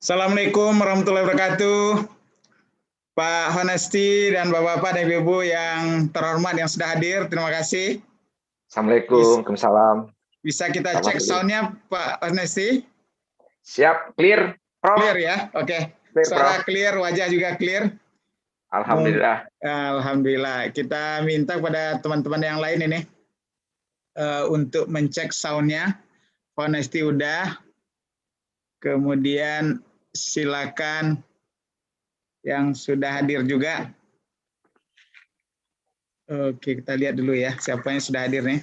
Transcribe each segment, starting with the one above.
Assalamualaikum warahmatullahi wabarakatuh. Pak Honesty dan Bapak-Bapak dan Ibu-Ibu yang terhormat yang sudah hadir, terima kasih. Assalamualaikum, waalaikumsalam. Bisa kita cek soundnya Pak Honesty? Siap, clear, Prof. Clear ya, oke. Suara clear, wajah juga clear. Alhamdulillah. Alhamdulillah. Kita minta kepada teman-teman yang lain ini untuk mencek soundnya. Honesty udah. Kemudian silakan yang sudah hadir juga. Oke, kita lihat dulu ya siapa yang sudah hadir nih.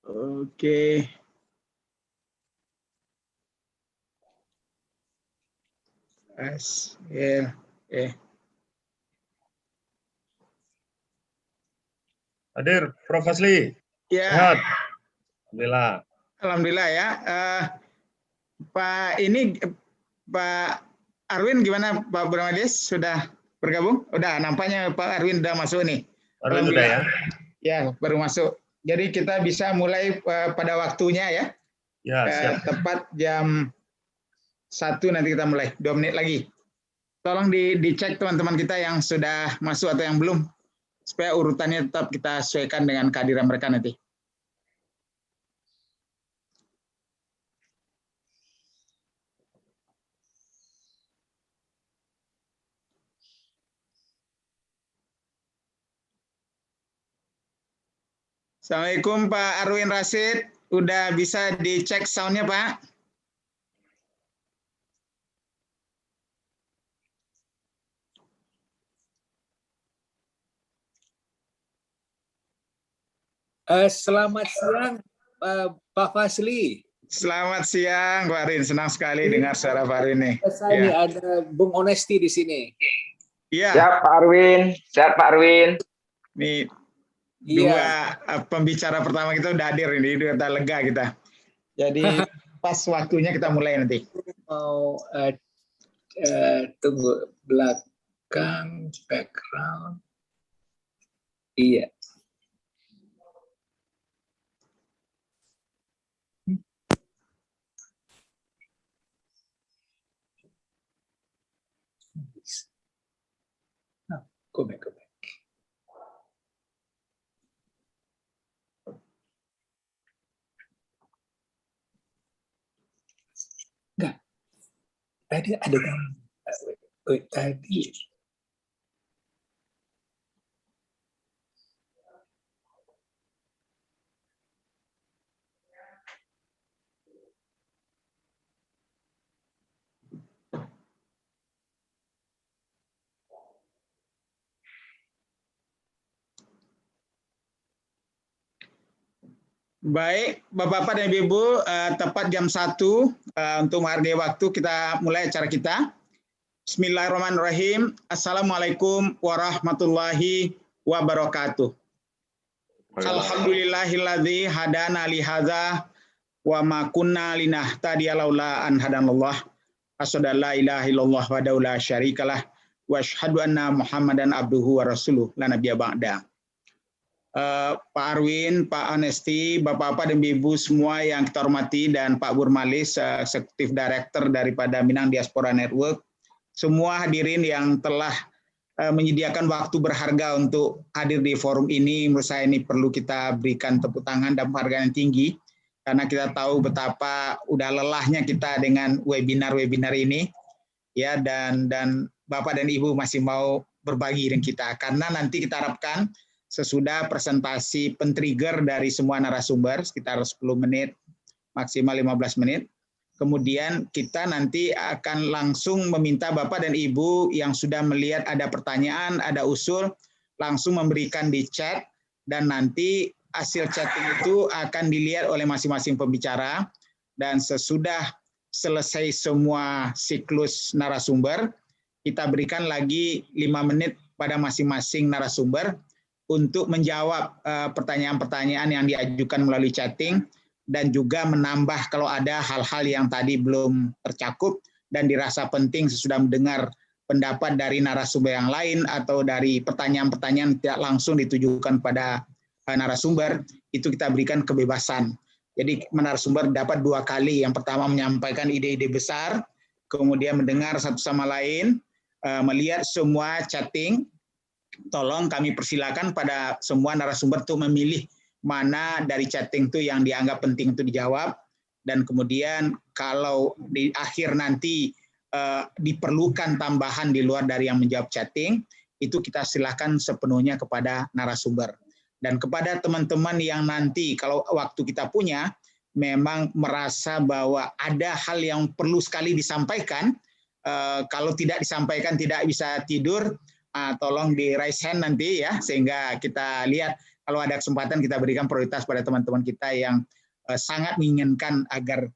Oke. Hadir, Prof. Fazli. Ya. Sehat. Alhamdulillah. Alhamdulillah ya. Pak Arwin gimana Pak Bramades sudah bergabung? Udah, nampaknya Pak Arwin udah masuk nih. Arwin sudah ya? Ya, baru masuk. Jadi kita bisa mulai pada waktunya ya. Ya, siap. Tepat jam 1 nanti kita mulai, 2 menit lagi. Tolong dicek teman-teman kita yang sudah masuk atau yang belum, supaya urutannya tetap kita sesuaikan dengan kehadiran mereka nanti. Assalamualaikum Pak Arwin Rasid, udah bisa dicek soundnya Pak? Selamat siang Pak Fazli. Selamat siang Pak Arwin, senang sekali dengar suara Pak Arwin nih. Ini ada Bung Honesty di sini. Iya. Siap Pak Arwin, siap Pak Arwin. Nih. Dua pembicara pertama kita udah hadir ini, udah lega kita. Jadi pas waktunya kita mulai nanti. Mau tunggu belakang background. Iya. Go back. Enggak. Tadi ada tadi. Baik, Bapak-Bapak dan Ibu, tepat jam 1 untuk menghargai waktu kita mulai acara kita. Bismillahirrahmanirrahim. Assalamualaikum warahmatullahi wabarakatuh. Alhamdulillahilladzi hadana li hadza wa ma kunna linahtadiya laula an hadanallah. Asyhadu an la ilaha illallah wa la syarikalah wa asyhadu anna Muhammadan abduhu wa rasuluh la nabiyya ba'da. Pak Arwin, Pak Honesty, Bapak-Bapak dan Ibu semua yang kita hormati, dan Pak Burmalis, Eksekutif Director daripada Minang Diaspora Network, semua hadirin yang telah menyediakan waktu berharga untuk hadir di forum ini. Menurut saya ini perlu kita berikan tepuk tangan dan penghargaan yang tinggi, karena kita tahu betapa udah lelahnya kita dengan webinar-webinar ini, ya, dan Bapak dan Ibu masih mau berbagi dengan kita, karena nanti kita harapkan sesudah presentasi pentrigger dari semua narasumber sekitar 10 menit, maksimal 15 menit. Kemudian kita nanti akan langsung meminta Bapak dan Ibu yang sudah melihat ada pertanyaan, ada usul, langsung memberikan di chat, dan nanti hasil chatting itu akan dilihat oleh masing-masing pembicara, dan sesudah selesai semua siklus narasumber, kita berikan lagi 5 menit pada masing-masing narasumber untuk menjawab pertanyaan-pertanyaan yang diajukan melalui chatting, dan juga menambah kalau ada hal-hal yang tadi belum tercakup dan dirasa penting sesudah mendengar pendapat dari narasumber yang lain atau dari pertanyaan-pertanyaan tidak langsung ditujukan pada narasumber, itu kita berikan kebebasan. Jadi narasumber dapat 2 kali. Yang pertama menyampaikan ide-ide besar, kemudian mendengar satu sama lain, melihat semua chatting. Tolong kami persilakan pada semua narasumber untuk memilih mana dari chatting itu yang dianggap penting untuk dijawab, dan kemudian kalau di akhir nanti diperlukan tambahan di luar dari yang menjawab chatting, itu kita silakan sepenuhnya kepada narasumber. Dan kepada teman-teman yang nanti kalau waktu kita punya memang merasa bahwa ada hal yang perlu sekali disampaikan, kalau tidak disampaikan tidak bisa tidur, tolong di raise hand nanti ya, sehingga kita lihat kalau ada kesempatan kita berikan prioritas pada teman-teman kita yang sangat menginginkan agar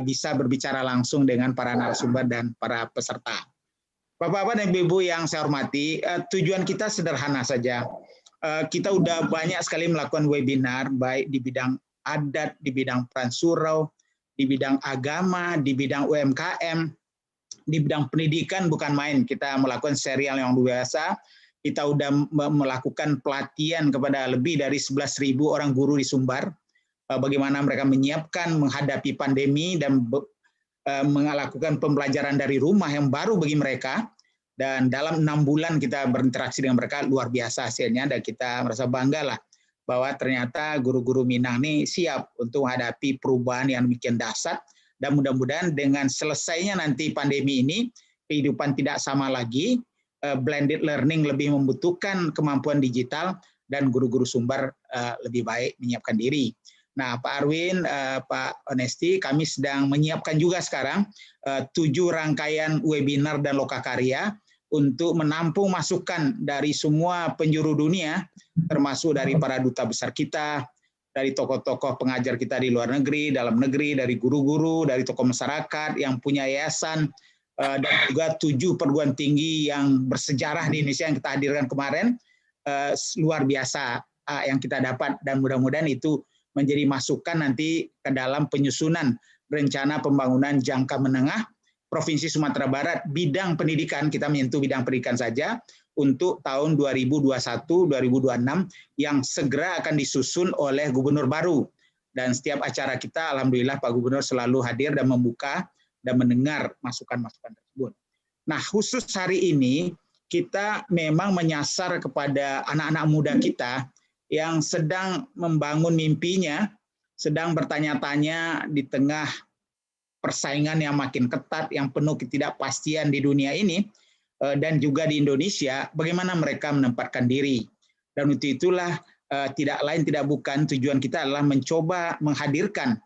bisa berbicara langsung dengan para narasumber dan para peserta. Bapak-bapak dan ibu-ibu yang saya hormati, tujuan kita sederhana saja. Kita udah banyak sekali melakukan webinar, baik di bidang adat, di bidang peran surau, di bidang agama, di bidang UMKM, di bidang pendidikan bukan main. Kita melakukan serial yang luar biasa. Kita sudah melakukan pelatihan kepada lebih dari 11.000 orang guru di Sumbar, bagaimana mereka menyiapkan menghadapi pandemi dan melakukan pembelajaran dari rumah yang baru bagi mereka. Dan dalam 6 bulan kita berinteraksi dengan mereka, luar biasa hasilnya, dan kita merasa bangga lah bahwa ternyata guru-guru Minang ini siap untuk menghadapi perubahan yang demikian dahsyat, dan mudah-mudahan dengan selesainya nanti pandemi ini, kehidupan tidak sama lagi, blended learning lebih membutuhkan kemampuan digital, dan guru-guru Sumbar lebih baik menyiapkan diri. Nah, Pak Arwin, Pak Onesti, kami sedang menyiapkan juga sekarang 7 rangkaian webinar dan lokakarya untuk menampung masukan dari semua penjuru dunia, termasuk dari para duta besar kita, dari tokoh-tokoh pengajar kita di luar negeri, dalam negeri, dari guru-guru, dari tokoh masyarakat yang punya yayasan, dan juga 7 perguruan tinggi yang bersejarah di Indonesia yang kita hadirkan kemarin. Luar biasa yang kita dapat, dan mudah-mudahan itu menjadi masukan nanti ke dalam penyusunan rencana pembangunan jangka menengah Provinsi Sumatera Barat bidang pendidikan. Kita menyentuh bidang pendidikan saja untuk tahun 2021-2026 yang segera akan disusun oleh gubernur baru. Dan setiap acara kita, alhamdulillah Pak Gubernur selalu hadir dan membuka dan mendengar masukan-masukan tersebut. Nah, khusus hari ini kita memang menyasar kepada anak-anak muda kita yang sedang membangun mimpinya, sedang bertanya-tanya di tengah persaingan yang makin ketat, yang penuh ketidakpastian di dunia ini, dan juga di Indonesia, bagaimana mereka menempatkan diri. Dan untuk itulah tidak lain tidak bukan tujuan kita adalah mencoba menghadirkan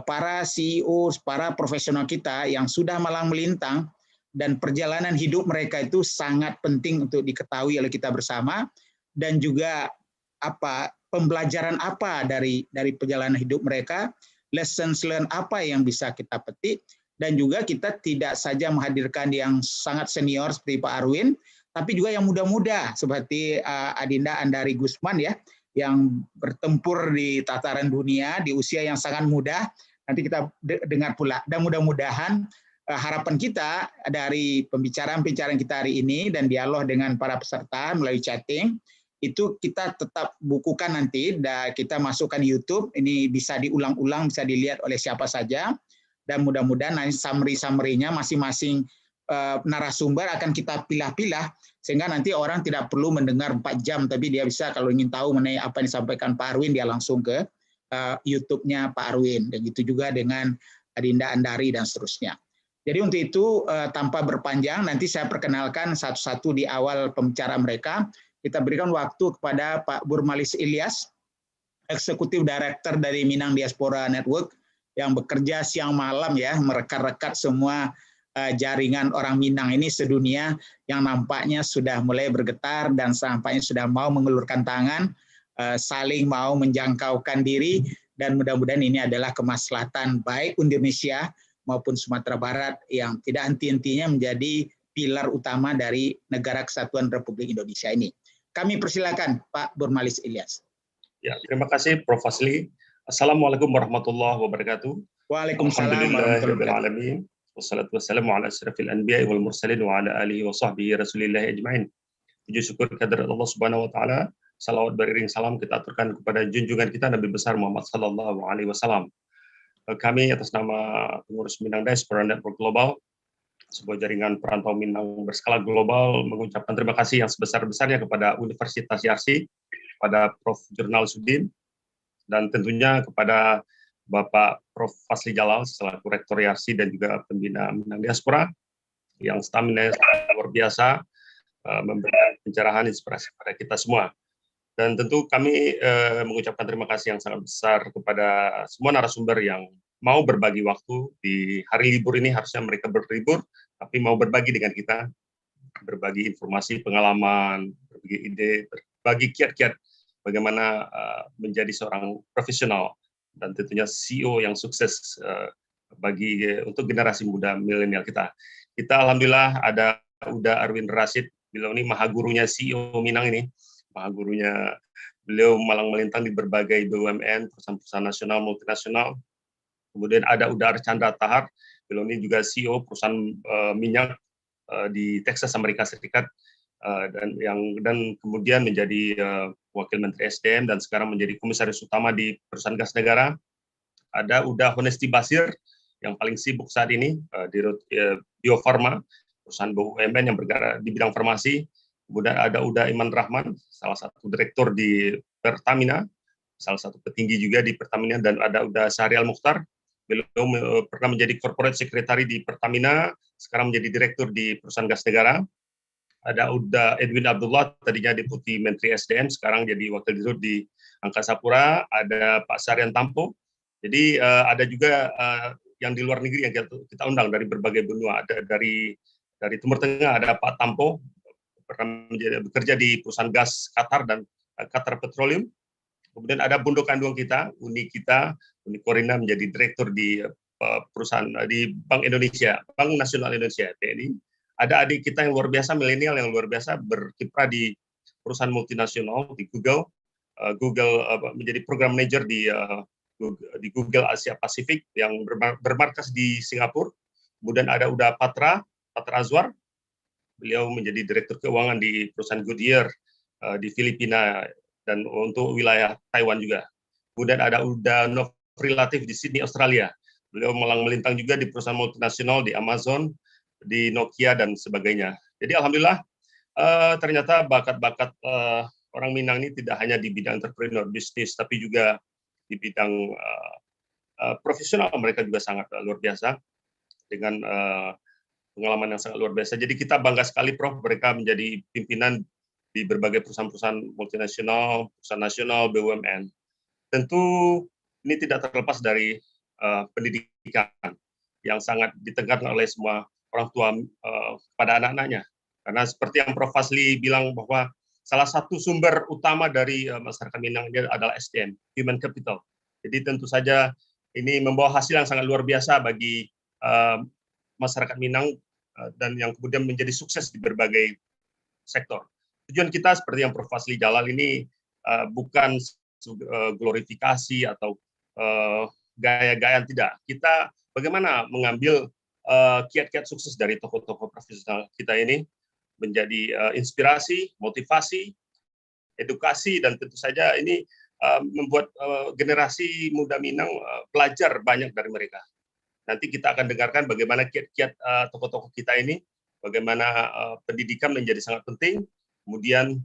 para CEO, para profesional kita yang sudah malang melintang, dan perjalanan hidup mereka itu sangat penting untuk diketahui oleh kita bersama, dan juga pembelajaran apa dari perjalanan hidup mereka, lessons learned apa yang bisa kita petik, dan juga kita tidak saja menghadirkan yang sangat senior seperti Pak Arwin, tapi juga yang muda-muda seperti Adinda Andari Gusman ya, yang bertempur di tataran dunia di usia yang sangat muda. Nanti kita dengar pula, dan mudah-mudahan harapan kita dari pembicaraan-pembicaraan kita hari ini dan dialog dengan para peserta melalui chatting, itu kita tetap bukukan nanti, dan kita masukkan YouTube, ini bisa diulang-ulang, bisa dilihat oleh siapa saja, dan mudah-mudahan nanti summary-nya masing-masing narasumber akan kita pilah-pilah, sehingga nanti orang tidak perlu mendengar 4 jam, tapi dia bisa kalau ingin tahu mengenai apa yang disampaikan Pak Arwin, dia langsung ke YouTube-nya Pak Arwin, dan itu juga dengan Adinda Andari dan seterusnya. Jadi untuk itu tanpa berpanjang, nanti saya perkenalkan satu-satu di awal pembicaraan mereka. kita berikan waktu kepada Pak Burmalis Ilyas, Eksekutif Director dari Minang Diaspora Network, yang bekerja siang malam ya, merekat-rekat semua jaringan orang Minang ini sedunia, yang nampaknya sudah mulai bergetar dan nampaknya sudah mau mengulurkan tangan, saling mau menjangkaukan diri, dan mudah-mudahan ini adalah kemaslahatan baik Indonesia maupun Sumatera Barat yang tidak henti-hentinya menjadi pilar utama dari Negara Kesatuan Republik Indonesia ini. Kami persilakan Pak Burmalis Ilyas. Ya, terima kasih Prof. Fazli. Assalamualaikum warahmatullahi wabarakatuh. Waalaikumsalam warahmatullahi wabarakatuh. Wassalatu wassalamu ala asyrafil anbiya'i wal mursalin wa ala alihi wa sahbihi rasulillahi ajma'in. Puji syukur kehadirat Allah Subhanahu wa taala. Salawat beriring salam kita aturkan kepada junjungan kita Nabi besar Muhammad sallallahu alaihi wasallam. Kami atas nama pengurus Minang Diaspora Network Global, sebuah jaringan perantau Minang berskala global, mengucapkan terima kasih yang sebesar-besarnya kepada Universitas Yarsi, kepada Prof. Jurnal Sudin, dan tentunya kepada Bapak Prof. Fazli Jalal selaku Rektor Yarsi dan juga pembina Minang Diaspora yang stamina luar biasa, memberikan pencerahan inspirasi kepada kita semua. Dan tentu kami mengucapkan terima kasih yang sangat besar kepada semua narasumber yang mau berbagi waktu di hari libur ini. Harusnya mereka berlibur, tapi mau berbagi dengan kita, berbagi informasi, pengalaman, berbagi ide, berbagi kiat-kiat bagaimana menjadi seorang profesional dan tentunya CEO yang sukses untuk generasi muda milenial kita. Kita alhamdulillah ada Uda Arwin Rashid, beliau ini maha gurunya CEO Minang ini. Maha gurunya, beliau malang melintang di berbagai BUMN, perusahaan-perusahaan nasional, multinasional. Kemudian ada Uda Archandra Tahar, beliau ini juga CEO perusahaan minyak di Texas, Amerika Serikat, dan kemudian menjadi Wakil Menteri SDM dan sekarang menjadi Komisaris Utama di perusahaan gas negara. Ada Uda Honesti Basir, yang paling sibuk saat ini di Bio Farma, perusahaan BUMN yang bergerak di bidang farmasi. Kemudian ada Uda Iman Rahman, salah satu direktur di Pertamina, salah satu petinggi juga di Pertamina, dan ada Uda Syahrial Mukhtar, beliau pernah menjadi corporate secretary di Pertamina, sekarang menjadi direktur di perusahaan gas negara. Ada Uda Edwin Abdullah, tadinya Deputi Menteri SDM, sekarang jadi Wakil Dirut di Angkasa Pura. Ada Pak Sarian Tampo. Jadi ada juga yang di luar negeri yang kita undang dari berbagai benua. Ada dari Timur Tengah ada Pak Tampo, pernah bekerja di perusahaan gas Qatar dan Qatar Petroleum. Kemudian ada Bundo Kandung kita, Uni Korina, menjadi direktur di perusahaan di Bank Indonesia, Bank Nasional Indonesia (BNI). Ada adik kita yang luar biasa, milenial yang luar biasa, berkiprah di perusahaan multinasional di Google, menjadi program manager di Google Asia Pasifik yang bermarkas di Singapura. Kemudian ada Uda Patra Azwar. Beliau menjadi direktur keuangan di perusahaan Goodyear di Filipina dan untuk wilayah Taiwan juga. Kemudian ada Uda Nofri Latif di Sydney, Australia. Beliau malang melintang juga di perusahaan multinasional di Amazon, di Nokia dan sebagainya. Jadi alhamdulillah ternyata bakat-bakat orang Minang ini tidak hanya di bidang entrepreneur bisnis, tapi juga di bidang profesional. Mereka juga sangat luar biasa dengan pengalaman yang sangat luar biasa. Jadi kita bangga sekali, Prof, mereka menjadi pimpinan di berbagai perusahaan-perusahaan multinasional, perusahaan nasional, BUMN. Tentu ini tidak terlepas dari pendidikan yang sangat ditekankan oleh semua orang tua pada anak-anaknya. Karena seperti yang Prof. Fazli bilang bahwa salah satu sumber utama dari masyarakat Minang ini adalah SDM, human capital. Jadi tentu saja ini membawa hasil yang sangat luar biasa bagi masyarakat Minang dan yang kemudian menjadi sukses di berbagai sektor. Tujuan kita seperti yang Prof. Fazli Jalal ini bukan glorifikasi atau gaya-gayaan, tidak. Kita bagaimana mengambil kiat-kiat sukses dari tokoh-tokoh profesional kita ini menjadi inspirasi, motivasi, edukasi, dan tentu saja ini membuat generasi muda Minang belajar banyak dari mereka. Nanti kita akan dengarkan bagaimana kiat-kiat tokoh-tokoh kita ini, bagaimana pendidikan menjadi sangat penting. Kemudian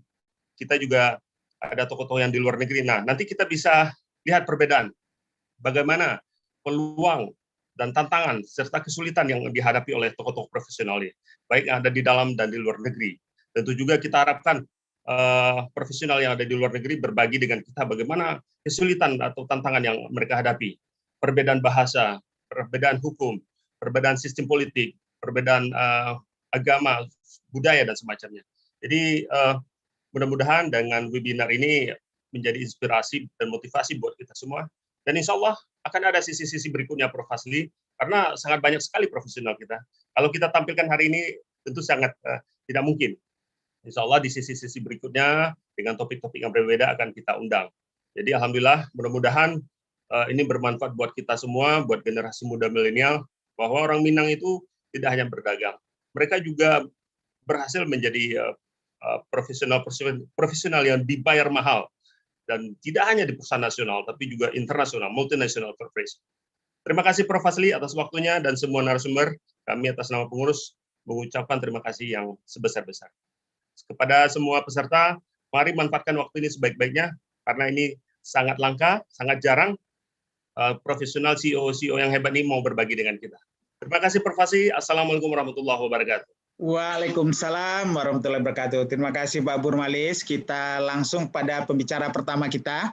kita juga ada tokoh-tokoh yang di luar negeri. Nah, nanti kita bisa lihat perbedaan. Bagaimana peluang dan tantangan serta kesulitan yang dihadapi oleh tokoh-tokoh profesional ini, baik yang ada di dalam dan di luar negeri. Tentu juga kita harapkan profesional yang ada di luar negeri berbagi dengan kita bagaimana kesulitan atau tantangan yang mereka hadapi. Perbedaan bahasa, perbedaan hukum, perbedaan sistem politik, perbedaan agama, budaya, dan semacamnya. Jadi mudah-mudahan dengan webinar ini menjadi inspirasi dan motivasi buat kita semua. Dan insya Allah akan ada sisi-sisi berikutnya Prof. Fazli, karena sangat banyak sekali profesional kita. Kalau kita tampilkan hari ini, tentu sangat tidak mungkin. Insya Allah di sisi-sisi berikutnya, dengan topik-topik yang berbeda akan kita undang. Jadi alhamdulillah, mudah-mudahan ini bermanfaat buat kita semua, buat generasi muda milenial, bahwa orang Minang itu tidak hanya berdagang. Mereka juga berhasil menjadi profesional yang dibayar mahal. Dan tidak hanya di perusahaan nasional, tapi juga internasional, multinational corporation. Terima kasih Prof. Fazli atas waktunya dan semua narasumber. Kami atas nama pengurus mengucapkan terima kasih yang sebesar-besar. Kepada semua peserta, mari manfaatkan waktu ini sebaik-baiknya, karena ini sangat langka, sangat jarang profesional CEO yang hebat ini mau berbagi dengan kita. Terima kasih Prof. Fazli. Assalamualaikum warahmatullahi wabarakatuh. Waalaikumsalam warahmatullahi wabarakatuh. Terima kasih Pak Burmalis. Kita langsung pada pembicara pertama kita.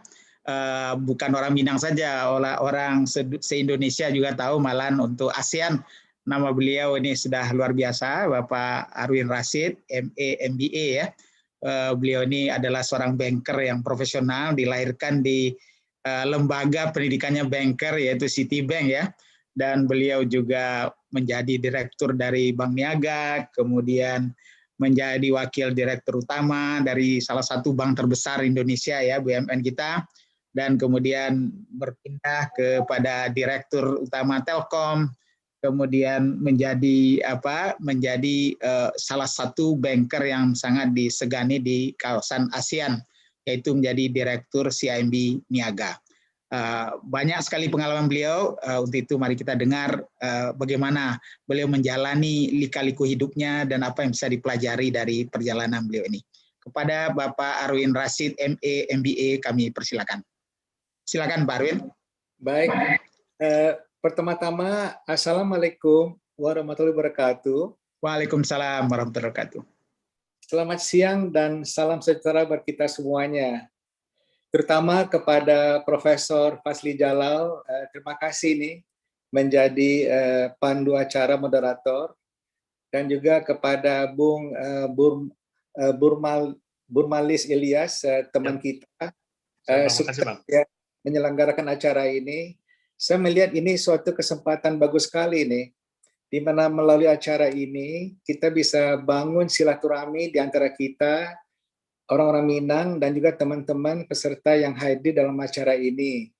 Bukan orang Minang saja, orang se-Indonesia juga tahu, malahan untuk ASEAN. Nama beliau ini sudah luar biasa, Bapak Arwin Rashid, MA, MBA ya. Beliau ini adalah seorang banker yang profesional, dilahirkan di lembaga pendidikannya banker yaitu Citibank ya. Dan beliau juga menjadi direktur dari Bank Niaga, kemudian menjadi wakil direktur utama dari salah satu bank terbesar Indonesia ya, BUMN kita, dan kemudian berpindah kepada direktur utama Telkom, kemudian menjadi salah satu banker yang sangat disegani di kawasan ASEAN, yaitu menjadi direktur CIMB Niaga. Banyak sekali pengalaman beliau, untuk itu mari kita dengar bagaimana beliau menjalani lika-liku hidupnya dan apa yang bisa dipelajari dari perjalanan beliau ini. Kepada Bapak Arwin Rashid, MA, MBA, kami persilakan. Silakan Pak Arwin. Baik, pertama-tama Assalamualaikum warahmatullahi wabarakatuh. Waalaikumsalam warahmatullahi wabarakatuh. Selamat siang dan salam sejahtera buat kita semuanya. Terutama kepada Profesor Fazli Jalal, terima kasih nih menjadi pandu acara moderator, dan juga kepada Bung Burmalis Ilyas, teman kita, sukses ya menyelenggarakan acara ini. Saya melihat ini suatu kesempatan bagus sekali nih, di mana melalui acara ini kita bisa bangun silaturahmi di antara kita, orang-orang Minang, dan juga teman-teman peserta yang hadir dalam acara ini.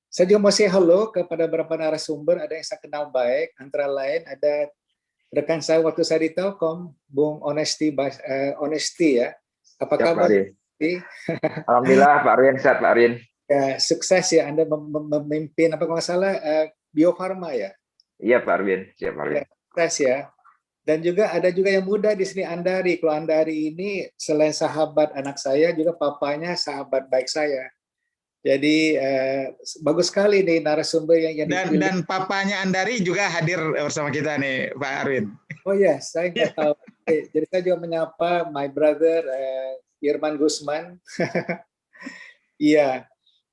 Saya juga mau say hello kepada beberapa narasumber, ada yang saya kenal baik, antara lain ada rekan saya waktu saya di Telkom, Bung Honesty ya. Apa kabar? Alhamdulillah Pak Arwin, sehat Pak Arwin. Ya, sukses ya, Anda memimpin apa kalau nggak salah Bio Farma ya? Iya Pak Arwin, siap Pak Arwin. Ya, sukses ya. Dan juga ada juga yang muda di sini, Andari. Kalau Andari ini selain sahabat anak saya, juga papanya sahabat baik saya. Jadi bagus sekali nih narasumber yang dipilih. Dan papanya Andari juga hadir bersama kita nih, Pak Arwin. Oh ya, saya nggak tahu. Jadi saya juga menyapa my brother Irman Gusman. Iya.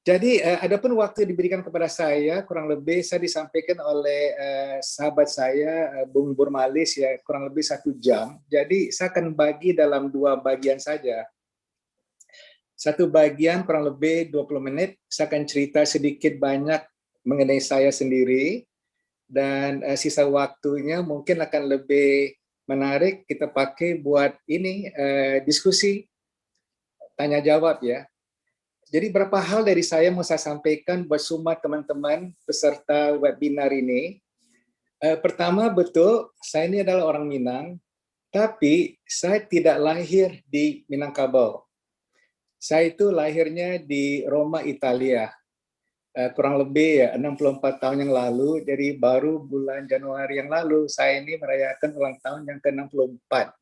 Jadi adapun waktu diberikan kepada saya, kurang lebih saya disampaikan oleh sahabat saya, Bung Burmalis ya, kurang lebih 1 jam. Jadi saya akan bagi dalam 2 bagian saja. Satu bagian kurang lebih 20 menit, saya akan cerita sedikit banyak mengenai saya sendiri, dan sisa waktunya mungkin akan lebih menarik kita pakai buat ini diskusi, tanya jawab ya. Jadi beberapa hal dari saya mau saya sampaikan buat semua teman-teman peserta webinar ini. Pertama, betul, saya ini adalah orang Minang, tapi saya tidak lahir di Minangkabau. Saya itu lahirnya di Roma, Italia. Kurang lebih ya 64 tahun yang lalu, jadi baru bulan Januari yang lalu saya ini merayakan ulang tahun yang ke-64.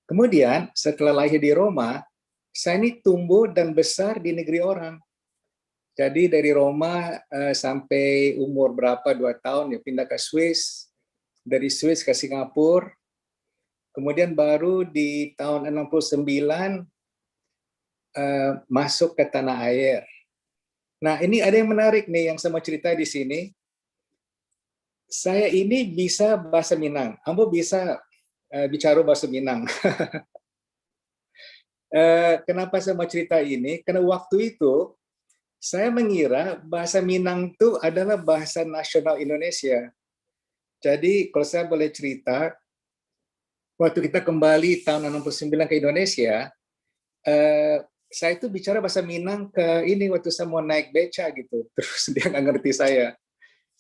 Kemudian setelah lahir di Roma, saya ini tumbuh dan besar di negeri orang. Jadi dari Roma sampai umur berapa, 2 tahun ya pindah ke Swiss, dari Swiss ke Singapura, kemudian baru di tahun 69 masuk ke tanah air. Nah, ini ada yang menarik nih yang saya mau cerita di sini. Saya ini bisa bahasa Minang, Ambo bisa bicara bahasa Minang. Kenapa saya mau cerita ini? Karena waktu itu saya mengira bahasa Minang itu adalah bahasa nasional Indonesia. Jadi kalau saya boleh cerita, waktu kita kembali tahun 69 ke Indonesia, saya itu bicara bahasa Minang ke ini waktu saya mau naik beca gitu. Terus dia nggak ngerti saya.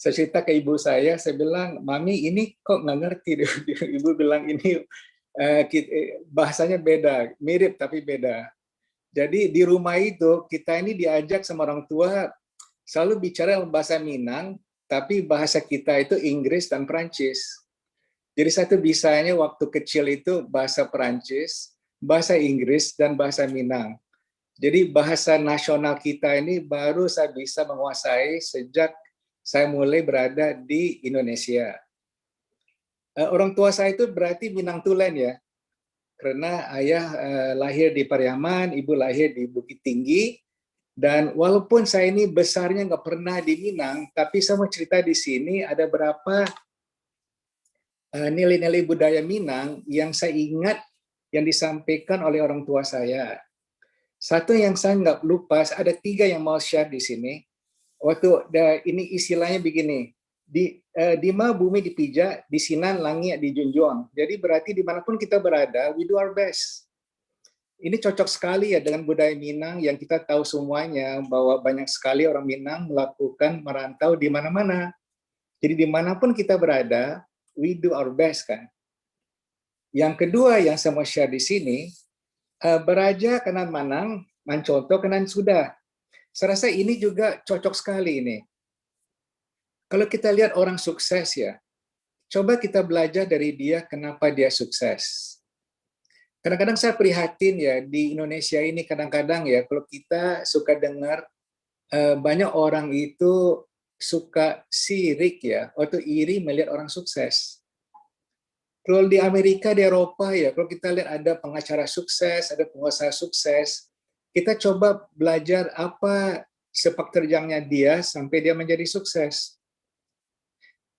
Saya cerita ke ibu saya bilang, Mami ini kok nggak ngerti. Ibu bilang ini bahasanya beda, mirip tapi beda. Jadi di rumah itu kita ini diajak sama orang tua selalu bicara bahasa Minang, tapi bahasa kita itu Inggris dan Perancis. Jadi saya tuh bisanya waktu kecil itu bahasa Perancis, bahasa Inggris, dan bahasa Minang. Jadi bahasa nasional kita ini baru saya bisa menguasai sejak saya mulai berada di Indonesia. Orang tua saya itu berarti Minang Tulen ya, karena ayah lahir di Pariaman, ibu lahir di Bukit Tinggi, dan walaupun saya ini besarnya nggak pernah di Minang, tapi saya mau cerita di sini ada berapa nilai-nilai budaya Minang yang saya ingat yang disampaikan oleh orang tua saya. Satu yang saya nggak lupa, ada 3 yang mau share di sini. Waktu ini istilahnya begini, di ma bumi dipijak, di sinan langit dijunjung. Jadi berarti dimanapun kita berada, we do our best. Ini cocok sekali ya dengan budaya Minang yang kita tahu semuanya bahwa banyak sekali orang Minang melakukan merantau di mana-mana. Jadi dimanapun kita berada, we do our best kan. Yang kedua yang saya mau share di sini, beraja kanan manang, mancontoh kanan sudah. Saya rasa ini juga cocok sekali ini. Kalau kita lihat orang sukses ya, coba kita belajar dari dia kenapa dia sukses. Kadang-kadang saya prihatin ya di Indonesia ini kadang-kadang ya kalau kita suka dengar banyak orang itu suka sirik ya atau iri melihat orang sukses. Kalau di Amerika, di Eropa ya, kalau kita lihat ada pengacara sukses, ada pengusaha sukses, kita coba belajar apa sepak terjangnya dia sampai dia menjadi sukses.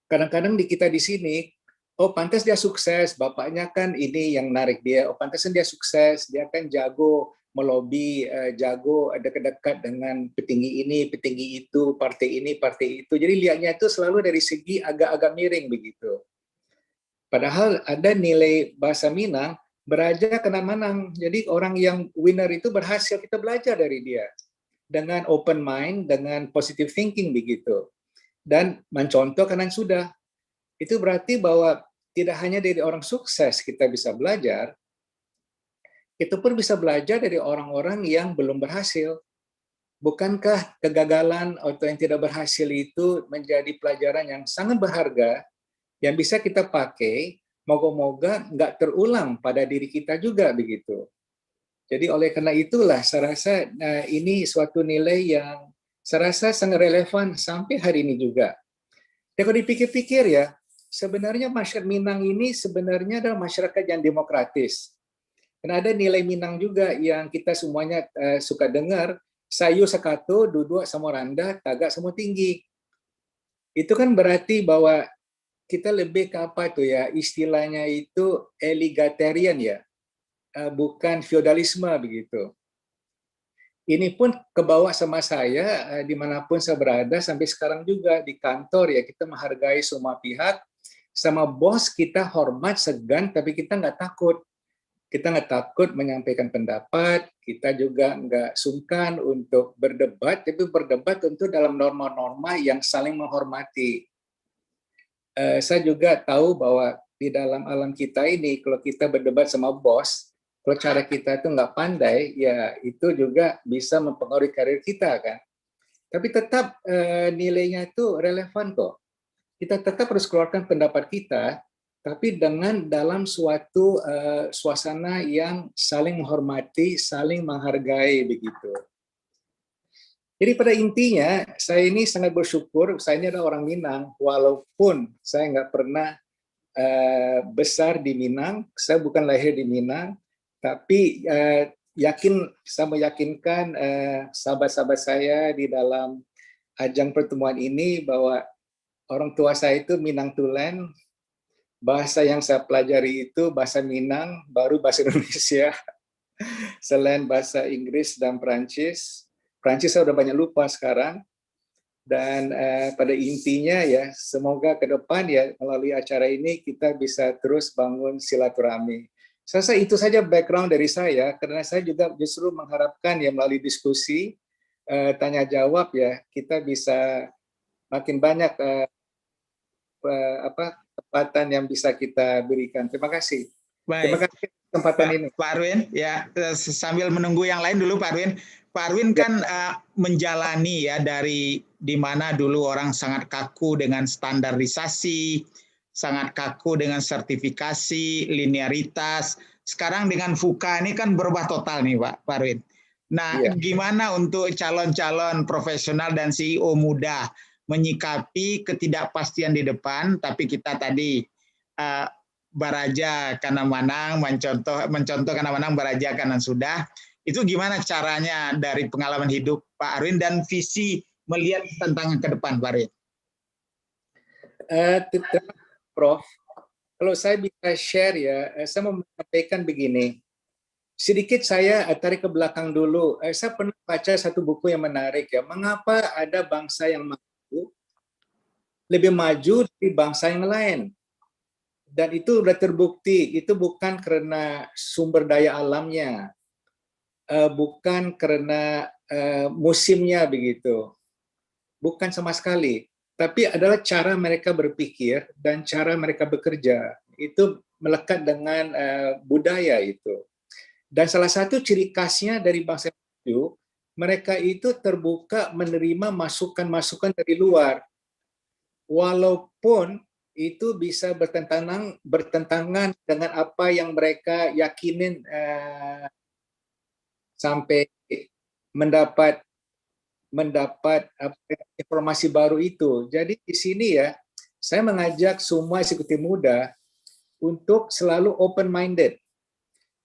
Kadang-kadang di kita di sini, oh pantas dia sukses, bapaknya kan ini yang narik dia, oh pantas dia sukses, dia kan jago melobi, jago ada dekat dengan petinggi ini, petinggi itu, partai ini, partai itu. Jadi lihatnya itu selalu dari segi agak-agak miring begitu. Padahal ada nilai bahasa Minang, beraja kena manang. Jadi orang yang winner itu berhasil, kita belajar dari dia. Dengan open mind, dengan positive thinking begitu. Dan mencontoh kanan sudah. Itu berarti bahwa tidak hanya dari orang sukses kita bisa belajar, itu pun bisa belajar dari orang-orang yang belum berhasil. Bukankah kegagalan atau yang tidak berhasil itu menjadi pelajaran yang sangat berharga yang bisa kita pakai, moga-moga nggak terulang pada diri kita juga begitu. Jadi oleh karena itulah saya rasa ini suatu nilai yang saya rasa sangat relevan sampai hari ini juga. Dan kalau dipikir-pikir ya, sebenarnya masyarakat Minang ini sebenarnya adalah masyarakat yang demokratis. Dan ada nilai Minang juga yang kita semuanya suka dengar, sayu sakato, duduk sama randa, tagak sama tinggi. Itu kan berarti bahwa kita lebih ke apa tuh ya, istilahnya itu egalitarian ya, bukan feodalisme begitu. Ini pun kebawa sama saya dimanapun saya berada sampai sekarang juga di kantor ya, kita menghargai semua pihak, sama bos kita hormat segan tapi kita nggak takut. Kita nggak takut menyampaikan pendapat, kita juga nggak sungkan untuk berdebat, tapi berdebat tentu dalam norma-norma yang saling menghormati. Saya juga tahu bahwa di dalam alam kita ini, kalau kita berdebat sama bos, kalau cara kita itu nggak pandai, ya itu juga bisa mempengaruhi karir kita kan. Tapi tetap nilainya itu relevan kok. Kita tetap harus keluarkan pendapat kita, tapi dengan dalam suatu suasana yang saling menghormati, saling menghargai begitu. Jadi pada intinya, saya ini sangat bersyukur, saya ini adalah orang Minang, walaupun saya nggak pernah besar di Minang. Saya bukan lahir di Minang, tapi saya meyakinkan sahabat-sahabat saya di dalam ajang pertemuan ini bahwa orang tua saya itu Minang Tulen. Bahasa yang saya pelajari itu bahasa Minang, baru bahasa Indonesia. Selain bahasa Inggris dan Perancis saya udah banyak lupa sekarang. Dan pada intinya ya, semoga ke depan ya melalui acara ini kita bisa terus bangun silaturahmi. Saya rasa itu saja background dari saya, karena saya juga justru mengharapkan ya melalui diskusi, tanya jawab ya, kita bisa makin banyak kesempatan yang bisa kita berikan. Terima kasih. Terima Baik. kasih kesempatan ini. Pak Arwin, ya sambil menunggu yang lain dulu Pak Arwin. Pak Arwin kan menjalani ya dari di mana dulu orang sangat kaku dengan standarisasi, sangat kaku dengan sertifikasi, linearitas. Sekarang dengan VUCA ini kan berubah total nih Pak Arwin. Nah, gimana untuk calon-calon profesional dan CEO muda menyikapi ketidakpastian di depan, tapi kita tadi baraja kanan manang, mencontoh kanan manang, baraja kanan sudah. Itu gimana caranya dari pengalaman hidup Pak Arwin dan visi melihat tantangan ke depan, Pak Arwin? Prof, kalau saya bisa share ya, saya mau menyampaikan begini. Sedikit saya tarik ke belakang dulu. Saya pernah baca satu buku yang menarik ya. Mengapa ada bangsa yang maju lebih maju dari bangsa yang lain? Dan itu sudah terbukti. Itu bukan karena sumber daya alamnya, bukan karena musimnya begitu, bukan sama sekali. Tapi adalah cara mereka berpikir dan cara mereka bekerja. Itu melekat dengan budaya itu. Dan salah satu ciri khasnya dari bangsa maju, mereka itu terbuka menerima masukan-masukan dari luar. Walaupun itu bisa bertentangan dengan apa yang mereka yakinin sampai mendapat informasi baru itu. Jadi di sini ya, saya mengajak semua eksekutif muda untuk selalu open-minded.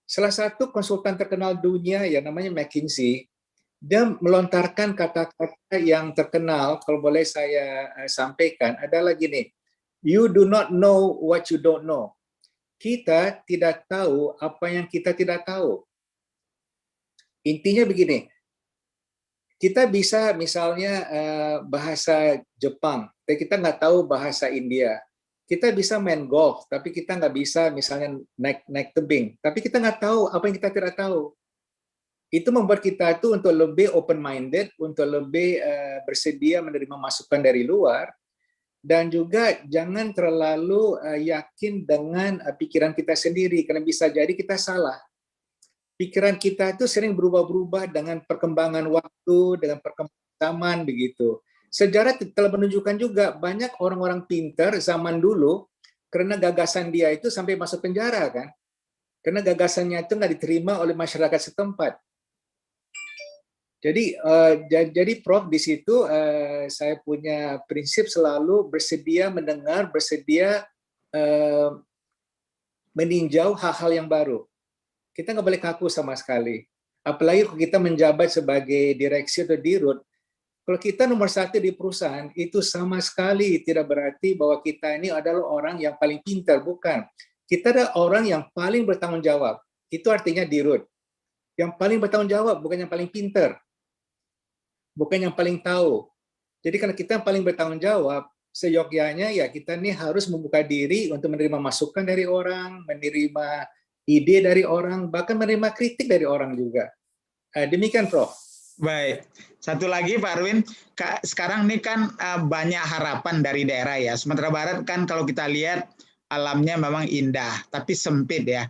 Salah satu konsultan terkenal dunia ya namanya McKinsey, dia melontarkan kata-kata yang terkenal, kalau boleh saya sampaikan, adalah gini, you do not know what you don't know. Kita tidak tahu apa yang kita tidak tahu. Intinya begini, kita bisa misalnya bahasa Jepang, tapi kita nggak tahu bahasa India. Kita bisa main golf, tapi kita nggak bisa misalnya naik tebing. Tapi kita nggak tahu apa yang kita tidak tahu. Itu membuat kita itu untuk lebih open-minded, untuk lebih bersedia menerima masukan dari luar, dan juga jangan terlalu yakin dengan pikiran kita sendiri, karena bisa jadi kita salah. Pikiran kita itu sering berubah-berubah dengan perkembangan waktu, dengan perkembangan zaman begitu. Sejarah telah menunjukkan juga banyak orang-orang pintar zaman dulu karena gagasan dia itu sampai masuk penjara kan, karena gagasannya itu nggak diterima oleh masyarakat setempat. Jadi Prof, di situ saya punya prinsip selalu bersedia mendengar, bersedia meninjau hal-hal yang baru. Kita nggak boleh kaku sama sekali. Apalagi kalau kita menjabat sebagai direksi atau dirut, kalau kita nomor satu di perusahaan, itu sama sekali tidak berarti bahwa kita ini adalah orang yang paling pintar, bukan. Kita adalah orang yang paling bertanggung jawab. Itu artinya dirut. Yang paling bertanggung jawab, bukan yang paling pintar. Bukan yang paling tahu. Jadi karena kita yang paling bertanggung jawab, seyogyanya ya kita ini harus membuka diri untuk menerima masukan dari orang, menerima ide dari orang, bahkan menerima kritik dari orang juga. Demikian, Prof. Baik. Satu lagi Pak Arwin, sekarang ini kan banyak harapan dari daerah ya. Sumatera Barat kan kalau kita lihat alamnya memang indah, tapi sempit ya.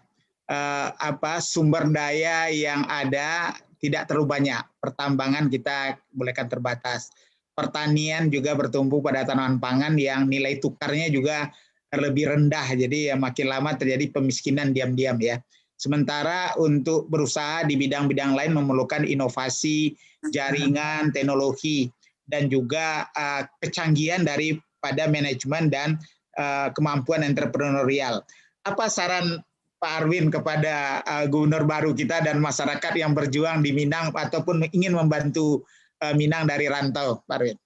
Sumber daya yang ada tidak terlalu banyak. Pertambangan kita bolehkan terbatas. Pertanian juga bertumpu pada tanaman pangan yang nilai tukarnya juga lebih rendah. Jadi ya makin lama terjadi pemiskinan diam-diam ya. Sementara untuk berusaha di bidang-bidang lain memerlukan inovasi, jaringan, teknologi, dan juga kecanggihan daripada manajemen dan kemampuan entrepreneurial. Apa saran Pak Arwin kepada gubernur baru kita dan masyarakat yang berjuang di Minang ataupun ingin membantu Minang dari rantau, Pak Arwin?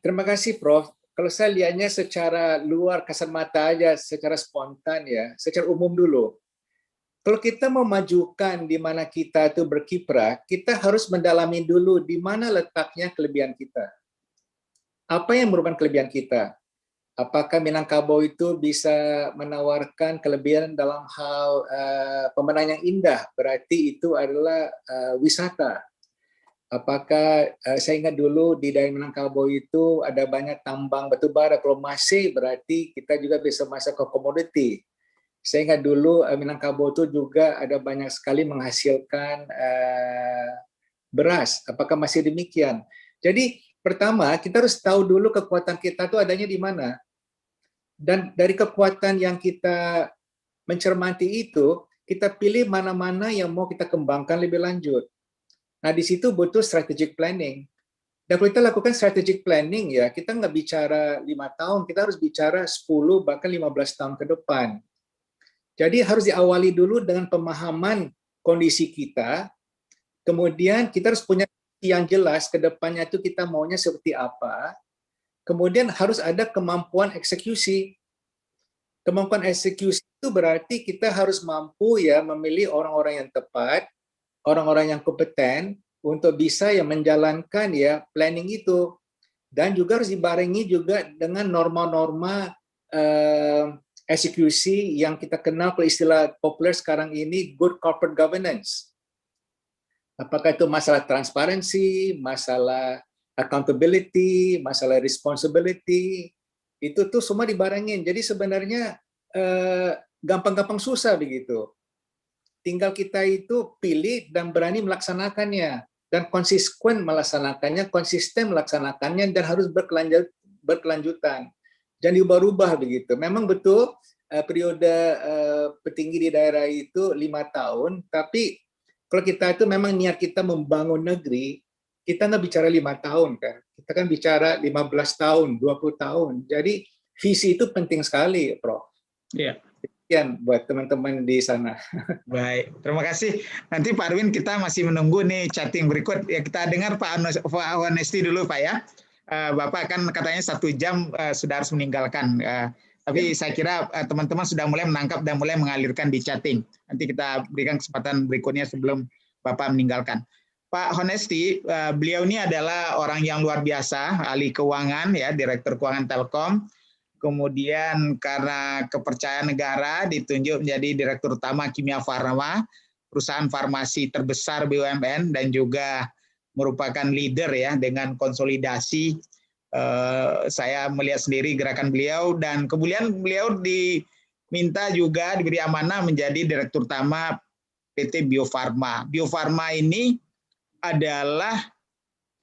Terima kasih, Prof. Kalau saya lihatnya secara luar kasat mata aja, secara spontan ya, secara umum dulu. Kalau kita memajukan di mana kita itu berkiprah, kita harus mendalami dulu di mana letaknya kelebihan kita. Apa yang merupakan kelebihan kita? Apakah Minangkabau itu bisa menawarkan kelebihan dalam hal pemandangan yang indah? Berarti itu adalah wisata. Apakah saya ingat dulu di daerah Minangkabau itu ada banyak tambang batubara. Kalau masih berarti kita juga bisa masuk ke komoditi. Saya ingat dulu Minangkabau itu juga ada banyak sekali menghasilkan beras. Apakah masih demikian? Jadi pertama kita harus tahu dulu kekuatan kita itu adanya di mana. Dan dari kekuatan yang kita mencermati itu, kita pilih mana-mana yang mau kita kembangkan lebih lanjut. Nah, di situ butuh strategic planning. Dan kalau kita lakukan strategic planning, ya kita nggak bicara 5 tahun, kita harus bicara 10 bahkan 15 tahun ke depan. Jadi harus diawali dulu dengan pemahaman kondisi kita, kemudian kita harus punya yang jelas ke depannya itu kita maunya seperti apa, kemudian harus ada kemampuan eksekusi. Kemampuan eksekusi itu berarti kita harus mampu ya memilih orang-orang yang tepat, orang-orang yang kompeten untuk bisa ya menjalankan ya planning itu, dan juga harus dibarengi juga dengan norma-norma eksekusi yang kita kenal kalau istilah populer sekarang ini good corporate governance. Apakah itu masalah transparansi, masalah accountability, masalah responsibility, itu tuh semua dibarengin. Jadi sebenarnya gampang-gampang susah begitu. Tinggal kita itu pilih dan berani melaksanakannya, dan konsisten melaksanakannya, dan harus berkelanjutan. Jangan diubah-ubah begitu. Memang betul periode petinggi di daerah itu 5 tahun, tapi kalau kita itu memang niat kita membangun negeri, kita nggak bicara 5 tahun kan. Kita kan bicara 15 tahun, 20 tahun. Jadi visi itu penting sekali, Prof. Iya. Sekian buat teman-teman di sana. Baik, terima kasih. Nanti Pak Arwin kita masih menunggu nih chatting berikut. Ya kita dengar Pak Honesty dulu Pak ya. Bapak kan katanya 1 jam sudah harus meninggalkan. Tapi saya kira teman-teman sudah mulai menangkap dan mulai mengalirkan di chatting. Nanti kita berikan kesempatan berikutnya sebelum Bapak meninggalkan. Pak Honesty, beliau ini adalah orang yang luar biasa, ahli keuangan ya, Direktur Keuangan Telkom. Kemudian karena kepercayaan negara ditunjuk menjadi Direktur Utama Kimia Farma, perusahaan farmasi terbesar BUMN, dan juga merupakan leader ya dengan konsolidasi. Saya melihat sendiri gerakan beliau, dan kemudian beliau diminta juga diberi amanah menjadi Direktur Utama PT Bio Farma. Bio Farma ini adalah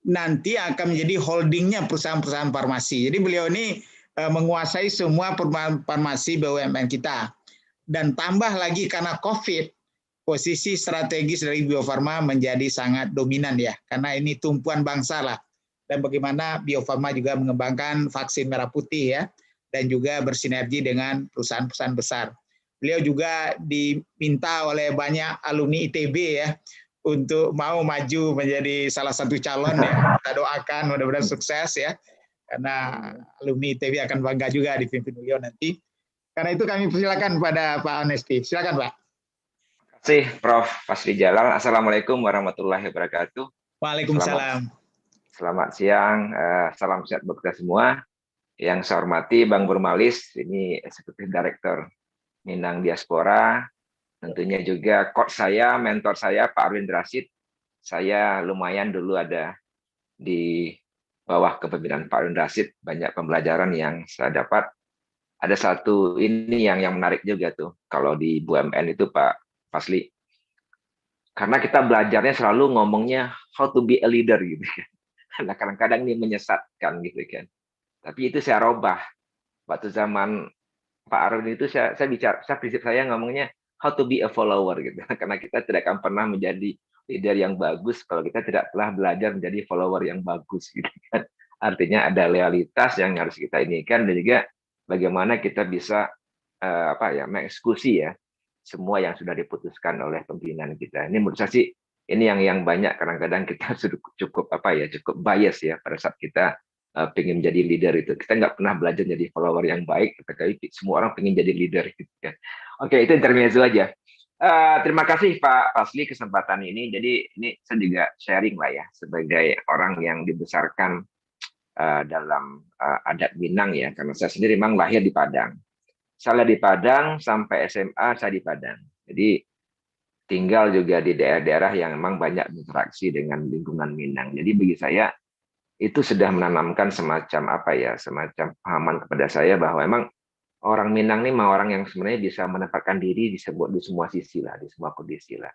nanti akan menjadi holdingnya perusahaan-perusahaan farmasi. Jadi beliau ini menguasai semua farmasi BUMN kita. Dan tambah lagi karena COVID, posisi strategis dari Bio Farma menjadi sangat dominan ya, karena ini tumpuan bangsa lah. Dan bagaimana Bio Farma juga mengembangkan vaksin merah putih ya, dan juga bersinergi dengan perusahaan-perusahaan besar. Beliau juga diminta oleh banyak alumni ITB ya, untuk mau maju menjadi salah satu calon ya. Kita doakan mudah-mudahan sukses ya. Karena alumni ITB akan bangga juga dipimpin beliau nanti. Karena itu kami persilakan pada Pak Honesty. Silakan Pak. Terima kasih Prof. Fasli Jalal. Assalamualaikum warahmatullahi wabarakatuh. Waalaikumsalam. Selamat siang, salam sehat buat kita semua. Yang saya hormati Bang Burmalis, ini Eksekutif Direktur Minang Diaspora. Tentunya juga coach saya, mentor saya Pak Arwin Rashid. Saya lumayan dulu ada di bawah kepemimpinan Pak Arwin Rashid, banyak pembelajaran yang saya dapat. Ada satu ini yang menarik juga tuh, kalau di BUMN itu Pak Fasli. Karena kita belajarnya selalu ngomongnya how to be a leader gitu kan. Karena kadang-kadang ini menyesatkan gitu kan. Tapi itu saya robah. Waktu zaman Pak Arwin itu saya prinsip saya ngomongnya how to be a follower gitu. Karena kita tidak akan pernah menjadi leader yang bagus kalau kita tidak telah belajar menjadi follower yang bagus gitu kan. Artinya ada loyalitas yang harus kita inikan, dan juga bagaimana kita bisa mengeksekusi ya semua yang sudah diputuskan oleh pimpinan kita. Ini menurut saya sih ini yang banyak kadang-kadang kita sudah cukup cukup bias ya pada saat kita pengen menjadi leader itu. Kita nggak pernah belajar jadi follower yang baik, tapi semua orang pengen jadi leader gitu ya. Oke, itu intermezzo aja. Terima kasih Pak Fasli kesempatan ini. Jadi ini saya juga sharing lah ya sebagai orang yang dibesarkan dalam adat Minang ya, karena saya sendiri memang lahir di Padang. Saya di Padang sampai SMA saya di Padang. Jadi tinggal juga di daerah-daerah yang memang banyak interaksi dengan lingkungan Minang. Jadi bagi saya itu sudah menanamkan semacam semacam pahaman kepada saya bahwa memang orang Minang ini memang orang yang sebenarnya bisa menempatkan diri di semua sisi lah, di semua kondisi lah.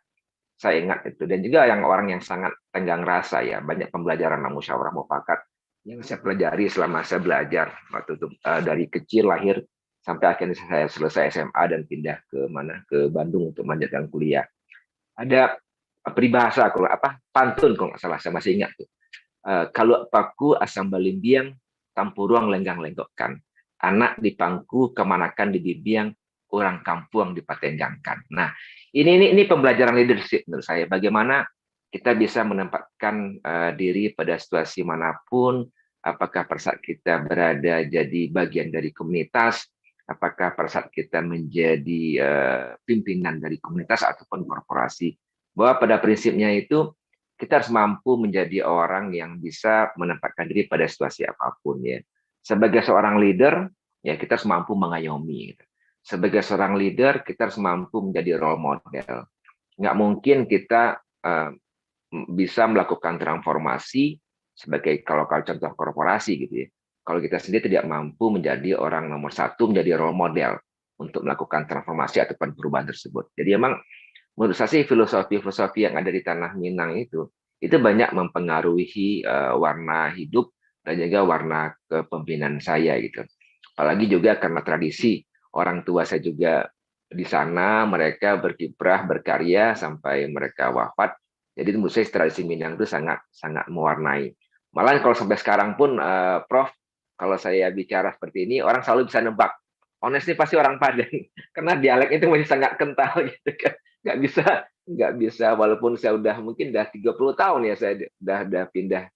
Saya ingat itu. Dan juga orang yang sangat tenggang rasa ya, banyak pembelajaran musyawarah mufakat yang saya pelajari selama saya belajar waktu itu dari kecil lahir sampai akhirnya saya selesai SMA dan pindah ke Bandung untuk melanjutkan kuliah. Ada peribahasa pantun kalau nggak salah, saya masih ingat tuh. Kalau paku asam balimbiang, tampuruang lenggang-lenggokkan. Anak di pangku kemanakan di bibiang, orang kampung dipatenjangkan. Nah, ini pembelajaran leadership menurut saya. Bagaimana kita bisa menempatkan diri pada situasi manapun, apakah pada saat kita berada jadi bagian dari komunitas, apakah pada saat kita menjadi pimpinan dari komunitas ataupun korporasi. Bahwa pada prinsipnya itu kita harus mampu menjadi orang yang bisa menempatkan diri pada situasi apapun ya. Sebagai seorang leader, ya kita harus mampu mengayomi. Sebagai seorang leader, kita harus mampu menjadi role model. Nggak mungkin kita bisa melakukan transformasi sebagai kalau contoh korporasi gitu ya. Kalau kita sendiri tidak mampu menjadi orang nomor satu, menjadi role model untuk melakukan transformasi ataupun perubahan tersebut. Jadi memang menurut saya sih filosofi yang ada di tanah Minang itu banyak mempengaruhi warna hidup dan juga warna kepemimpinan saya gitu. Apalagi juga karena tradisi orang tua saya juga di sana, mereka berkiprah berkarya sampai mereka wafat. Jadi menurut saya tradisi Minang itu sangat mewarnai. Malah kalau sampai sekarang pun Prof, kalau saya bicara seperti ini orang selalu bisa nebak. Honestly pasti orang Padang karena dialek itu masih sangat kental gitu kan. Nggak bisa walaupun saya mungkin 30 tahun ya saya udah pindah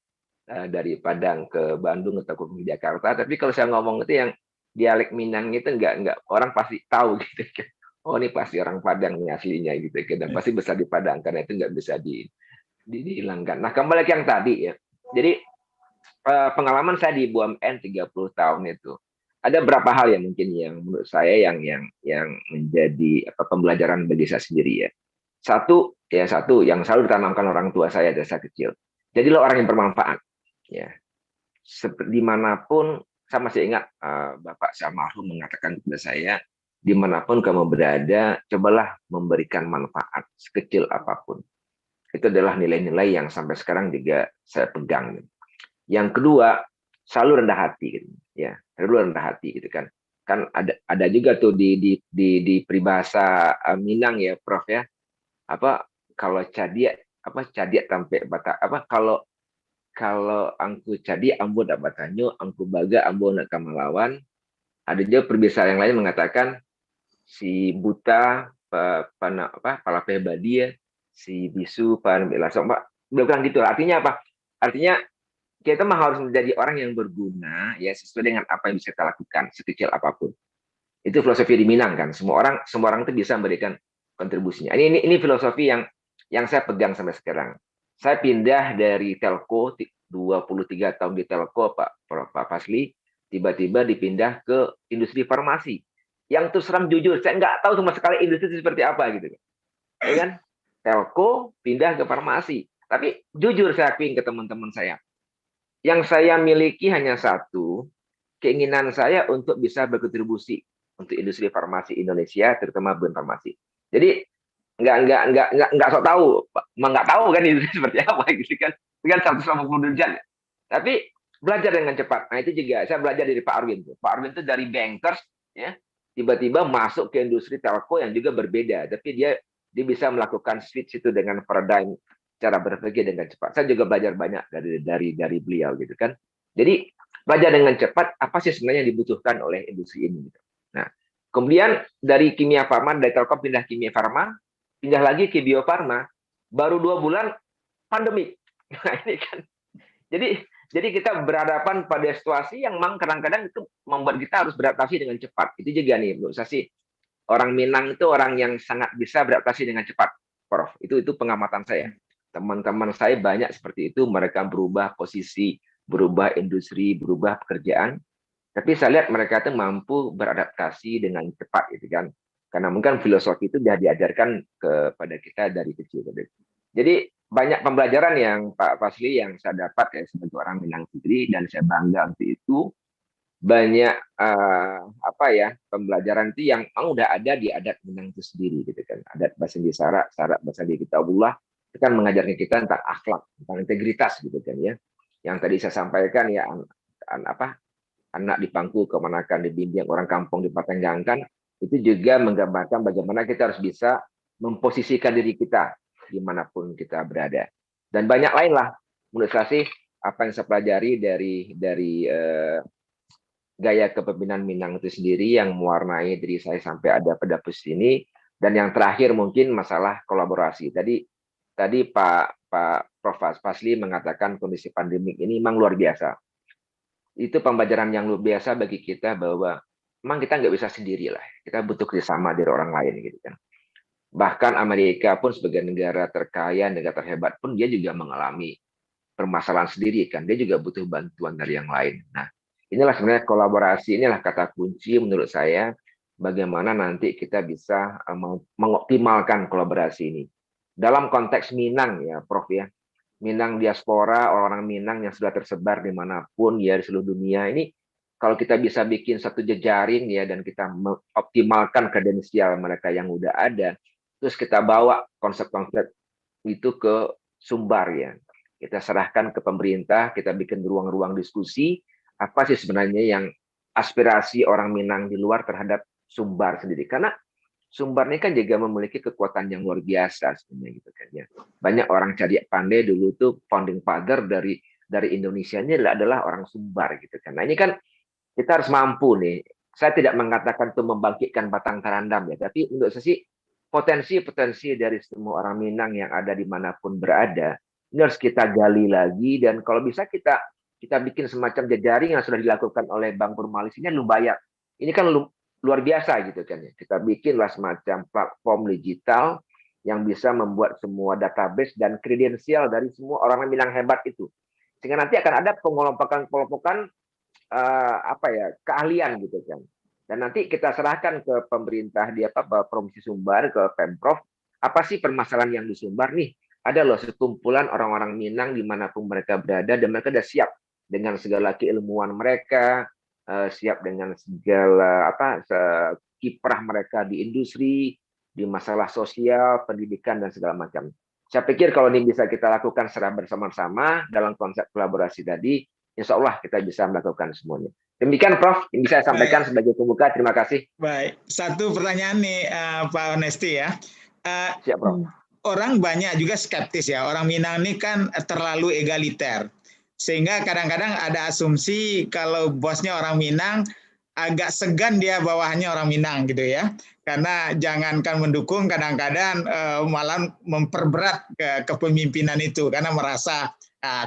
dari Padang ke Bandung atau ke Jakarta, tapi kalau saya ngomong itu yang dialek Minang itu nggak orang pasti tahu gitu kan. Oh ini pasti orang Padang nih aslinya gitu kan, dan pasti besar di Padang karena itu nggak bisa dihilangkan. Nah kembali ke yang tadi ya, jadi pengalaman saya di BUMN 30 tahun itu ada beberapa hal yang mungkin yang menurut saya yang menjadi pembelajaran bagi saya sendiri ya. Satu yang selalu ditanamkan orang tua saya dari saya kecil. Jadilah orang yang bermanfaat. Ya, dimanapun saya masih ingat Bapak saya almarhum mengatakan kepada saya, dimanapun kamu berada, cobalah memberikan manfaat sekecil apapun. Itu adalah nilai-nilai yang sampai sekarang juga saya pegang. Yang kedua, selalu rendah hati, gitu. Ya, selalu rendah hati, gitu kan. Kan ada juga tuh di peribahasa Minang ya, Prof ya. Kalau cadiak sampai bata kalau angku cadi ambo nak batanyo, angku baga ambo nak kamalawan. Ada juga peribahasa yang lain mengatakan si buta palape badia, si bisu pan belasok, Pak. Bukan gitu. Artinya apa? Artinya kita mah harus menjadi orang yang berguna ya sesuai dengan apa yang bisa kita lakukan sekecil apapun. Itu filosofi di Minang kan. Semua orang itu bisa memberikan kontribusinya. Ini filosofi yang saya pegang sampai sekarang. Saya pindah dari telco 23 tahun di telco Pak Fasli, tiba-tiba dipindah ke industri farmasi. Yang terus terang jujur, saya nggak tahu sama sekali industri itu seperti apa gitu. Ya kan? Telco pindah ke farmasi. Tapi jujur saya akuin ke teman-teman saya. Yang saya miliki hanya satu, keinginan saya untuk bisa berkontribusi untuk industri farmasi Indonesia, terutama brand farmasi. Jadi nggak sok tahu, nggak tahu kan itu seperti apa gitu kan, dengan 180 derajat. Tapi belajar dengan cepat. Nah itu juga saya belajar dari Pak Arwin. Pak Arwin itu dari bankers, ya tiba-tiba masuk ke industri telco yang juga berbeda, tapi dia bisa melakukan switch itu dengan paradigm cara berpikir dengan cepat. Saya juga belajar banyak dari beliau gitu kan. Jadi belajar dengan cepat apa sih sebenarnya yang dibutuhkan oleh industri ini. Gitu. Nah, kemudian dari kimia farma, dari Telkom pindah kimia farma, pindah lagi ke bio farma, baru 2 bulan pandemi. Nah, ini kan, jadi kita berhadapan pada situasi yang memang kadang-kadang itu membuat kita harus beradaptasi dengan cepat. Itu juga nih, menurut saya sih, orang Minang itu orang yang sangat bisa beradaptasi dengan cepat, Prof. Itu pengamatan saya. Teman-teman saya banyak seperti itu, mereka berubah posisi, berubah industri, berubah pekerjaan. Tapi saya lihat mereka itu mampu beradaptasi dengan cepat, gitu kan. Karena mungkin filosofi itu sudah diajarkan kepada kita dari kecil. Jadi banyak pembelajaran yang Pak Fazli yang saya dapat ya sebagai orang Minang sendiri, dan saya bangga untuk itu. Banyak pembelajaran itu yang udah ada di adat Minang itu sendiri, gitu kan. Adat Basandi Sarak, Sarak Basandi Kitabullah itu kan mengajarkan kita tentang akhlak, tentang integritas, gitu kan ya. Yang tadi saya sampaikan ya, anak di pangku kemanakan dibimbing, orang kampung dipatenggangkan, itu juga menggambarkan bagaimana kita harus bisa memposisikan diri kita dimanapun kita berada. Dan banyak lain lah, menurut saya sih, apa yang saya pelajari dari gaya kepemimpinan Minang itu sendiri yang mewarnai diri saya sampai ada pada posisi ini. Dan yang terakhir mungkin masalah kolaborasi. Tadi Pak Prof. Fazli mengatakan kondisi pandemik ini memang luar biasa. Itu pembelajaran yang luar biasa bagi kita bahwa memang kita nggak bisa sendiri lah. Kita butuh kerjasama dari orang lain, gitu kan. Bahkan Amerika pun sebagai negara terkaya, negara terhebat pun dia juga mengalami permasalahan sendiri kan. Dia juga butuh bantuan dari yang lain. Nah, inilah sebenarnya kolaborasi, inilah kata kunci menurut saya bagaimana nanti kita bisa mengoptimalkan kolaborasi ini. Dalam konteks Minang ya Prof ya, Minang diaspora, orang-orang Minang yang sudah tersebar dimanapun ya di seluruh dunia ini, kalau kita bisa bikin satu jejaring ya dan kita mengoptimalkan kredensial mereka yang udah ada, terus kita bawa konsep-konsep itu ke Sumbar ya. Kita serahkan ke pemerintah, kita bikin ruang-ruang diskusi, apa sih sebenarnya yang aspirasi orang Minang di luar terhadap Sumbar sendiri. Karena Sumbar ini kan juga memiliki kekuatan yang luar biasa sebenarnya, gitu kan ya. Banyak orang Cadiak Pandai dulu tuh founding father dari Indonesia ini adalah orang Sumbar, gitu kan. Nah, ini kan kita harus mampu nih. Saya tidak mengatakan itu membangkitkan Batang Tarandam ya, tapi untuk saya sih potensi-potensi dari semua orang Minang yang ada dimanapun berada, ini harus kita gali lagi, dan kalau bisa kita bikin semacam jejaring yang sudah dilakukan oleh Bang Purmalis ini lumayan. Ini kan luar biasa, gitu kan ya. Kita bikinlah semacam platform digital yang bisa membuat semua database dan kredensial dari semua orang Minang hebat itu. Sehingga nanti akan ada pengelompokan keahlian, gitu kan. Dan nanti kita serahkan ke pemerintah di Provinsi Sumbar, ke Pemprov, apa sih permasalahan yang di Sumbar nih? Ada loh sekumpulan orang-orang Minang dimanapun mereka berada, dan mereka sudah siap dengan segala keilmuan mereka, siap dengan segala kiprah mereka di industri, di masalah sosial, pendidikan, dan segala macam. Saya pikir kalau ini bisa kita lakukan secara bersama-sama dalam konsep kolaborasi tadi, insya Allah kita bisa melakukan semuanya. Demikian Prof, yang bisa saya sampaikan sebagai pembuka. Terima kasih. Baik, satu pertanyaan nih Pak Onesti ya. Siap, Prof. Orang banyak juga skeptis ya, orang Minang ini kan terlalu egaliter. Sehingga kadang-kadang ada asumsi kalau bosnya orang Minang, agak segan dia bawahannya orang Minang gitu ya. Karena jangankan mendukung, kadang-kadang malah memperberat kepemimpinan itu, karena merasa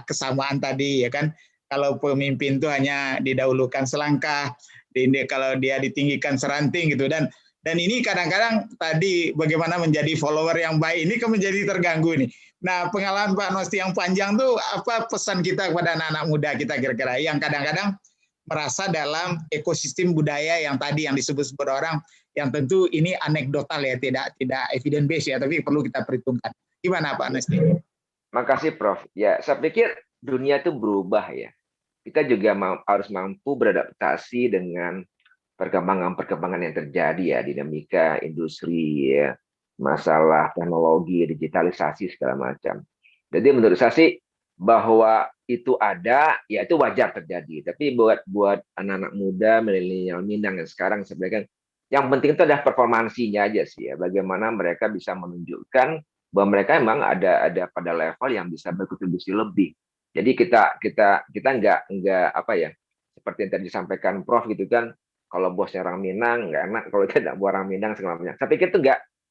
kesamaan tadi ya kan. Kalau pemimpin itu hanya didahulukan selangkah, kalau dia ditinggikan seranting gitu, dan ini kadang-kadang tadi bagaimana menjadi follower yang baik ini kan menjadi terganggu nih. Nah, pengalaman Pak Nosti yang panjang tuh apa pesan kita kepada anak-anak muda kita kira-kira yang kadang-kadang merasa dalam ekosistem budaya yang tadi yang disebut-sebut orang, yang tentu ini anekdotal ya, tidak evidence based ya, tapi perlu kita perhitungkan. Gimana Pak Nosti? Makasih Prof. Ya, saya pikir dunia itu berubah ya. Kita juga harus mampu beradaptasi dengan perkembangan yang terjadi ya, dinamika industri ya, masalah teknologi, digitalisasi segala macam. Jadi menurut saya sih bahwa itu ada, ya itu wajar terjadi. Tapi buat anak-anak muda, milenial Minang yang sekarang sebenarnya yang penting itu adalah performansinya aja sih ya. Bagaimana mereka bisa menunjukkan bahwa mereka memang ada pada level yang bisa berkontribusi lebih. Jadi kita nggak seperti yang tadi disampaikan Prof gitu kan, kalau bosnya orang Minang nggak enak, kalau tidak orang Minang segala macam. Saya pikir itu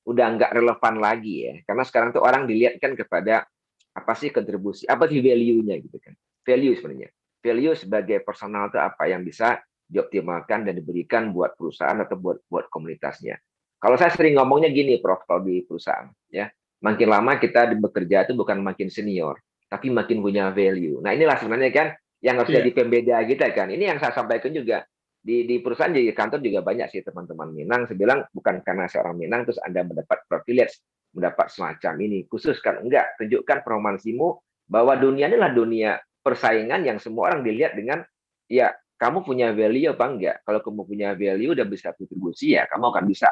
udah nggak relevan lagi ya, karena sekarang tuh orang dilihatkan kepada apa sih kontribusi, apa sih value-nya gitu kan. Value sebenarnya. Value sebagai personal itu apa yang bisa dioptimalkan dan diberikan buat perusahaan atau buat komunitasnya. Kalau saya sering ngomongnya gini, Prof, kalau di perusahaan, ya, makin lama kita bekerja itu bukan makin senior, tapi makin punya value. Nah, inilah sebenarnya kan yang harus jadi pembeda kita kan. Ini yang saya sampaikan juga di perusahaan, di kantor juga banyak sih teman-teman Minang. Saya bilang bukan karena seorang Minang terus Anda mendapat privilege, mendapat semacam ini. Khusus kan enggak, tunjukkan promansimu bahwa dunia inilah dunia persaingan yang semua orang dilihat dengan ya kamu punya value apa enggak. Kalau kamu punya value udah bisa kontribusi ya kamu akan bisa.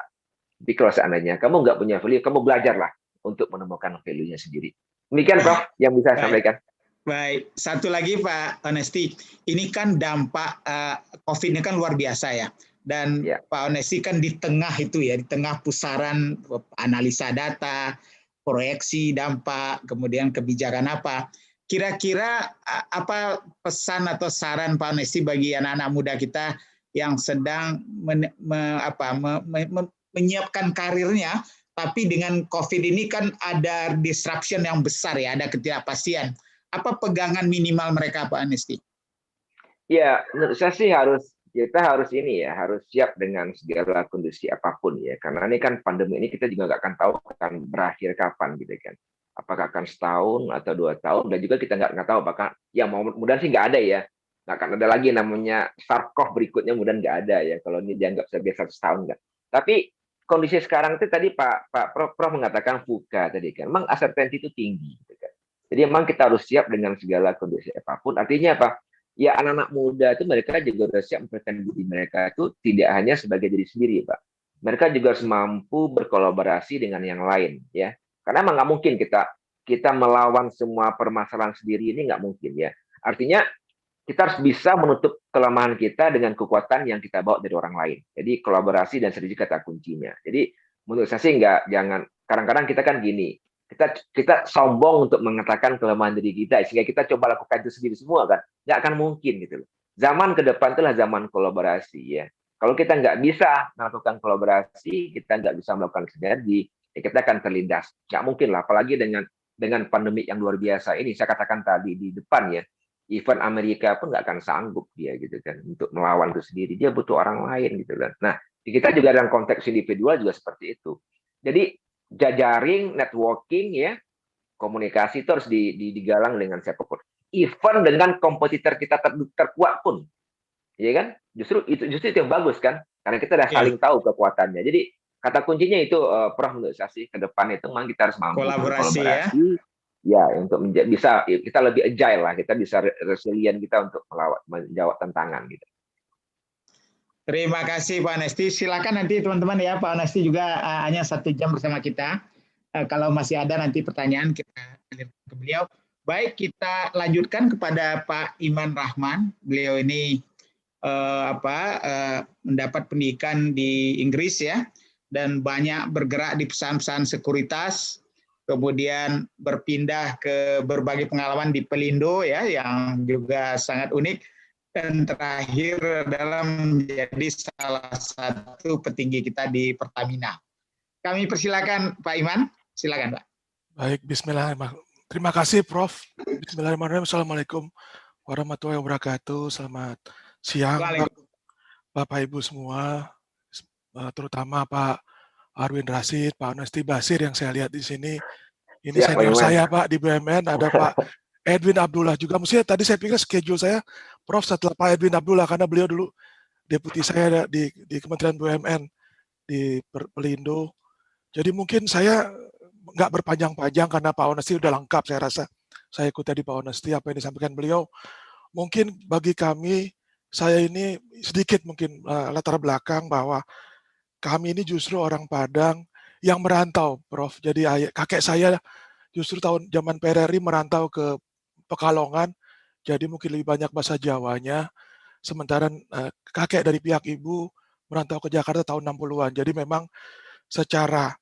Tapi kalau seandainya kamu nggak punya value, kamu belajarlah untuk menemukan value-nya sendiri. Demikian Prof yang bisa saya sampaikan. Baik, satu lagi Pak Onesti, ini kan dampak COVID ini kan luar biasa ya. Dan Pak Onesti kan di tengah itu ya, di tengah pusaran analisa data, proyeksi dampak, kemudian kebijakan apa. Kira-kira apa pesan atau saran Pak Onesti bagi anak-anak muda kita yang sedang menyiapkan karirnya, tapi dengan COVID ini kan ada disruption yang besar ya, ada ketidakpastian. Apa pegangan minimal mereka, Pak Onesti? Ya, menurut saya sih kita harus siap dengan segala kondisi apapun ya, karena ini kan pandemi ini kita juga nggak akan tahu akan berakhir kapan gitu kan. Apakah akan setahun atau 2 tahun, dan juga kita nggak tahu apakah ya mudah-mudahan sih nggak ada ya. Nggak akan ada lagi namanya SARS-CoV berikutnya, mudah-mudahan nggak ada ya kalau ini dianggap sebagai 1 tahun kan. Tapi kondisi sekarang itu tadi Pak Prof mengatakan VUCA tadi kan, memang uncertainty itu tinggi gitu kan. Jadi memang kita harus siap dengan segala kondisi apapun. Artinya apa? Ya anak-anak muda itu mereka juga harus siap memperkenalkan diri mereka itu tidak hanya sebagai diri sendiri, Pak. Mereka juga harus mampu berkolaborasi dengan yang lain, ya. Karena emang nggak mungkin kita melawan semua permasalahan sendiri, ini nggak mungkin ya. Artinya kita harus bisa menutup kelemahan kita dengan kekuatan yang kita bawa dari orang lain. Jadi kolaborasi dan strategi kata kuncinya. Jadi menurut saya sih jangan kadang-kadang kita kan gini. Kita sombong untuk mengatakan kelemahan diri kita sehingga kita coba lakukan itu sendiri semua kan, nggak akan mungkin gitu loh. Zaman ke depan itulah zaman kolaborasi ya. Kalau kita nggak bisa melakukan kolaborasi, kita nggak bisa melakukan sinergi, ya kita akan terlindas. Nggak mungkin lah, apalagi dengan pandemi yang luar biasa ini. Saya katakan tadi di depan ya, even Amerika pun nggak akan sanggup dia gitu kan untuk melawan itu sendiri. Dia butuh orang lain gitu kan. Nah, kita juga dalam konteks individual juga seperti itu. Jadi jaring, networking ya, komunikasi itu harus digalang dengan siapapun. Even dengan kompetitor kita terkuat pun, ya kan? Justru itu yang bagus kan, karena kita udah saling tahu kekuatannya. Jadi kata kuncinya itu, Prof, menurut saya sih ke depan itu memang kita harus mampu kolaborasi ya untuk bisa kita lebih agile lah, kita bisa resilient kita untuk menjawab tantangan gitu. Terima kasih Pak Onesti. Silakan nanti teman-teman ya, Pak Onesti juga hanya 1 jam bersama kita. Kalau masih ada nanti pertanyaan kita alirkan ke beliau. Baik, kita lanjutkan kepada Pak Iman Rahman. Beliau ini mendapat pendidikan di Inggris ya, dan banyak bergerak di perusahaan-perusahaan sekuritas. Kemudian berpindah ke berbagai pengalaman di Pelindo ya, yang juga sangat unik. Dan terakhir adalah menjadi salah satu petinggi kita di Pertamina. Kami persilakan Pak Iman, silakan Pak. Baik, bismillahirrahmanirrahim. Terima kasih Prof. Bismillahirrahmanirrahim. Assalamualaikum warahmatullahi wabarakatuh. Selamat siang Bapak Ibu semua, terutama Pak Arwin Rashid, Pak Onesti Basir yang saya lihat di sini. Ini senior saya Pak di BUMN, ada Pak Edwin Abdullah juga. Mestinya tadi saya pikir schedule saya Prof setelah Pak Edwin Abdullah, karena beliau dulu deputi saya di Kementerian BUMN di Pelindo. Jadi mungkin saya nggak berpanjang-panjang karena Pak Onesti udah lengkap saya rasa. Saya ikut tadi Pak Onesti apa yang disampaikan beliau. Mungkin bagi kami, saya ini sedikit mungkin latar belakang bahwa kami ini justru orang Padang yang merantau, Prof. Jadi kakek saya justru zaman PRRI merantau ke Pekalongan, jadi mungkin lebih banyak bahasa Jawanya. Sementara kakek dari pihak ibu merantau ke Jakarta tahun 60-an. Jadi memang secara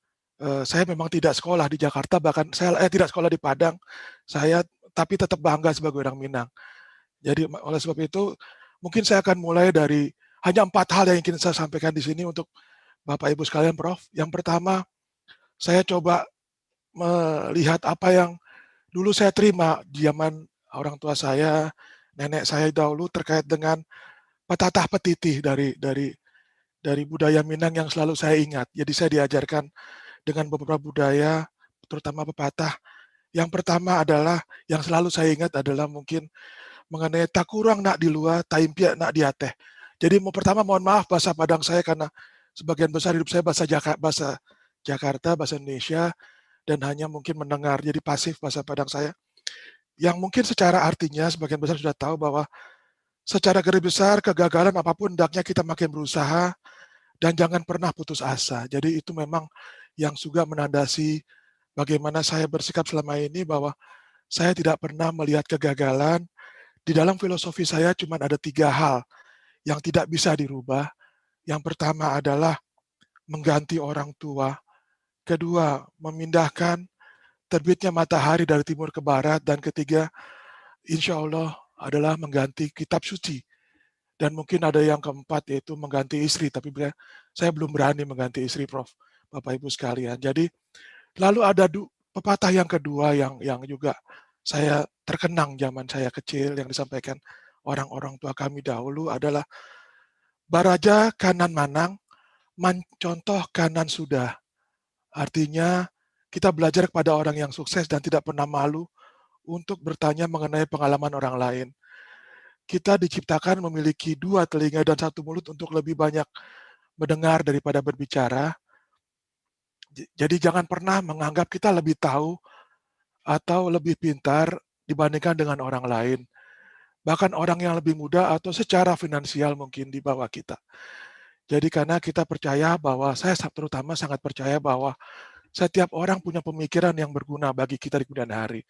saya memang tidak sekolah di Jakarta, bahkan saya tidak sekolah di Padang, tapi tetap bangga sebagai orang Minang. Jadi oleh sebab itu Mungkin saya akan mulai dari hanya 4 hal yang ingin saya sampaikan di sini untuk Bapak Ibu sekalian, Prof. Yang pertama, saya coba melihat apa yang dulu saya terima di zaman orang tua saya, nenek saya dahulu terkait dengan petatah petitih dari budaya Minang yang selalu saya ingat. Jadi saya diajarkan dengan beberapa budaya, terutama pepatah. Yang pertama adalah, yang selalu saya ingat adalah mungkin mengenai tak kurang nak di luar, taimpia nak di ateh. Jadi pertama mohon maaf bahasa Padang saya karena sebagian besar hidup saya bahasa Jakarta, bahasa Indonesia, dan hanya mungkin mendengar, jadi pasif bahasa Padang saya. Yang mungkin secara artinya sebagian besar sudah tahu bahwa secara garis besar kegagalan apapun hendaknya kita makin berusaha dan jangan pernah putus asa. Jadi itu memang yang juga menandasi bagaimana saya bersikap selama ini, bahwa saya tidak pernah melihat kegagalan. Di dalam filosofi saya cuma ada 3 hal yang tidak bisa dirubah. Yang pertama adalah mengganti orang tua. Kedua, memindahkan terbitnya matahari dari timur ke barat. Dan ketiga, insya Allah adalah mengganti kitab suci. Dan mungkin ada yang keempat, yaitu mengganti istri. Tapi saya belum berani mengganti istri, Prof. Bapak Ibu sekalian. Jadi, lalu ada pepatah yang kedua yang juga saya terkenang zaman saya kecil, yang disampaikan orang-orang tua kami dahulu adalah, baraja kanan manang, contoh kanan sudah. Artinya, kita belajar kepada orang yang sukses dan tidak pernah malu untuk bertanya mengenai pengalaman orang lain. Kita diciptakan memiliki 2 telinga dan 1 mulut untuk lebih banyak mendengar daripada berbicara. Jadi jangan pernah menganggap kita lebih tahu atau lebih pintar dibandingkan dengan orang lain. Bahkan orang yang lebih muda atau secara finansial mungkin di bawah kita. Jadi karena kita percaya bahwa, saya terutama sangat percaya bahwa setiap orang punya pemikiran yang berguna bagi kita di kemudian hari.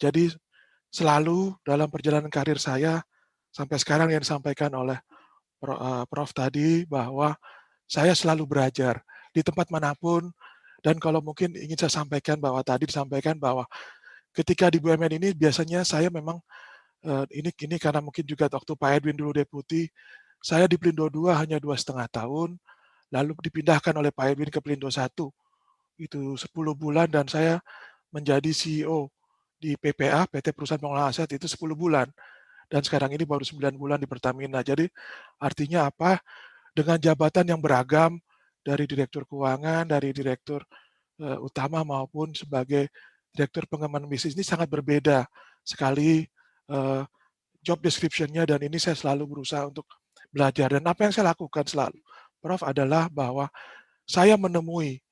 Jadi selalu dalam perjalanan karir saya sampai sekarang yang disampaikan oleh Prof tadi, bahwa saya selalu belajar di tempat manapun. Dan kalau mungkin ingin saya sampaikan bahwa tadi disampaikan bahwa ketika di BUMN ini biasanya saya memang ini karena mungkin juga waktu Pak Edwin dulu deputi, saya di Pelindo 2 hanya 2,5 tahun, lalu dipindahkan oleh Pak Edwin ke Pelindo 1, itu 10 bulan, dan saya menjadi CEO di PPA, PT Perusahaan Pengelola Aset, itu 10 bulan. Dan sekarang ini baru 9 bulan di Pertamina. Jadi artinya apa? Dengan jabatan yang beragam, dari direktur keuangan, dari direktur utama maupun sebagai direktur pengembangan bisnis, ini sangat berbeda sekali job description-nya, dan ini saya selalu berusaha untuk belajar. Dan apa yang saya lakukan selalu, Prof, adalah bahwa saya menemui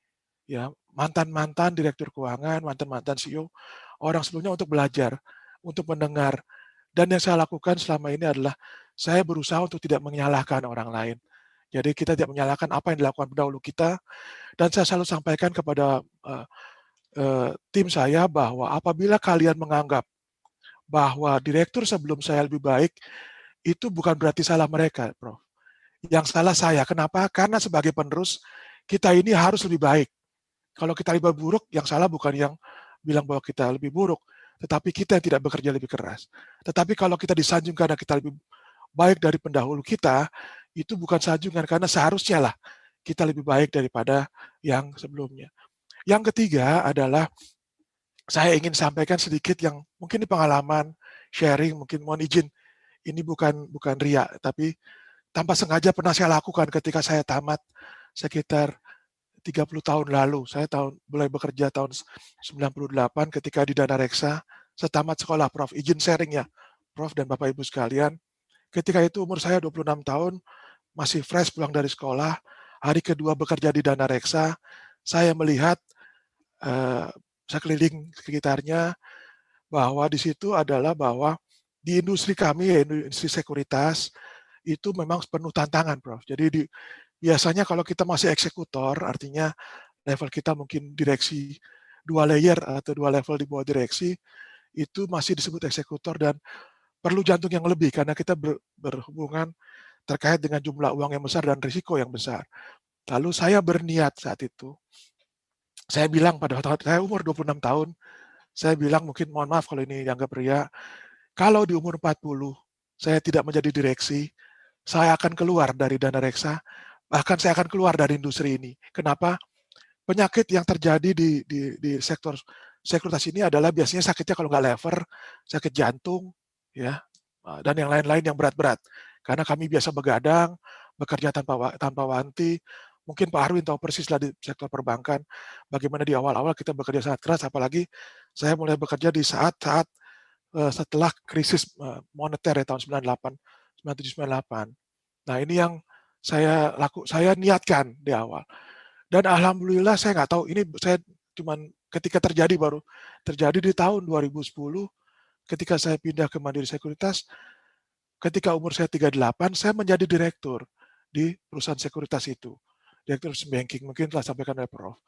ya mantan-mantan direktur keuangan, mantan-mantan CEO, orang sebelumnya, untuk belajar, untuk mendengar. Dan yang saya lakukan selama ini adalah saya berusaha untuk tidak menyalahkan orang lain. Jadi kita tidak menyalahkan apa yang dilakukan pendahulu kita, dan saya selalu sampaikan kepada tim saya bahwa apabila kalian menganggap bahwa direktur sebelum saya lebih baik, itu bukan berarti salah mereka, Prof. Yang salah saya. Kenapa? Karena sebagai penerus, kita ini harus lebih baik. Kalau kita lebih buruk, yang salah bukan yang bilang bahwa kita lebih buruk, tetapi kita yang tidak bekerja lebih keras. Tetapi kalau kita disanjung karena kita lebih baik dari pendahulu kita, itu bukan sanjungan, karena seharusnya lah kita lebih baik daripada yang sebelumnya. Yang ketiga adalah, saya ingin sampaikan sedikit yang mungkin di pengalaman, sharing, mungkin mohon izin, ini bukan ria, tapi tanpa sengaja pernah saya lakukan ketika saya tamat sekitar 30 tahun lalu. Saya mulai bekerja tahun 98 ketika di Dana Reksa. Saya tamat sekolah, Prof. Izin sharing ya, Prof dan Bapak Ibu sekalian. Ketika itu umur saya 26 tahun, masih fresh pulang dari sekolah. Hari kedua bekerja di Dana Reksa, saya melihat, saya keliling sekitarnya, bahwa di situ adalah bahwa di industri kami, industri sekuritas, itu memang penuh tantangan, Prof. Jadi biasanya kalau kita masih eksekutor, artinya level kita mungkin direksi 2 layer atau 2 level di bawah direksi, itu masih disebut eksekutor dan perlu jantung yang lebih karena kita berhubungan terkait dengan jumlah uang yang besar dan risiko yang besar. Lalu saya berniat saat itu, saya bilang pada waktu saya umur 26 tahun, saya bilang, mungkin mohon maaf kalau ini dianggap ria, kalau di umur 40, saya tidak menjadi direksi, saya akan keluar dari dana reksa, bahkan saya akan keluar dari industri ini. Kenapa? Penyakit yang terjadi di sektor sekuritas ini adalah biasanya sakitnya kalau nggak lever, sakit jantung, ya, dan yang lain-lain yang berat-berat. Karena kami biasa begadang, bekerja tanpa wanti. Mungkin Pak Arwin tahu persis lah di sektor perbankan, bagaimana di awal-awal kita bekerja sangat keras, apalagi saya mulai bekerja di saat-saat setelah krisis moneter ya tahun 98, 97, 98. Nah ini yang saya niatkan di awal. Dan alhamdulillah saya nggak tahu, ini saya cuman ketika baru terjadi di tahun 2010, ketika saya pindah ke Mandiri Sekuritas, ketika umur saya 38, saya menjadi direktur di perusahaan sekuritas itu. Direktur banking, mungkin telah sampaikan oleh Prof.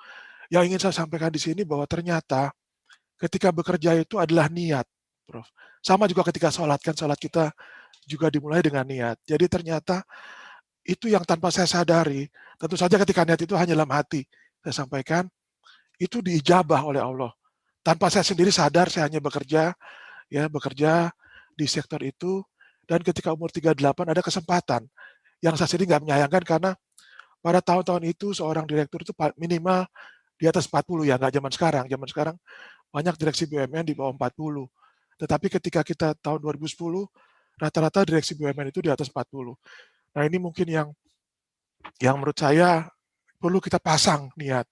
Yang ingin saya sampaikan di sini bahwa ternyata ketika bekerja itu adalah niat, Prof. Sama juga ketika sholat, kan sholat kita juga dimulai dengan niat. Jadi ternyata itu yang tanpa saya sadari, tentu saja ketika niat itu hanya dalam hati, saya sampaikan, itu diijabah oleh Allah. Tanpa saya sendiri sadar, saya hanya bekerja di sektor itu, dan ketika umur 38 ada kesempatan yang saya sendiri nggak menyayangkan, karena pada tahun-tahun itu seorang direktur itu minimal di atas 40 ya, nggak zaman sekarang. Zaman sekarang banyak direksi BUMN di bawah 40. Tetapi ketika kita tahun 2010, rata-rata direksi BUMN itu di atas 40. Nah ini mungkin yang menurut saya perlu kita pasang niat.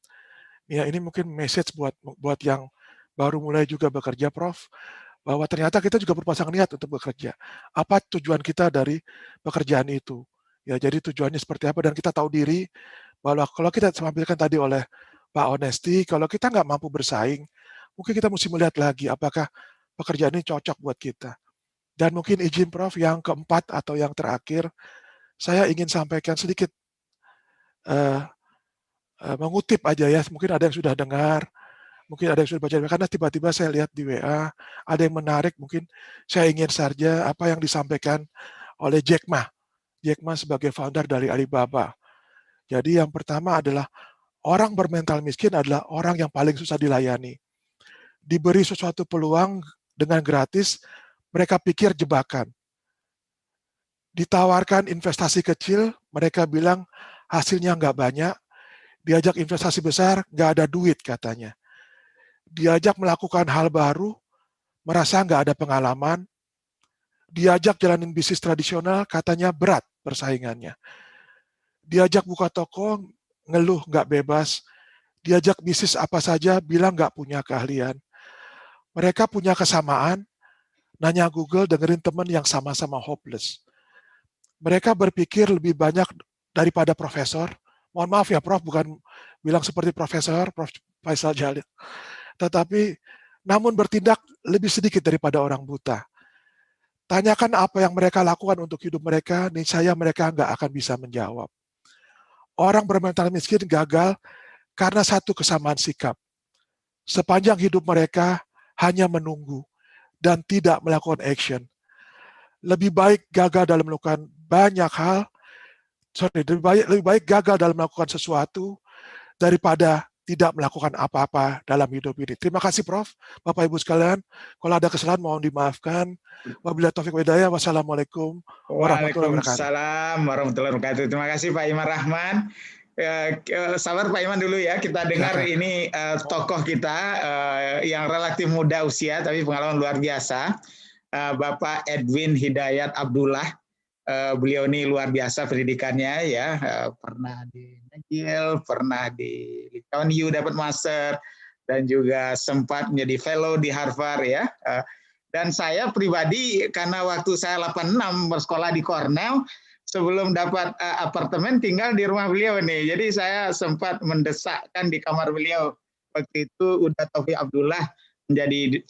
Ya ini mungkin message buat yang baru mulai juga bekerja, Prof, bahwa ternyata kita juga berpasang niat untuk bekerja. Apa tujuan kita dari pekerjaan itu? Ya jadi tujuannya seperti apa, dan kita tahu diri bahwa kalau kita sampaikan tadi oleh Pak Onesti, kalau kita nggak mampu bersaing, mungkin kita mesti melihat lagi apakah pekerjaan ini cocok buat kita. Dan mungkin izin Prof yang keempat atau yang terakhir, saya ingin sampaikan sedikit mengutip aja ya, mungkin ada yang sudah dengar, mungkin ada yang sudah baca, karena tiba-tiba saya lihat di WA, ada yang menarik, mungkin saya ingin saja apa yang disampaikan oleh Jack Ma sebagai founder dari Alibaba. Jadi yang pertama adalah orang bermental miskin adalah orang yang paling susah dilayani. Diberi sesuatu peluang dengan gratis, mereka pikir jebakan. Ditawarkan investasi kecil, mereka bilang hasilnya nggak banyak. Diajak investasi besar, nggak ada duit katanya. Diajak melakukan hal baru, merasa nggak ada pengalaman. Diajak jalanin bisnis tradisional, katanya berat persaingannya. Diajak buka toko, ngeluh nggak bebas. Diajak bisnis apa saja, bilang nggak punya keahlian. Mereka punya kesamaan, nanya Google, dengerin teman yang sama-sama hopeless. Mereka berpikir lebih banyak daripada profesor. Mohon maaf ya Prof, bukan bilang seperti Prof. Faisal Jalil. Tetapi namun bertindak lebih sedikit daripada orang buta. Tanyakan apa yang mereka lakukan untuk hidup mereka, niscaya mereka nggak akan bisa menjawab. Orang bermental miskin gagal karena satu kesamaan sikap. Sepanjang hidup mereka hanya menunggu dan tidak melakukan action. Lebih baik gagal dalam melakukan banyak hal, lebih baik gagal dalam melakukan sesuatu daripada tidak melakukan apa-apa dalam hidup ini. Terima kasih Prof, Bapak Ibu sekalian. Kalau ada kesalahan mohon dimaafkan. Wabillahi taufiq wal hidayah. Wassalamualaikum warahmatullahi wabarakatuh. Waalaikumsalam warahmatullahi wabarakatuh. Terima kasih Pak Iman Rahman. Sabar Pak Iman dulu ya, kita dengar ini tokoh kita yang relatif muda usia tapi pengalaman luar biasa, Bapak Edwin Hidayat Abdullah. Beliau ini luar biasa pendidikannya ya, pernah di McGill, pernah di Lithuania U dapat master, dan juga sempat menjadi fellow di Harvard ya. Dan saya pribadi karena waktu saya 86 bersekolah di Cornell, sebelum dapat apartemen tinggal di rumah beliau nih. Jadi saya sempat mendesakkan di kamar beliau. Waktu itu udah Taufik Abdullah menjadi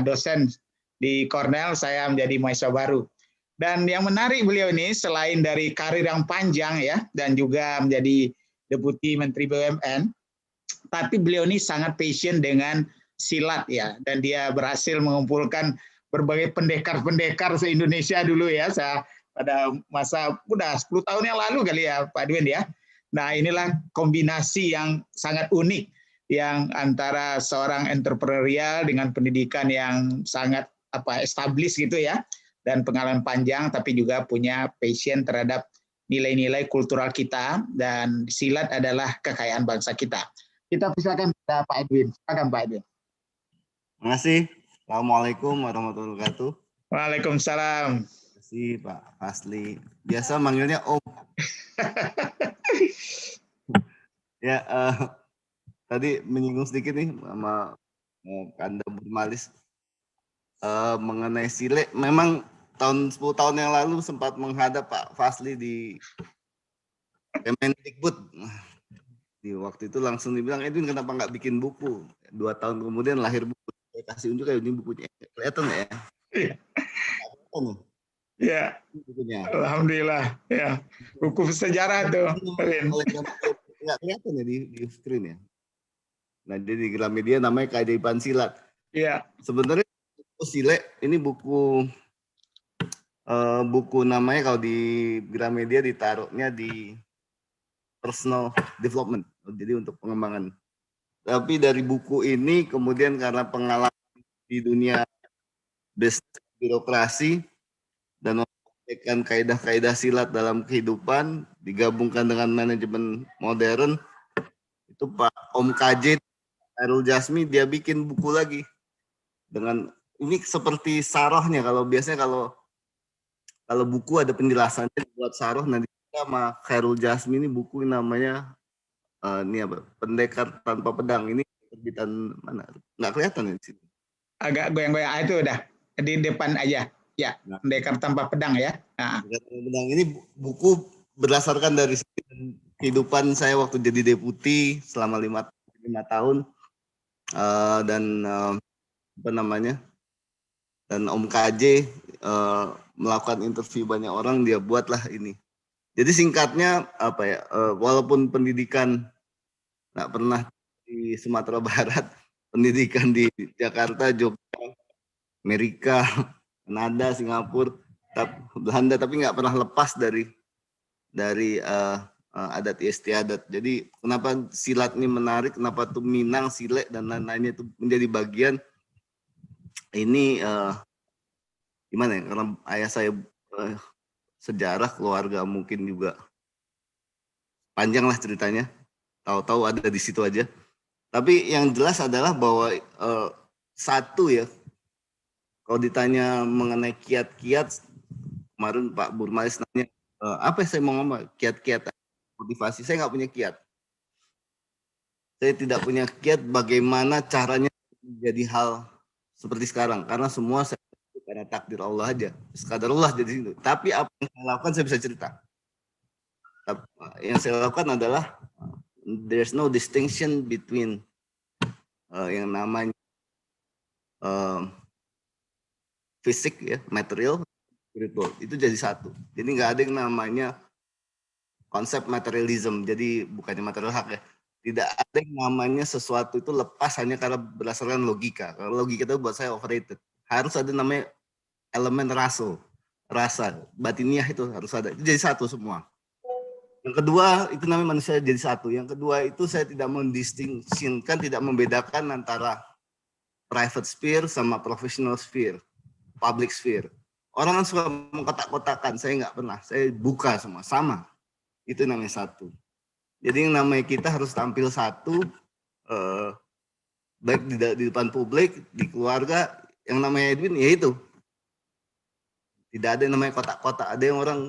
dosen di Cornell, saya menjadi mahasiswa baru. Dan yang menarik beliau ini selain dari karir yang panjang ya dan juga menjadi Deputi Menteri BUMN, tapi beliau ini sangat passion dengan silat ya, dan dia berhasil mengumpulkan berbagai pendekar-pendekar se-Indonesia dulu ya, pada masa udah 10 tahun yang lalu kali ya Pak Edwin ya. Nah inilah kombinasi yang sangat unik yang antara seorang entrepreneurial dengan pendidikan yang sangat established gitu ya. dan pengalaman panjang, tapi juga punya passion terhadap nilai-nilai kultural kita, dan silat adalah kekayaan bangsa kita. Kita persilakan Pak Edwin. Silakan Pak Edwin. Terima kasih. Assalamualaikum warahmatullahi wabarakatuh. Waalaikumsalam. Terima kasih Pak Fasli. Biasa manggilnya Om. Ya, tadi menyinggung sedikit nih sama Kanda Burmalis mengenai sile. Memang tahun 10 tahun yang lalu sempat menghadap Pak Fasli di Kemendikbud. Di waktu itu langsung dibilang, Edwin kenapa nggak bikin buku? 2 tahun kemudian lahir buku. Saya kasih unjuk kayak ini bukunya. Kelihatan nggak ya? Iya. Nih. Ya. Bukunya. Alhamdulillah. Ya. Buku sejarah tuh. Nggak kelihatan ya di screen ya. Nah, jadi di Gramedia namanya Keajaiban Silat. Iya. Sebenarnya buku Sile ini buku namanya kalau di Gramedia ditaruhnya di personal development, jadi untuk pengembangan. Tapi dari buku ini kemudian karena pengalaman di dunia bisnis birokrasi dan mempraktikkan kaidah-kaidah silat dalam kehidupan digabungkan dengan manajemen modern, itu Pak Om KJ Khairul Jasmi dia bikin buku lagi dengan ini seperti sarohnya. Kalau biasanya kalau buku ada penjelasannya buat saroh, nanti sama Khairul Jasmi ini buku namanya ini apa? Pendekar Tanpa Pedang. Ini terbitan mana? Nggak kelihatan ya di sini. Agak goyang-goyang. Itu udah di depan aja. Ya, Pendekar Tanpa Pedang ya. Pendekar Tanpa Pedang ini buku berdasarkan dari kehidupan saya waktu jadi deputi selama 5 tahun dan apa namanya? Dan Om KJ melakukan interview banyak orang, dia buatlah ini. Jadi singkatnya apa ya? Walaupun pendidikan nggak pernah di Sumatera Barat, pendidikan di Jakarta, Jogja, Amerika, Kanada, Singapura, Belanda, tapi nggak pernah lepas dari adat istiadat. Jadi kenapa silat ini menarik? Kenapa tuh Minang, Sile dan lain-lainnya itu menjadi bagian ini gimana ya? Karena ayah saya sejarah keluarga mungkin juga panjang lah ceritanya. Tahu-tahu ada di situ aja. Tapi yang jelas adalah bahwa satu ya, kalau ditanya mengenai kiat-kiat, kemarin Pak Burmalis nanya, apa yang saya mau ngomong? Kiat-kiat motivasi. Saya nggak punya kiat. Saya tidak punya kiat bagaimana caranya menjadi hal seperti sekarang. Karena semua saya karena takdir Allah aja. Sekadarullah jadi itu. Tapi apa yang saya lakukan saya bisa cerita. Yang saya lakukan adalah there's no distinction between yang namanya fisik ya, material, spiritual. Itu jadi satu. Jadi nggak ada yang namanya konsep materialism. Jadi bukannya material hak ya. Tidak ada yang namanya sesuatu itu lepas hanya karena berdasarkan logika. Kalau logika itu buat saya overrated. Harus ada namanya elemen rasa, batiniah itu harus ada. Itu jadi satu semua. Yang kedua, itu namanya manusia jadi satu. Yang kedua itu saya tidak mendistingsikan, tidak membedakan antara private sphere sama professional sphere, public sphere. Orang kan suka mengkotak-kotakan, saya nggak pernah. Saya buka semua, sama. Itu namanya satu. Jadi yang namanya kita harus tampil satu, baik di depan publik, di keluarga. Yang namanya Edwin, ya itu. Tidak ada yang namanya kotak-kotak. Ada yang orang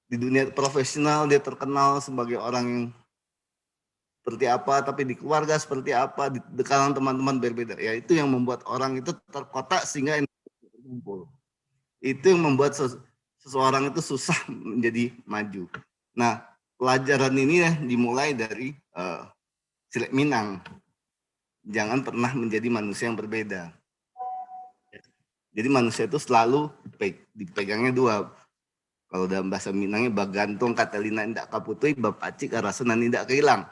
di dunia profesional dia terkenal sebagai orang yang seperti apa, tapi di keluarga seperti apa, di kalangan teman-teman berbeda. Ya itu yang membuat orang itu terkotak sehingga berkumpul. Itu yang membuat seseorang itu susah menjadi maju. Nah, pelajaran ini ya dimulai dari Silat Minang. Jangan pernah menjadi manusia yang berbeda. Jadi manusia itu selalu dipegangnya dua. Kalau dalam bahasa Minangnya bagantung katalina indak kaputui bapacik arasanan indak kehilang.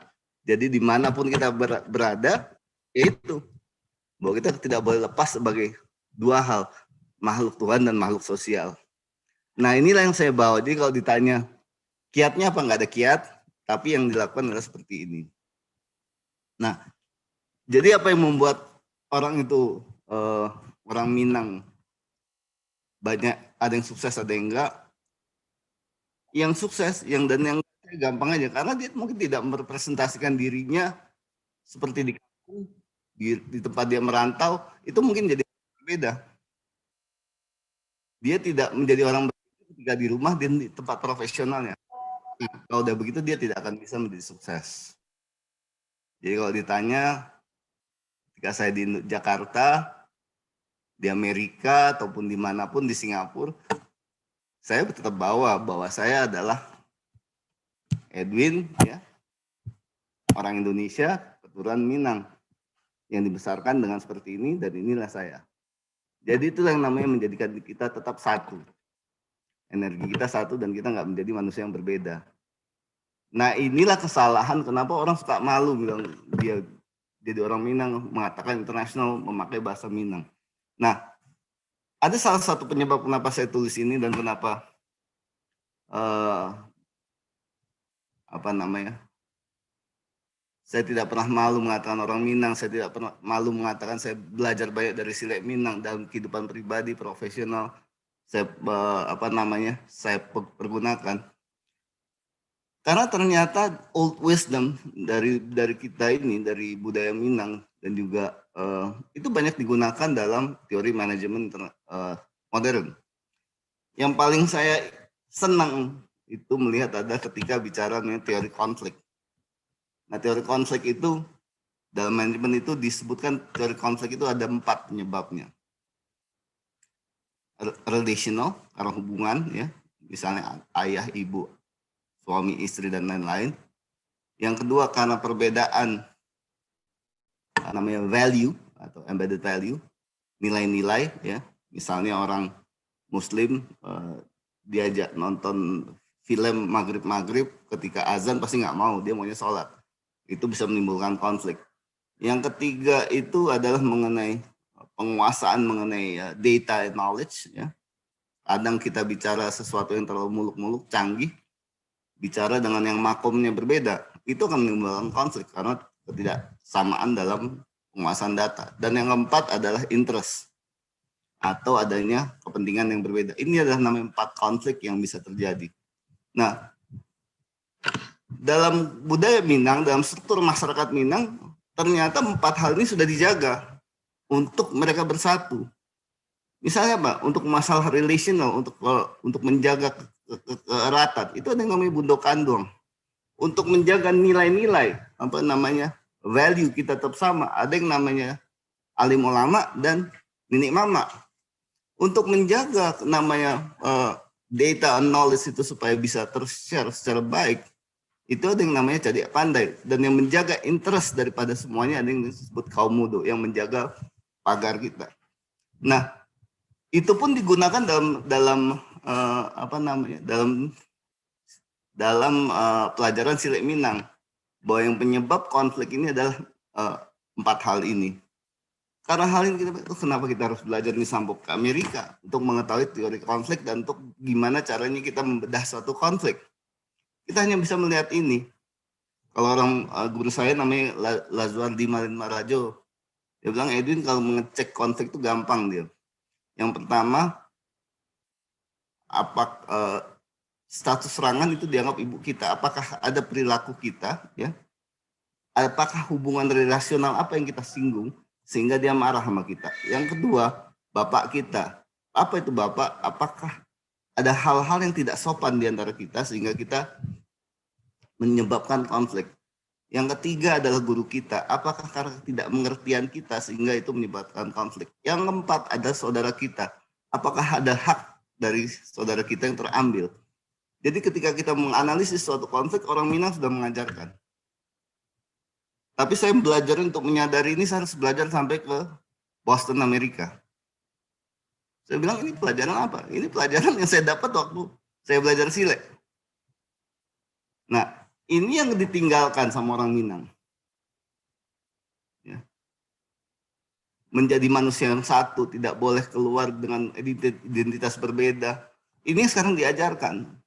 Jadi dimanapun kita berada, itu bahwa kita tidak boleh lepas sebagai dua hal, makhluk Tuhan dan makhluk sosial. Nah inilah yang saya bawa. Jadi kalau ditanya kiatnya apa, nggak ada kiat, tapi yang dilakukan adalah seperti ini. Nah, jadi apa yang membuat orang itu orang Minang banyak, ada yang sukses, ada yang enggak. Yang sukses, yang gampang aja, karena dia mungkin tidak merepresentasikan dirinya seperti di kampung, di tempat dia merantau, itu mungkin jadi berbeda. Dia tidak menjadi orang berbeda ketika di rumah dan di tempat profesionalnya. Nah, kalau udah begitu dia tidak akan bisa menjadi sukses. Jadi kalau ditanya, ketika saya di Jakarta, di Amerika, ataupun dimanapun di Singapura, saya tetap bahwa saya adalah Edwin, ya, orang Indonesia, keturunan Minang, yang dibesarkan dengan seperti ini, dan inilah saya. Jadi itu yang namanya menjadikan kita tetap satu. Energi kita satu dan kita nggak menjadi manusia yang berbeda. Nah inilah kesalahan kenapa orang suka malu bilang dia jadi orang Minang, mengatakan internasional, memakai bahasa Minang. Nah, ada salah satu penyebab kenapa saya tulis ini dan kenapa saya tidak pernah malu mengatakan orang Minang, saya tidak pernah malu mengatakan saya belajar banyak dari Silek Minang dalam kehidupan pribadi, profesional, saya saya pergunakan. Karena ternyata old wisdom dari kita ini, dari budaya Minang, dan juga itu banyak digunakan dalam teori manajemen modern. Yang paling saya senang itu melihat ada ketika bicara mengenai teori konflik. Nah, teori konflik itu dalam manajemen itu disebutkan teori konflik itu ada 4 penyebabnya. Relational, karena hubungan, ya, misalnya ayah, ibu, suami, istri, dan lain-lain. Yang kedua karena perbedaan namanya value atau embedded value, nilai-nilai, ya. Misalnya orang Muslim diajak nonton film maghrib ketika azan pasti nggak mau, dia maunya sholat. Itu bisa menimbulkan konflik. Yang ketiga itu adalah mengenai penguasaan mengenai data and knowledge, ya. Kadang kita bicara sesuatu yang terlalu muluk-muluk, canggih, bicara dengan yang makomnya berbeda, itu akan menimbulkan konflik karena ketidaksamaan dalam penguasaan data. Dan yang keempat adalah interest atau adanya kepentingan yang berbeda. Ini adalah namanya 4 konflik yang bisa terjadi. Nah, dalam budaya Minang, dalam struktur masyarakat Minang, ternyata 4 hal ini sudah dijaga untuk mereka bersatu. Misalnya apa? Untuk masalah relational, untuk menjaga keeratan, itu ada yang namanya bundo kandung. Untuk menjaga nilai-nilai, value kita tetap sama, ada yang namanya alim ulama dan nenek mama. Untuk menjaga namanya data and knowledge itu supaya bisa tershare secara baik, itu ada yang namanya cadik pandai. Dan yang menjaga interest daripada semuanya ada yang disebut kaum muda, yang menjaga pagar kita. Nah, itu pun digunakan dalam pelajaran Silek Minang, bahwa yang penyebab konflik ini adalah 4 hal ini. Karena hal ini kenapa kita harus belajar nih sampai ke Amerika untuk mengetahui teori konflik dan untuk gimana caranya kita membedah suatu konflik. Kita hanya bisa melihat ini. Kalau orang guru saya namanya Lazuardi Malin Marajo, dia bilang, Edwin kalau mengecek konflik itu gampang dia. Yang pertama, status serangan itu dianggap ibu kita, apakah ada perilaku kita, ya, apakah hubungan relasional apa yang kita singgung sehingga dia marah sama kita. Yang kedua, bapak kita, apa itu bapak, apakah ada hal-hal yang tidak sopan di antara kita sehingga kita menyebabkan konflik. Yang ketiga adalah guru kita, apakah karena tidak mengertian kita sehingga itu menyebabkan konflik. Yang keempat ada saudara kita, apakah ada hak dari saudara kita yang terambil. Jadi ketika kita menganalisis suatu konflik, orang Minang sudah mengajarkan. Tapi saya belajar untuk menyadari ini, saya harus belajar sampai ke Boston, Amerika. Saya bilang, ini pelajaran apa? Ini pelajaran yang saya dapat waktu saya belajar Silek. Nah, ini yang ditinggalkan sama orang Minang. Ya. Menjadi manusia yang satu, tidak boleh keluar dengan identitas berbeda. Ini sekarang diajarkan.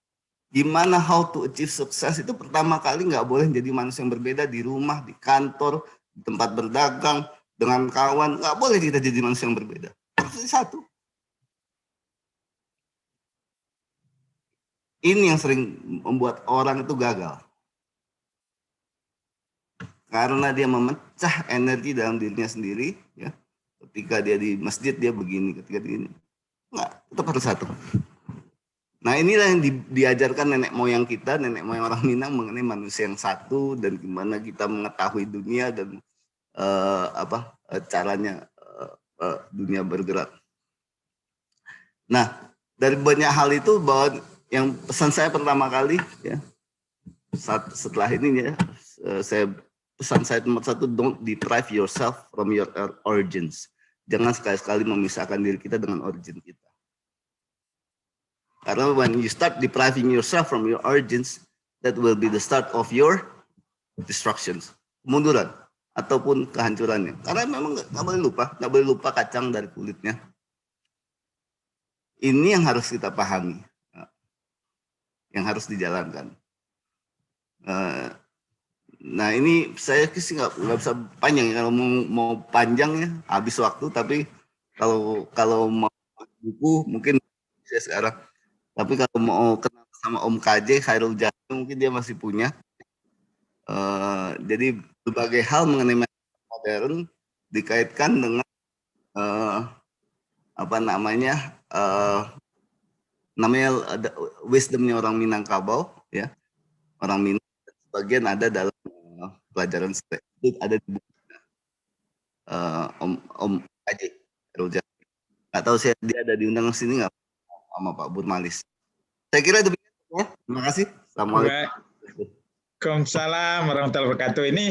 Gimana how to achieve sukses itu pertama kali nggak boleh jadi manusia yang berbeda di rumah, di kantor, di tempat berdagang, dengan kawan. Nggak boleh kita jadi manusia yang berbeda. Harus jadi satu. Ini yang sering membuat orang itu gagal. Karena dia memecah energi dalam dirinya sendiri, ya. Ketika dia di masjid dia begini, ketika begini, enggak, tetap harus satu. Nah inilah yang diajarkan nenek moyang kita, nenek moyang orang Minang mengenai manusia yang satu dan gimana kita mengetahui dunia dan caranya dunia bergerak. Nah dari banyak hal itu bahwa yang pesan saya pertama kali, ya, setelah ini ya, pesan saya nomor satu, don't deprive yourself from your origins. Jangan sekali-sekali memisahkan diri kita dengan origin kita. Karena when you start depriving yourself from your origins, that will be the start of your destructions, kemunduran ataupun kehancurannya. Karena memang nggak boleh lupa kacang dari kulitnya. Ini yang harus kita pahami, yang harus dijalankan. Nah ini saya sih nggak bisa panjang ya. Kalau mau panjang ya habis waktu, tapi kalau mau buku mungkin saya sekarang. Tapi kalau mau kenal sama Om KJ Khairul Jami mungkin dia masih punya. Jadi berbagai hal mengenai modern dikaitkan dengan namanya wisdomnya orang Minangkabau, ya, orang Minang. Bagian ada dalam pelajaran itu ada di buku Om KJ Khairul Jami. Nggak tahu dia ada diundang sini nggak sama Pak Burmalis. Saya kira demikian ya. Terima kasih. Assalamualaikum. Waalaikumsalam warahmatullahi wabarakatuh. Ini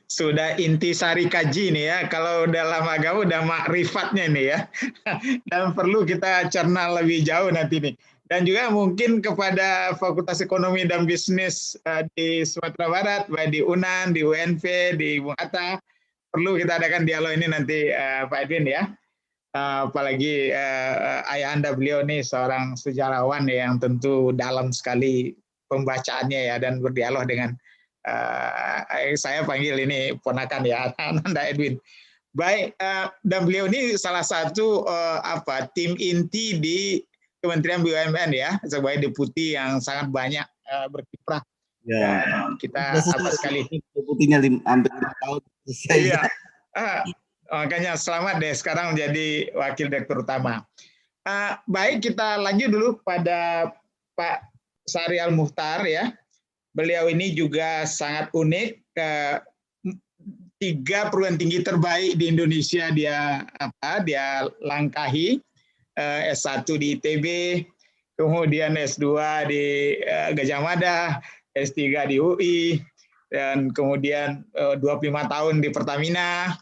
sudah intisari kaji nih ya. Kalau dalam agama udah makrifatnya nih ya. Dan perlu kita cerna lebih jauh nanti nih. Dan juga mungkin kepada Fakultas Ekonomi dan Bisnis di Sumatera Barat, baik di UNAN, di UNV, di Bung Hatta, perlu kita adakan dialog ini nanti Pak Edwin ya. Apalagi ayahanda beliau nih seorang sejarawan yang tentu dalam sekali pembacaannya ya, dan berdialog dengan saya panggil ini ponakan ya, Ananda Edwin. Baik, dan beliau ini salah satu tim inti di Kementerian BUMN ya, sebagai deputi yang sangat banyak berkiprah. Ya, kita sekali deputinya hampir 5 tahun. Iya. Makanya selamat deh sekarang menjadi wakil direktur utama. Baik, kita lanjut dulu pada Pak Syahrial Muchtar ya. Beliau ini juga sangat unik. 3 perguruan tinggi terbaik di Indonesia dia langkahi. S1 di ITB, kemudian S2 di Gajah Mada, S3 di UI, dan kemudian 25 tahun di Pertamina,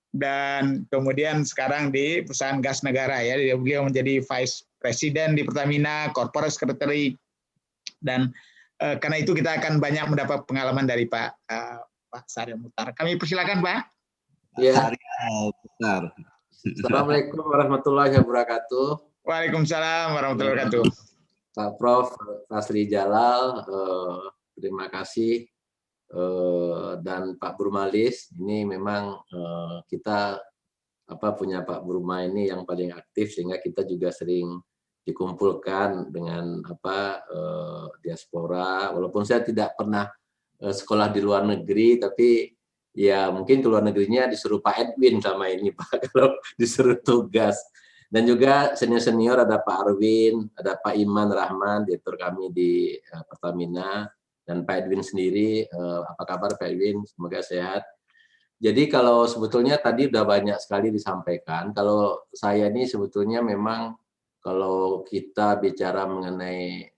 dan kemudian sekarang di perusahaan gas negara ya. Beliau menjadi Vice President di Pertamina, Corporate Secretary, dan karena itu kita akan banyak mendapat pengalaman dari Pak Syahrial Muchtar. Kami persilakan Pak. Ya. Assalamualaikum warahmatullahi wabarakatuh. Waalaikumsalam warahmatullahi wabarakatuh. Pak Prof. Fasli Jalal, terima kasih. Dan Pak Burmalis, ini memang kita punya Pak Burma ini yang paling aktif, sehingga kita juga sering dikumpulkan dengan diaspora. Walaupun saya tidak pernah sekolah di luar negeri, tapi ya mungkin ke luar negerinya disuruh Pak Edwin sama ini Pak, kalau disuruh tugas. Dan juga senior-senior ada Pak Arwin, ada Pak Iman Rahman, direktur kami di Pertamina, dan Pak Edwin sendiri. Apa kabar Pak Edwin? Semoga sehat. Jadi kalau sebetulnya tadi udah banyak sekali disampaikan. Kalau saya ini sebetulnya memang kalau kita bicara mengenai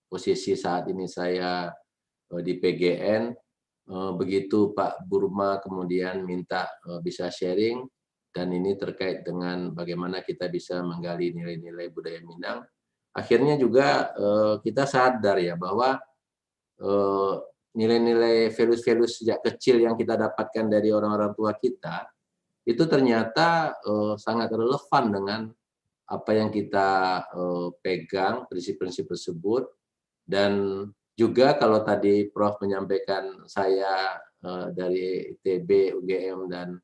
posisi saat ini saya di PGN, begitu Pak Burma kemudian minta bisa sharing, dan ini terkait dengan bagaimana kita bisa menggali nilai-nilai budaya Minang. Akhirnya juga kita sadar ya bahwa nilai-nilai values-values sejak kecil yang kita dapatkan dari orang-orang tua kita itu ternyata sangat relevan dengan apa yang kita pegang, prinsip-prinsip tersebut. Dan juga kalau tadi Prof menyampaikan saya dari ITB, UGM, dan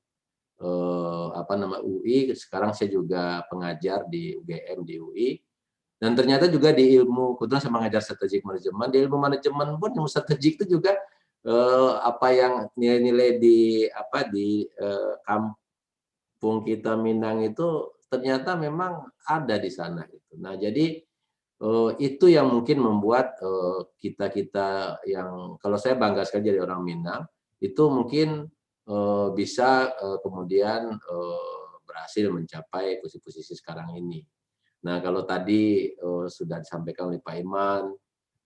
UI, sekarang saya juga pengajar di UGM, di UI. Dan ternyata juga di ilmu, kebetulan saya mengajar strategic manajemen, di ilmu manajemen pun ilmu strategik itu juga apa yang nilai-nilai di kampung kita Minang itu ternyata memang ada di sana gitu. Nah, jadi itu yang mungkin membuat kita yang, kalau saya bangga sekali jadi orang Minang, itu mungkin bisa kemudian berhasil mencapai posisi-posisi sekarang ini. Nah, kalau tadi sudah disampaikan oleh Pak Iman,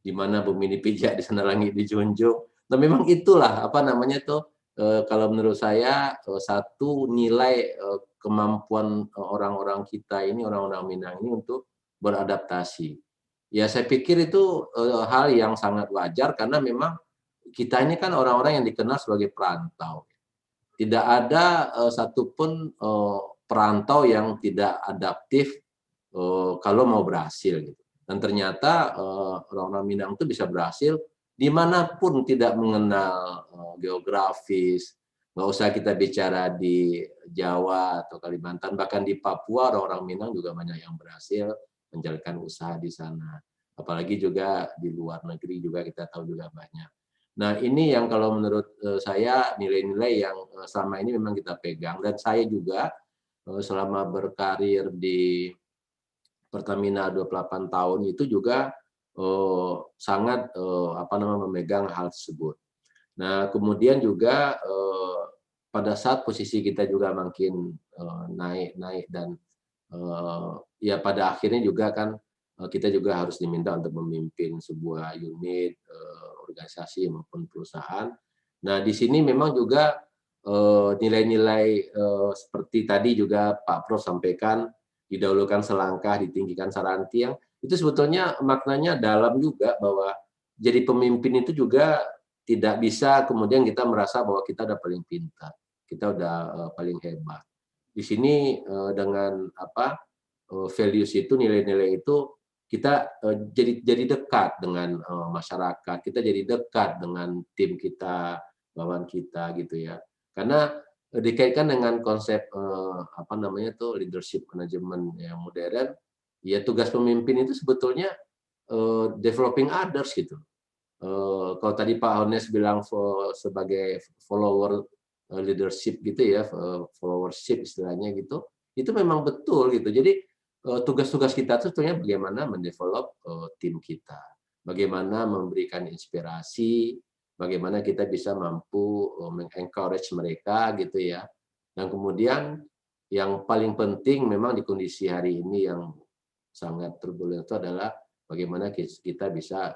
di mana bumi dipijak, di sana langit dijunjung. Nah, memang itulah apa namanya itu, kalau menurut saya satu nilai kemampuan orang-orang kita ini, orang-orang Minang ini untuk beradaptasi. Ya, saya pikir itu hal yang sangat wajar karena memang kita ini kan orang-orang yang dikenal sebagai perantau. Tidak ada satupun perantau yang tidak adaptif kalau mau berhasil gitu. Dan ternyata orang-orang Minang itu bisa berhasil dimanapun, tidak mengenal geografis. Nggak usah kita bicara di Jawa atau Kalimantan, bahkan di Papua orang-orang Minang juga banyak yang berhasil menjalankan usaha di sana. Apalagi juga di luar negeri juga kita tahu juga banyak. Nah, ini yang kalau menurut saya nilai-nilai yang selama ini memang kita pegang. Dan saya juga selama berkarir di Pertamina 28 tahun itu juga sangat memegang hal tersebut. Nah, kemudian juga pada saat posisi kita juga makin naik dan ya pada akhirnya juga kan kita juga harus diminta untuk memimpin sebuah unit organisasi maupun perusahaan. Nah, di sini memang juga nilai-nilai seperti tadi juga Pak Prof sampaikan, didahulukan selangkah, ditinggikan sarantiang, itu sebetulnya maknanya dalam juga, bahwa jadi pemimpin itu juga tidak bisa kemudian kita merasa bahwa kita udah paling pintar, kita udah paling hebat. Di sini dengan values itu, nilai-nilai itu, kita jadi dekat dengan masyarakat, kita jadi dekat dengan tim kita, lawan kita gitu ya. Karena dikaitkan dengan konsep leadership management yang modern, ya tugas pemimpin itu sebetulnya developing others gitu. Kalau tadi Pak Hones bilang sebagai follower leadership gitu ya, followership istilahnya gitu, itu memang betul gitu. Jadi tugas-tugas kita itu sebetulnya bagaimana mendevelop tim kita, bagaimana memberikan inspirasi, bagaimana kita bisa mampu mengencourage mereka gitu ya. Dan kemudian yang paling penting memang di kondisi hari ini yang sangat turbulent itu adalah bagaimana kita bisa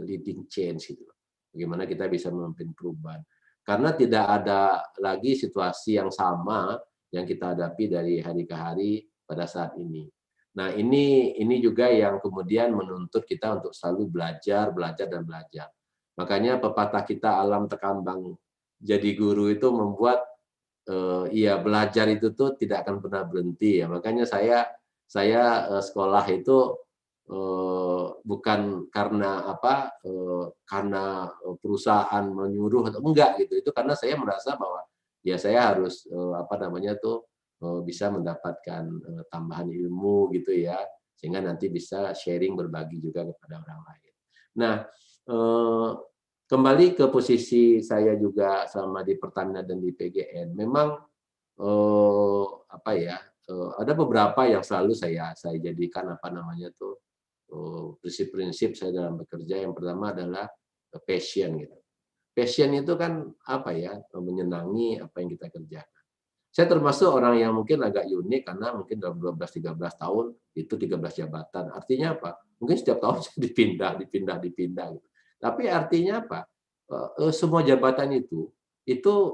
leading change gitu. Bagaimana kita bisa memimpin perubahan. Karena tidak ada lagi situasi yang sama yang kita hadapi dari hari ke hari pada saat ini. Nah, ini juga yang kemudian menuntut kita untuk selalu belajar. Makanya pepatah kita alam tekambang jadi guru itu membuat belajar itu tuh tidak akan pernah berhenti ya. Makanya saya sekolah itu bukan karena karena perusahaan menyuruh atau enggak gitu. Itu karena saya merasa bahwa ya saya harus bisa mendapatkan tambahan ilmu gitu ya, sehingga nanti bisa sharing, berbagi juga kepada orang lain. Nah, kembali ke posisi saya juga selama di Pertamina dan di PGN, memang ada beberapa yang selalu saya jadikan prinsip-prinsip saya dalam bekerja. Yang pertama adalah passion gitu. Passion itu kan menyenangi apa yang kita kerjakan. Saya termasuk orang yang mungkin agak unik karena mungkin dalam 12-13 tahun itu 13 jabatan. Artinya apa? Mungkin setiap tahun saya dipindah gitu. Tapi artinya apa? Semua jabatan itu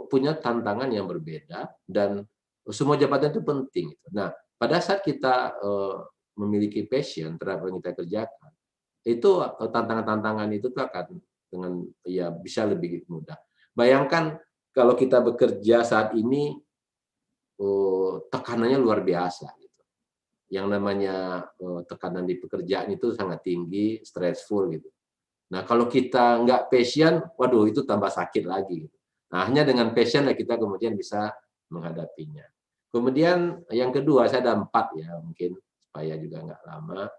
punya tantangan yang berbeda dan semua jabatan itu penting. Nah, pada saat kita memiliki passion terhadap yang kita kerjakan, itu tantangan-tantangan itu akan dengan bisa lebih mudah. Bayangkan kalau kita bekerja saat ini tekanannya luar biasa gitu. Yang namanya tekanan di pekerjaan itu sangat tinggi, stressful gitu. Nah, kalau kita nggak passion, waduh itu tambah sakit lagi. Nah, hanya dengan passion lah kita kemudian bisa menghadapinya. Kemudian yang kedua, saya ada 4 ya mungkin supaya juga nggak lama.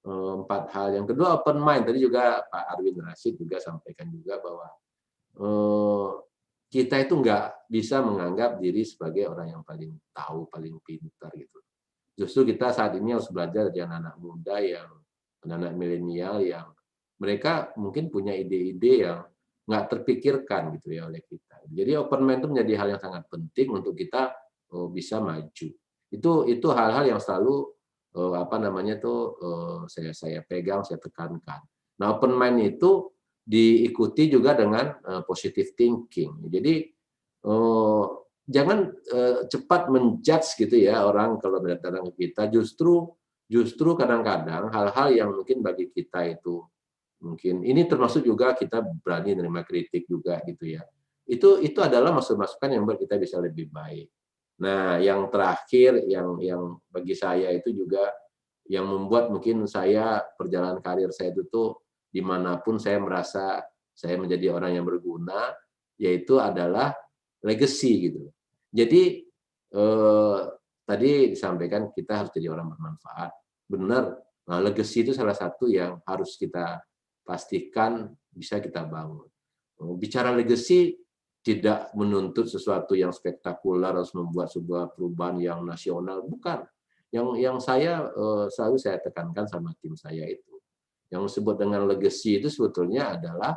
4 hal. Yang kedua open mind. Tadi juga Pak Arwin Rashid juga sampaikan juga bahwa kita itu nggak bisa menganggap diri sebagai orang yang paling tahu, paling pintar gitu. Justru kita saat ini harus belajar dari anak-anak muda anak-anak milenial yang mereka mungkin punya ide-ide yang nggak terpikirkan gitu ya oleh kita. Jadi open mind itu menjadi hal yang sangat penting untuk kita bisa maju. Itu hal-hal yang selalu saya pegang, saya tekankan. Nah, open mind itu diikuti juga dengan positive thinking. Jadi jangan cepat menjudge gitu ya orang kalau datang ke kita. Justru kadang-kadang hal-hal yang mungkin bagi kita itu mungkin ini termasuk juga kita berani menerima kritik juga gitu ya. Itu adalah masukan-masukan yang membuat kita bisa lebih baik. Nah, yang terakhir yang bagi saya itu juga yang membuat mungkin saya perjalanan karir saya itu tuh dimanapun saya merasa saya menjadi orang yang berguna, yaitu adalah legacy gitu. Jadi tadi disampaikan kita harus jadi orang bermanfaat. Benar. Nah, legacy itu salah satu yang harus kita pastikan bisa kita bangun. Bicara legacy tidak menuntut sesuatu yang spektakuler harus membuat sebuah perubahan yang nasional, bukan. Yang selalu saya tekankan sama tim saya itu. Yang disebut dengan legacy itu sebetulnya adalah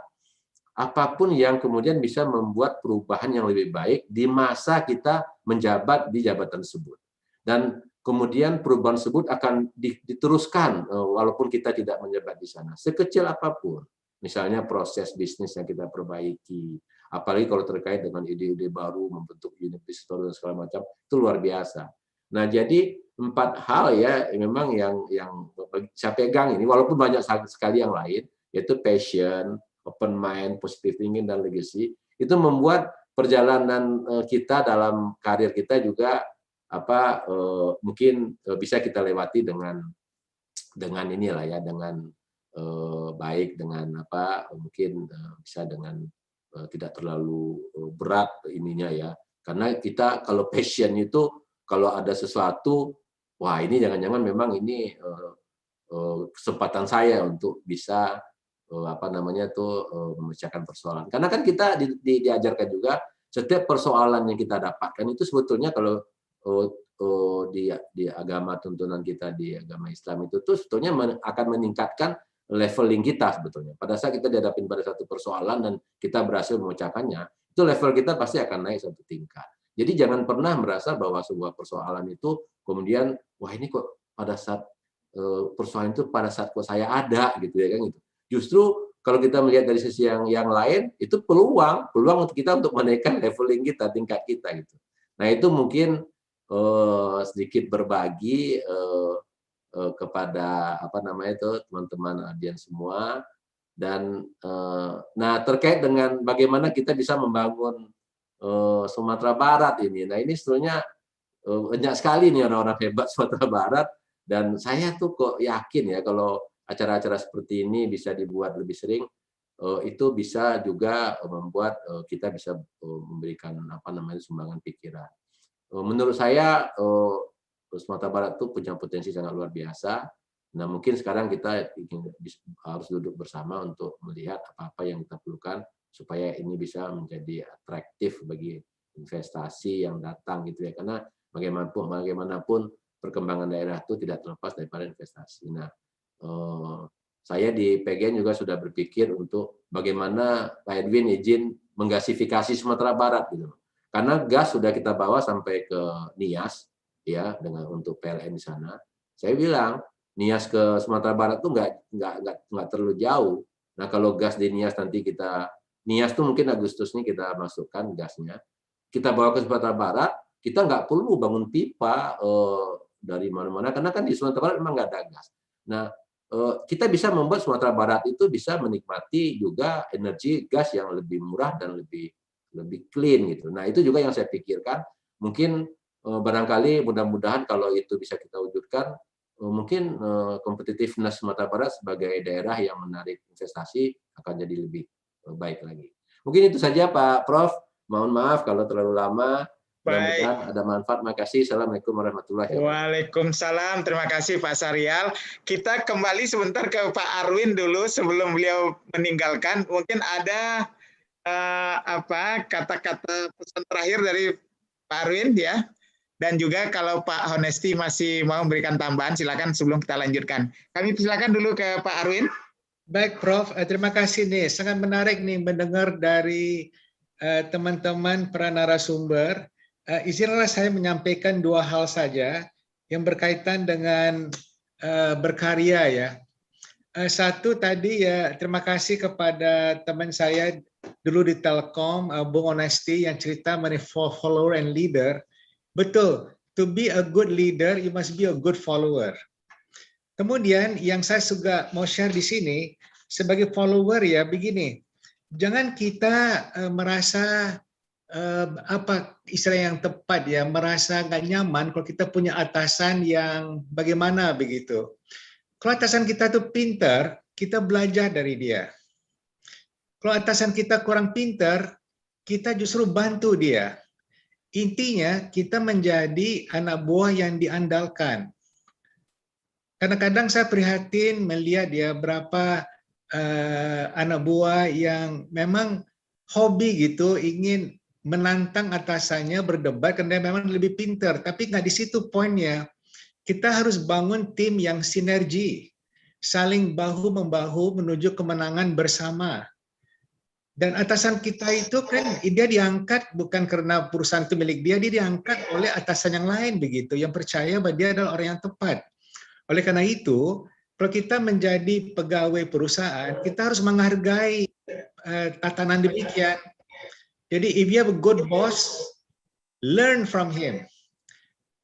apapun yang kemudian bisa membuat perubahan yang lebih baik di masa kita menjabat di jabatan tersebut. Dan kemudian perubahan tersebut akan diteruskan walaupun kita tidak menjabat di sana. Sekecil apapun. Misalnya proses bisnis yang kita perbaiki. Apalagi kalau terkait dengan ide-ide baru, membentuk unit bisnis dan segala macam, itu luar biasa. Nah, jadi 4 hal ya memang yang saya pegang ini, walaupun banyak sekali yang lain, yaitu passion, open mind, positive thinking, dan legacy, itu membuat perjalanan kita dalam karir kita juga mungkin bisa kita lewati dengan inilah ya, dengan baik, dengan mungkin bisa dengan tidak terlalu berat ininya ya, karena kita kalau passion itu kalau ada sesuatu, wah ini jangan-jangan memang ini kesempatan saya untuk bisa memecahkan persoalan. Karena kan kita diajarkan juga setiap persoalan yang kita dapatkan itu sebetulnya kalau di agama tuntunan kita di agama Islam itu tuh sebetulnya akan meningkatkan leveling kita sebetulnya. Pada saat kita dihadapin pada satu persoalan dan kita berhasil memecahkannya, itu level kita pasti akan naik satu tingkat. Jadi jangan pernah merasa bahwa sebuah persoalan itu kemudian wah ini kok pada saat persoalan itu pada saat kok saya ada gitu ya kan gitu. Justru kalau kita melihat dari sisi yang lain itu peluang untuk kita untuk menaikkan leveling kita, tingkat kita gitu. Nah, itu mungkin sedikit berbagi kepada teman-teman audiens semua. Dan nah, terkait dengan bagaimana kita bisa membangun Sumatera Barat ini. Nah, ini sebetulnya banyak sekali nih orang-orang hebat Sumatera Barat, dan saya tuh kok yakin ya kalau acara-acara seperti ini bisa dibuat lebih sering, itu bisa juga membuat kita bisa memberikan sumbangan pikiran. Menurut saya Sumatera Barat itu punya potensi sangat luar biasa. Nah, mungkin sekarang kita harus duduk bersama untuk melihat apa-apa yang kita perlukan supaya ini bisa menjadi atraktif bagi investasi yang datang gitu ya. Karena bagaimanapun perkembangan daerah itu tidak terlepas daripada investasi. Nah, saya di PGN juga sudah berpikir untuk bagaimana Pak Edwin izin menggasifikasi Sumatera Barat gitu. Karena gas sudah kita bawa sampai ke Nias ya untuk PLN di sana. Saya bilang Nias ke Sumatera Barat tuh nggak terlalu jauh. Nah, kalau gas di Nias nanti Nias tuh mungkin Agustus ini kita masukkan gasnya. Kita bawa ke Sumatera Barat, kita nggak perlu bangun pipa dari mana-mana karena kan di Sumatera Barat memang nggak ada gas. Nah, kita bisa membuat Sumatera Barat itu bisa menikmati juga energi gas yang lebih murah dan lebih clean gitu. Nah, itu juga yang saya pikirkan. Mungkin barangkali mudah-mudahan kalau itu bisa kita wujudkan, mungkin competitiveness Sumatera Barat sebagai daerah yang menarik investasi akan jadi lebih baik lagi. Mungkin itu saja Pak Prof. Mohon maaf kalau terlalu lama. Mudah-mudahan ada manfaat. Makasih. Assalamualaikum warahmatullahi wabarakatuh. Waalaikumsalam. Terima kasih Pak Syarial. Kita kembali sebentar ke Pak Arwin dulu sebelum beliau meninggalkan. Mungkin ada kata-kata pesan terakhir dari Pak Arwin ya. Dan juga kalau Pak Honesti masih mau memberikan tambahan, silakan sebelum kita lanjutkan. Kami silakan dulu ke Pak Arwin. Baik, Prof. Terima kasih nih. Sangat menarik nih mendengar dari teman-teman para narasumber. Izinkanlah saya menyampaikan dua hal saja yang berkaitan dengan berkarya ya. Satu tadi ya, terima kasih kepada teman saya dulu di Telkom, Bung Honesti, yang cerita mengenai follower and leader. Betul, to be a good leader, you must be a good follower. Kemudian yang saya juga mau share di sini, sebagai follower ya begini, jangan kita merasa apa istilah yang tepat ya, merasa nggak nyaman kalau kita punya atasan yang bagaimana begitu. Kalau atasan kita tuh pintar, kita belajar dari dia. Kalau atasan kita kurang pintar, kita justru bantu dia. Intinya kita menjadi anak buah yang diandalkan. Kadang-kadang saya prihatin melihat ya berapa anak buah yang memang hobi gitu ingin menantang atasannya berdebat karena memang lebih pintar, tapi nggak di situ poinnya. Kita harus bangun tim yang sinergi, saling bahu-membahu menuju kemenangan bersama. Dan atasan kita itu kan dia diangkat bukan karena perusahaan itu milik dia, dia diangkat oleh atasan yang lain begitu, yang percaya bahwa dia adalah orang yang tepat. Oleh karena itu, kalau kita menjadi pegawai perusahaan, kita harus menghargai tatanan demikian. Jadi if you have a good boss, learn from him.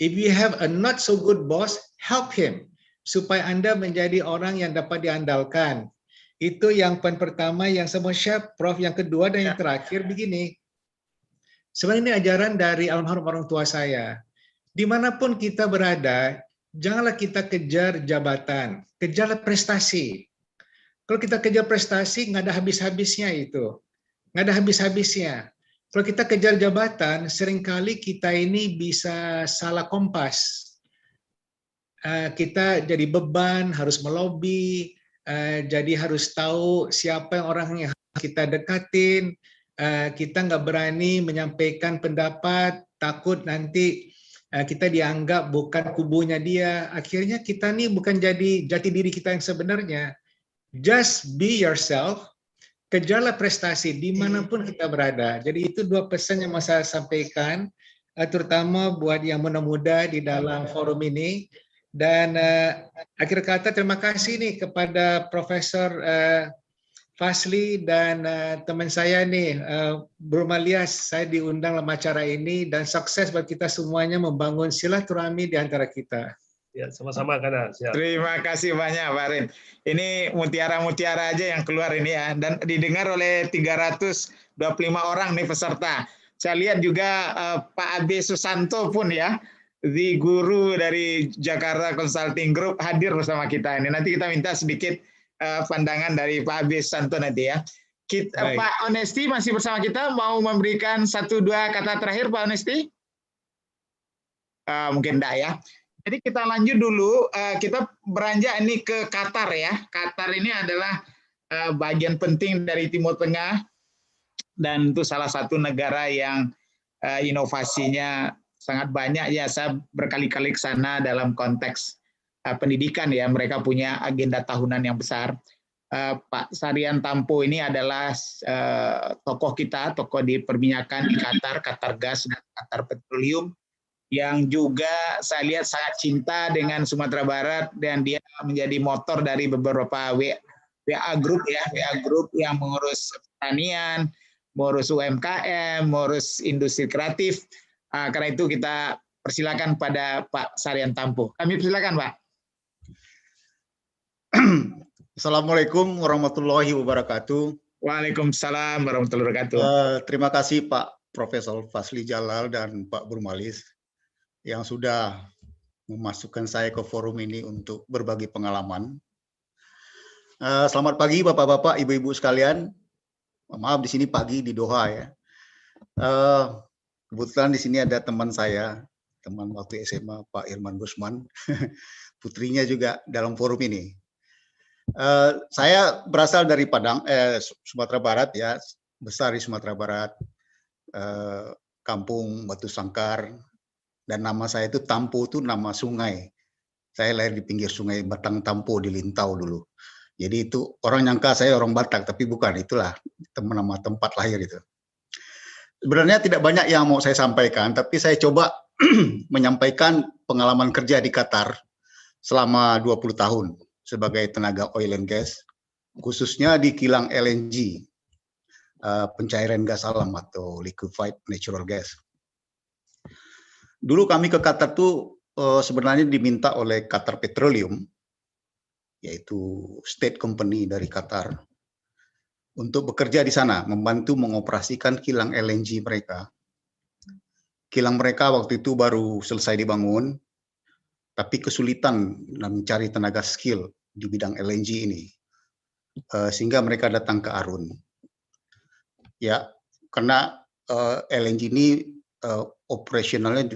If you have a not so good boss, help him supaya Anda menjadi orang yang dapat diandalkan. Itu yang poin pertama yang saya mau share, Prof. Yang kedua dan yang terakhir begini. Sebenarnya ini ajaran dari almarhum orang tua saya. Dimanapun kita berada, janganlah kita kejar jabatan, kejarlah prestasi. Kalau kita kejar prestasi, nggak ada habis-habisnya itu. Nggak ada habis-habisnya. Kalau kita kejar jabatan, seringkali kita ini bisa salah kompas. Kita jadi beban, harus melobi, jadi harus tahu siapa yang orang yang kita dekatin, kita nggak berani menyampaikan pendapat, takut nanti kita dianggap bukan kubunya dia. Akhirnya kita nih bukan jadi jati diri kita yang sebenarnya. Just be yourself, kejarlah prestasi dimanapun kita berada. Jadi itu dua pesan yang mau saya sampaikan, terutama buat yang muda-muda di dalam forum ini. Dan akhir kata terima kasih nih kepada Profesor Fasli dan teman saya nih, Bro Malias, saya diundang dalam acara ini dan sukses buat kita semuanya membangun silaturahmi di antara kita. Ya, sama-sama Kana. Siap. Terima kasih banyak Pak Rin. Ini mutiara-mutiara aja yang keluar ini ya, dan didengar oleh 325 orang nih peserta. Saya lihat juga Pak Abe Susanto pun ya, the guru dari Jakarta Consulting Group hadir bersama kita ini. Nanti kita minta sedikit pandangan dari Pak Abe Susanto nanti ya. Pak Honesti masih bersama kita, mau memberikan 1-2 kata terakhir Pak Honesti? Mungkin enggak ya. Jadi kita lanjut dulu, kita beranjak ini ke Qatar ya. Qatar ini adalah bagian penting dari Timur Tengah dan itu salah satu negara yang inovasinya sangat banyak ya. Saya berkali-kali ke sana dalam konteks pendidikan ya. Mereka punya agenda tahunan yang besar. Pak Sarian Tampo ini adalah tokoh kita, tokoh di perminyakan di Qatar, Qatar Gas dan Qatar Petroleum, yang juga saya lihat sangat cinta dengan Sumatera Barat dan dia menjadi motor dari beberapa WA Group ya, WA Group yang mengurus pertanian, mengurus UMKM, mengurus industri kreatif. Karena itu kita persilakan pada Pak Sarian Tampo. Kami persilakan Pak. Assalamualaikum warahmatullahi wabarakatuh. Waalaikumsalam warahmatullahi wabarakatuh. Terima kasih Pak Profesor Fasli Jalal dan Pak Burmalis yang sudah memasukkan saya ke forum ini untuk berbagi pengalaman. Selamat pagi Bapak-bapak, Ibu-ibu sekalian. Maaf di sini pagi di Doha ya. Kebetulan di sini ada teman saya, teman waktu SMA, Pak Irman Gusman, putrinya juga dalam forum ini. Saya berasal dari Padang, Sumatera Barat ya, besar di Sumatera Barat, kampung Batu Sangkar, dan nama saya itu Tampo, itu nama sungai. Saya lahir di pinggir sungai Batang Tampo di Lintau dulu. Jadi itu orang nyangka saya orang Batak, tapi bukan, itulah nama tempat lahir itu. Sebenarnya tidak banyak yang mau saya sampaikan, tapi saya coba menyampaikan pengalaman kerja di Qatar selama 20 tahun sebagai tenaga oil and gas, khususnya di kilang LNG, pencairan gas alam atau liquefied natural gas. Dulu kami ke Qatar tuh sebenarnya diminta oleh Qatar Petroleum, yaitu state company dari Qatar, untuk bekerja di sana, membantu mengoperasikan kilang LNG mereka. Kilang mereka waktu itu baru selesai dibangun, tapi kesulitan mencari tenaga skill di bidang LNG ini, sehingga mereka datang ke Arun. Ya, karena LNG ini operasionalnya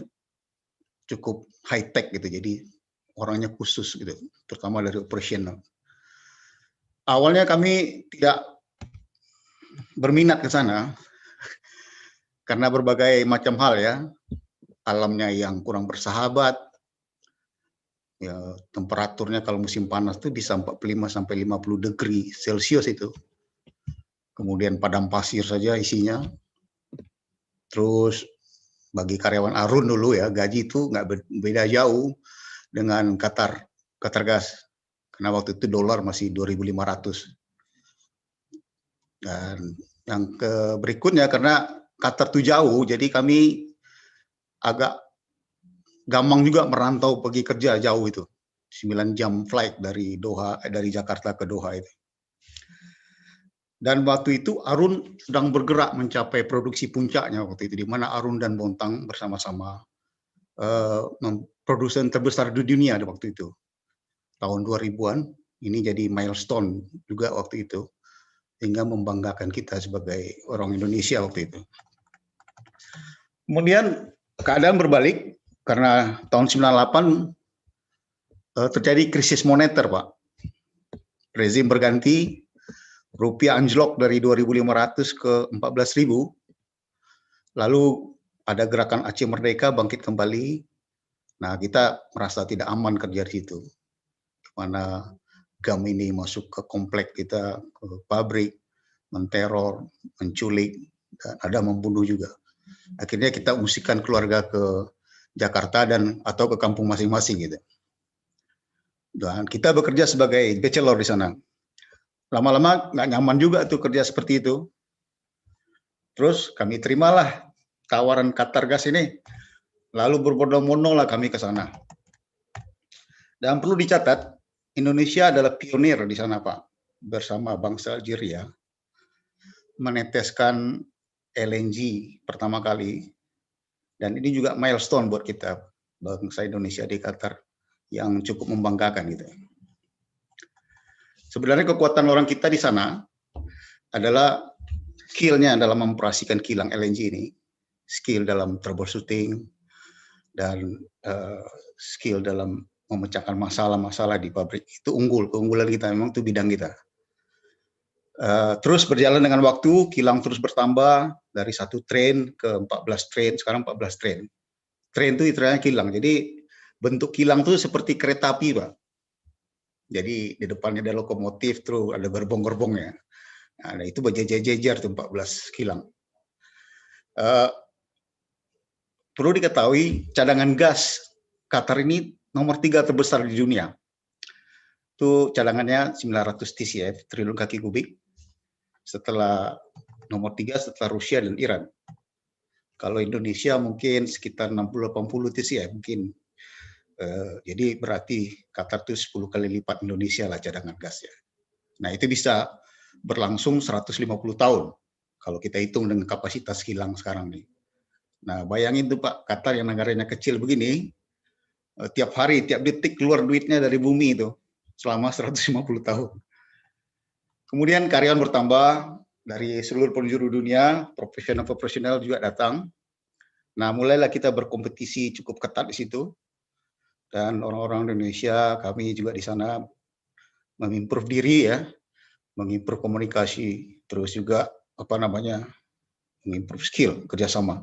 cukup high tech gitu, jadi orangnya khusus gitu, terutama dari operasional. Awalnya kami tidak berminat ke sana karena berbagai macam hal ya, alamnya yang kurang bersahabat, ya, temperaturnya kalau musim panas itu bisa 45 sampai 50 degree Celcius itu. Kemudian padang pasir saja isinya. Terus bagi karyawan Arun dulu ya, gaji itu nggak beda jauh dengan Qatar Gas. Karena waktu itu dolar masih 2.500. Dan yang berikutnya karena Qatar itu jauh, jadi kami agak gampang juga merantau pergi kerja jauh itu. 9 jam flight dari Jakarta ke Doha itu. Dan waktu itu Arun sedang bergerak mencapai produksi puncaknya waktu itu, di mana Arun dan Bontang bersama-sama produsen terbesar di dunia di waktu itu. Tahun 2000-an, ini jadi milestone juga waktu itu, hingga membanggakan kita sebagai orang Indonesia waktu itu. Kemudian keadaan berbalik, karena tahun 98 terjadi krisis moneter, Pak. Rezim berganti, rupiah anjlok dari 2.500 ke 14.000. Lalu ada gerakan Aceh Merdeka bangkit kembali. Nah, kita merasa tidak aman kerja di situ. Mana GAM ini masuk ke komplek kita, ke pabrik, menteror, menculik, dan ada membunuh juga. Akhirnya kita musikan keluarga ke Jakarta atau ke kampung masing-masing gitu. Dan kita bekerja sebagai bachelor di sana. Lama-lama nggak nyaman juga tuh kerja seperti itu. Terus kami terimalah tawaran Qatar Gas ini. Lalu berbondong-bondong lah kami ke sana. Dan perlu dicatat, Indonesia adalah pionir di sana, Pak, bersama bangsa Algeria, meneteskan LNG pertama kali, dan ini juga milestone buat kita, bangsa Indonesia di Qatar, yang cukup membanggakan gitu. Sebenarnya kekuatan orang kita di sana adalah skill-nya dalam mengoperasikan kilang LNG ini, skill dalam troubleshooting, dan skill dalam memecahkan masalah-masalah di pabrik. Itu keunggulan kita, memang itu bidang kita. Terus berjalan dengan waktu, kilang terus bertambah dari 1 train ke 14 train, sekarang 14 train. Train itu istilahnya kilang, jadi bentuk kilang itu seperti kereta api, Pak. Jadi di depannya ada lokomotif, terus ada gerbong-gerbongnya. Nah, itu berjejer-jejer tuh 14 kilang. Perlu diketahui cadangan gas Qatar ini nomor 3 terbesar di dunia. Itu cadangannya 900 TCF, triliun kaki kubik. Setelah nomor 3 setelah Rusia dan Iran. Kalau Indonesia mungkin sekitar 60-80 TCF mungkin. Jadi berarti Qatar itu 10 kali lipat Indonesia lah cadangan gasnya. Nah, itu bisa berlangsung 150 tahun kalau kita hitung dengan kapasitas kilang sekarang nih. Nah, bayangin tuh Pak, Qatar yang negaranya kecil begini, tiap hari, tiap detik keluar duitnya dari bumi itu selama 150 tahun. Kemudian karyawan bertambah dari seluruh penjuru dunia, profesional juga datang. Nah, mulailah kita berkompetisi cukup ketat di situ. Dan orang-orang Indonesia, kami juga di sana mengimprove diri ya, mengimprove komunikasi, terus juga mengimprove skill kerjasama.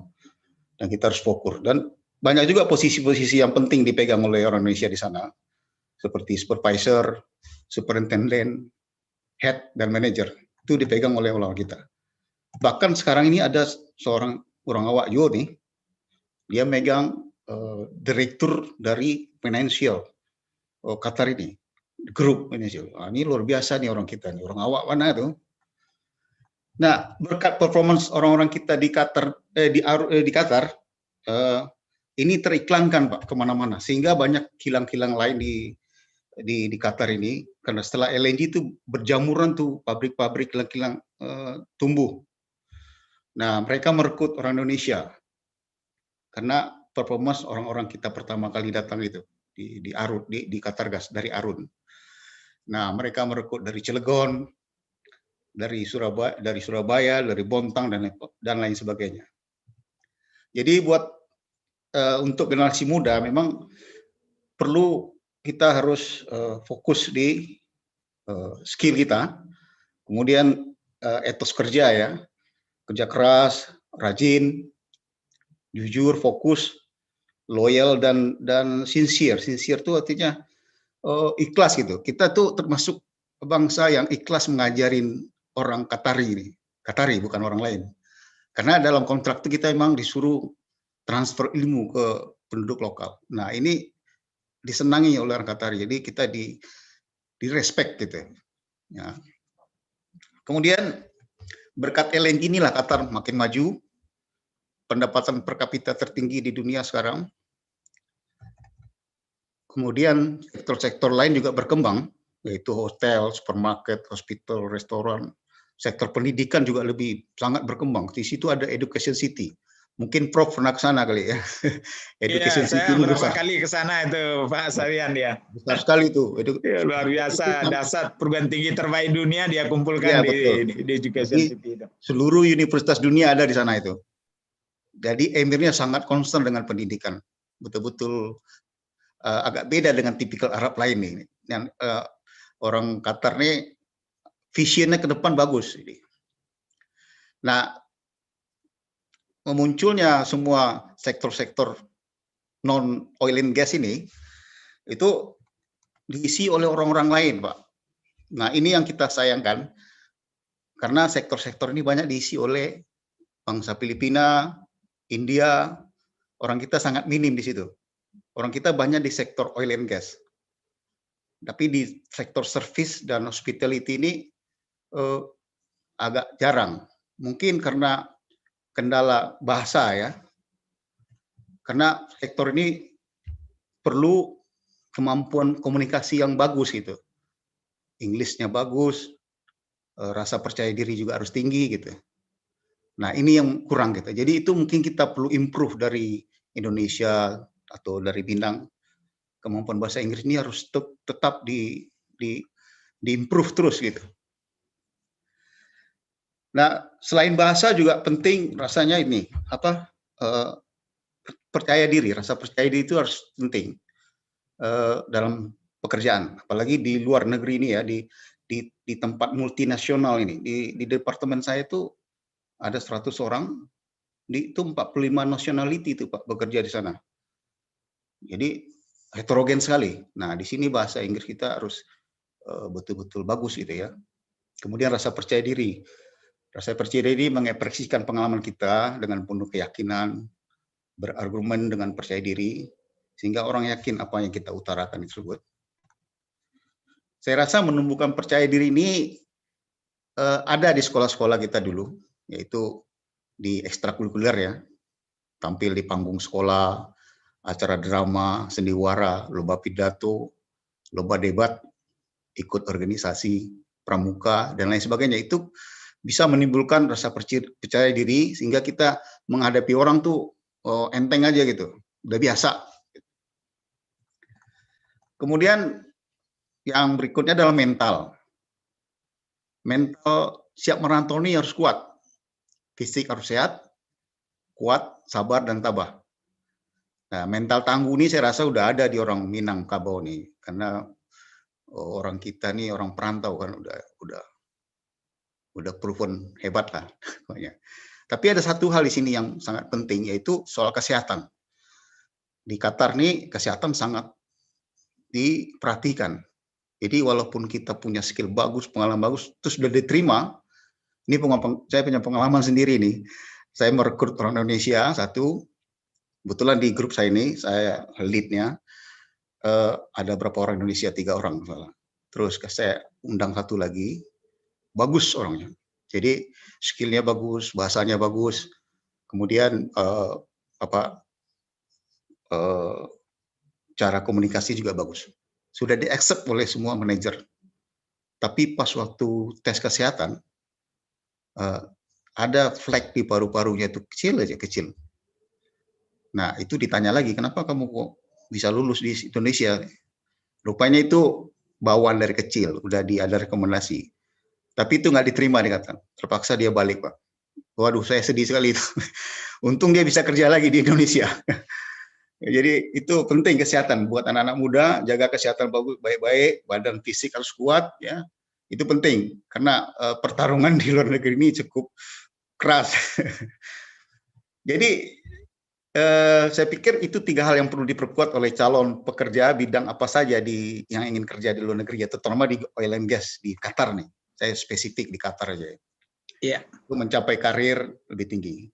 Dan kita harus fokus. Dan banyak juga posisi-posisi yang penting dipegang oleh orang Indonesia di sana, seperti supervisor, superintendent, head, dan manager. Itu dipegang oleh orang kita. Bahkan sekarang ini ada seorang orang awak juga nih, dia megang direktur dari financial Qatar ini, grup financial. Nah, ini luar biasa nih orang kita nih, orang awak mana tuh. Nah, berkat performance orang-orang kita di Qatar, di Qatar, ini teriklankan Pak kemana-mana, sehingga banyak kilang-kilang lain di Qatar ini, karena setelah LNG itu berjamuran tuh pabrik-pabrik kilang-kilang tumbuh. Nah, mereka merekrut orang Indonesia karena performance orang-orang kita pertama kali datang itu di Arun, di Qatargas dari Arun. Nah, mereka merekrut dari Cilegon, dari Surabaya, dari Bontang dan lain sebagainya. Jadi buat untuk generasi muda memang perlu kita harus fokus di skill kita, kemudian etos kerja ya, kerja keras, rajin, jujur, fokus, loyal dan sincere. Sincere itu artinya ikhlas gitu. Kita tuh termasuk bangsa yang ikhlas mengajarin orang Qatari ini. Qatari bukan orang lain. Karena dalam kontrak itu kita memang disuruh transfer ilmu ke penduduk lokal. Nah, ini disenangi oleh orang Qatari. Jadi kita di respect gitu. Ya. Kemudian berkat LNG inilah Qatar makin maju. Pendapatan per kapita tertinggi di dunia sekarang. Kemudian sektor-sektor lain juga berkembang, yaitu hotel, supermarket, hospital, restoran. Sektor pendidikan juga sangat berkembang. Di situ ada Education City. Mungkin Prof pernah ke sana kali ya. Education Iya, City saya ini beberapa kali ke sana itu, Pak Sarian ya. Besar sekali itu. Ya, luar biasa, dasar perguruan tinggi terbaik dunia dia kumpulkan ya, betul. di Education Jadi, City itu. seluruh universitas dunia ada di sana itu. Jadi emirnya sangat concern dengan pendidikan. Betul-betul agak beda dengan tipikal Arab lain nih. Yang orang Qatar nih visionnya ke depan bagus. Nah, memunculnya semua sektor-sektor non oil and gas ini itu diisi oleh orang-orang lain, Pak. Nah, ini yang kita sayangkan karena sektor-sektor ini banyak diisi oleh bangsa Filipina, India, orang kita sangat minim di situ. Orang kita banyak di sektor oil and gas. Tapi di sektor service dan hospitality ini agak jarang. Mungkin karena kendala bahasa ya. Karena sektor ini perlu kemampuan komunikasi yang bagus gitu. Inggrisnya bagus, rasa percaya diri juga harus tinggi gitu. Nah, ini yang kurang gitu. Jadi itu mungkin kita perlu improve dari Indonesia atau dari Bintang. Kemampuan bahasa Inggris ini harus tetap di improve terus gitu. Nah, selain bahasa juga penting rasanya ini percaya diri. Rasa percaya diri itu harus penting dalam pekerjaan, apalagi di luar negeri ini ya, di tempat multinasional ini. Di departemen saya itu ada 100 orang, itu 45 nationality itu Pak bekerja di sana. Jadi heterogen sekali. Nah, di sini bahasa Inggris kita harus betul-betul bagus gitu ya. Kemudian rasa percaya diri. Rasa percaya diri mengekspresikan pengalaman kita dengan penuh keyakinan, berargumen dengan percaya diri, sehingga orang yakin apa yang kita utarakan tersebut. Saya rasa menumbuhkan percaya diri ini ada di sekolah-sekolah kita dulu, yaitu di ekstrakurikuler ya, tampil di panggung sekolah, acara drama, sendiwara, lomba pidato, lomba debat, ikut organisasi pramuka dan lain sebagainya. Itu bisa menimbulkan rasa percaya diri sehingga kita menghadapi orang tuh enteng aja gitu, udah biasa. Kemudian yang berikutnya adalah mental. Mental siap merantau ini harus kuat, fisik harus sehat, kuat, sabar, dan tabah. Nah, mental tangguh ini saya rasa udah ada di orang Minangkabau nih, karena orang kita nih orang perantau kan udah proven hebat lah. Tapi ada satu hal di sini yang sangat penting, yaitu soal kesehatan. Di Qatar nih kesehatan sangat diperhatikan. Jadi walaupun kita punya skill bagus, pengalaman bagus, terus sudah diterima. Ini saya punya pengalaman sendiri nih. Saya merekrut orang Indonesia satu. Kebetulan di grup saya ini, saya lead-nya, ada berapa orang Indonesia, 3 orang misalnya. Terus saya undang satu lagi, bagus orangnya. Jadi skill-nya bagus, bahasanya bagus, kemudian cara komunikasi juga bagus. Sudah di-accept oleh semua manajer. Tapi pas waktu tes kesehatan, ada flek di paru-parunya itu kecil. Nah, itu ditanya lagi, kenapa kamu kok bisa lulus di Indonesia? Rupanya itu bawaan dari kecil, udah ada rekomendasi. Tapi itu nggak diterima, dikatakan. Terpaksa dia balik, Pak. Waduh, saya sedih sekali itu. Untung dia bisa kerja lagi di Indonesia. Jadi itu penting kesehatan buat anak-anak muda, jaga kesehatan baik-baik, badan fisik harus kuat, ya. Itu penting, karena pertarungan di luar negeri ini cukup keras. Jadi saya pikir itu 3 hal yang perlu diperkuat oleh calon pekerja bidang apa saja yang ingin kerja di luar negeri, ya, terutama di oil and gas di Qatar nih. Saya spesifik di Qatar aja. Iya. Untuk mencapai karir lebih tinggi.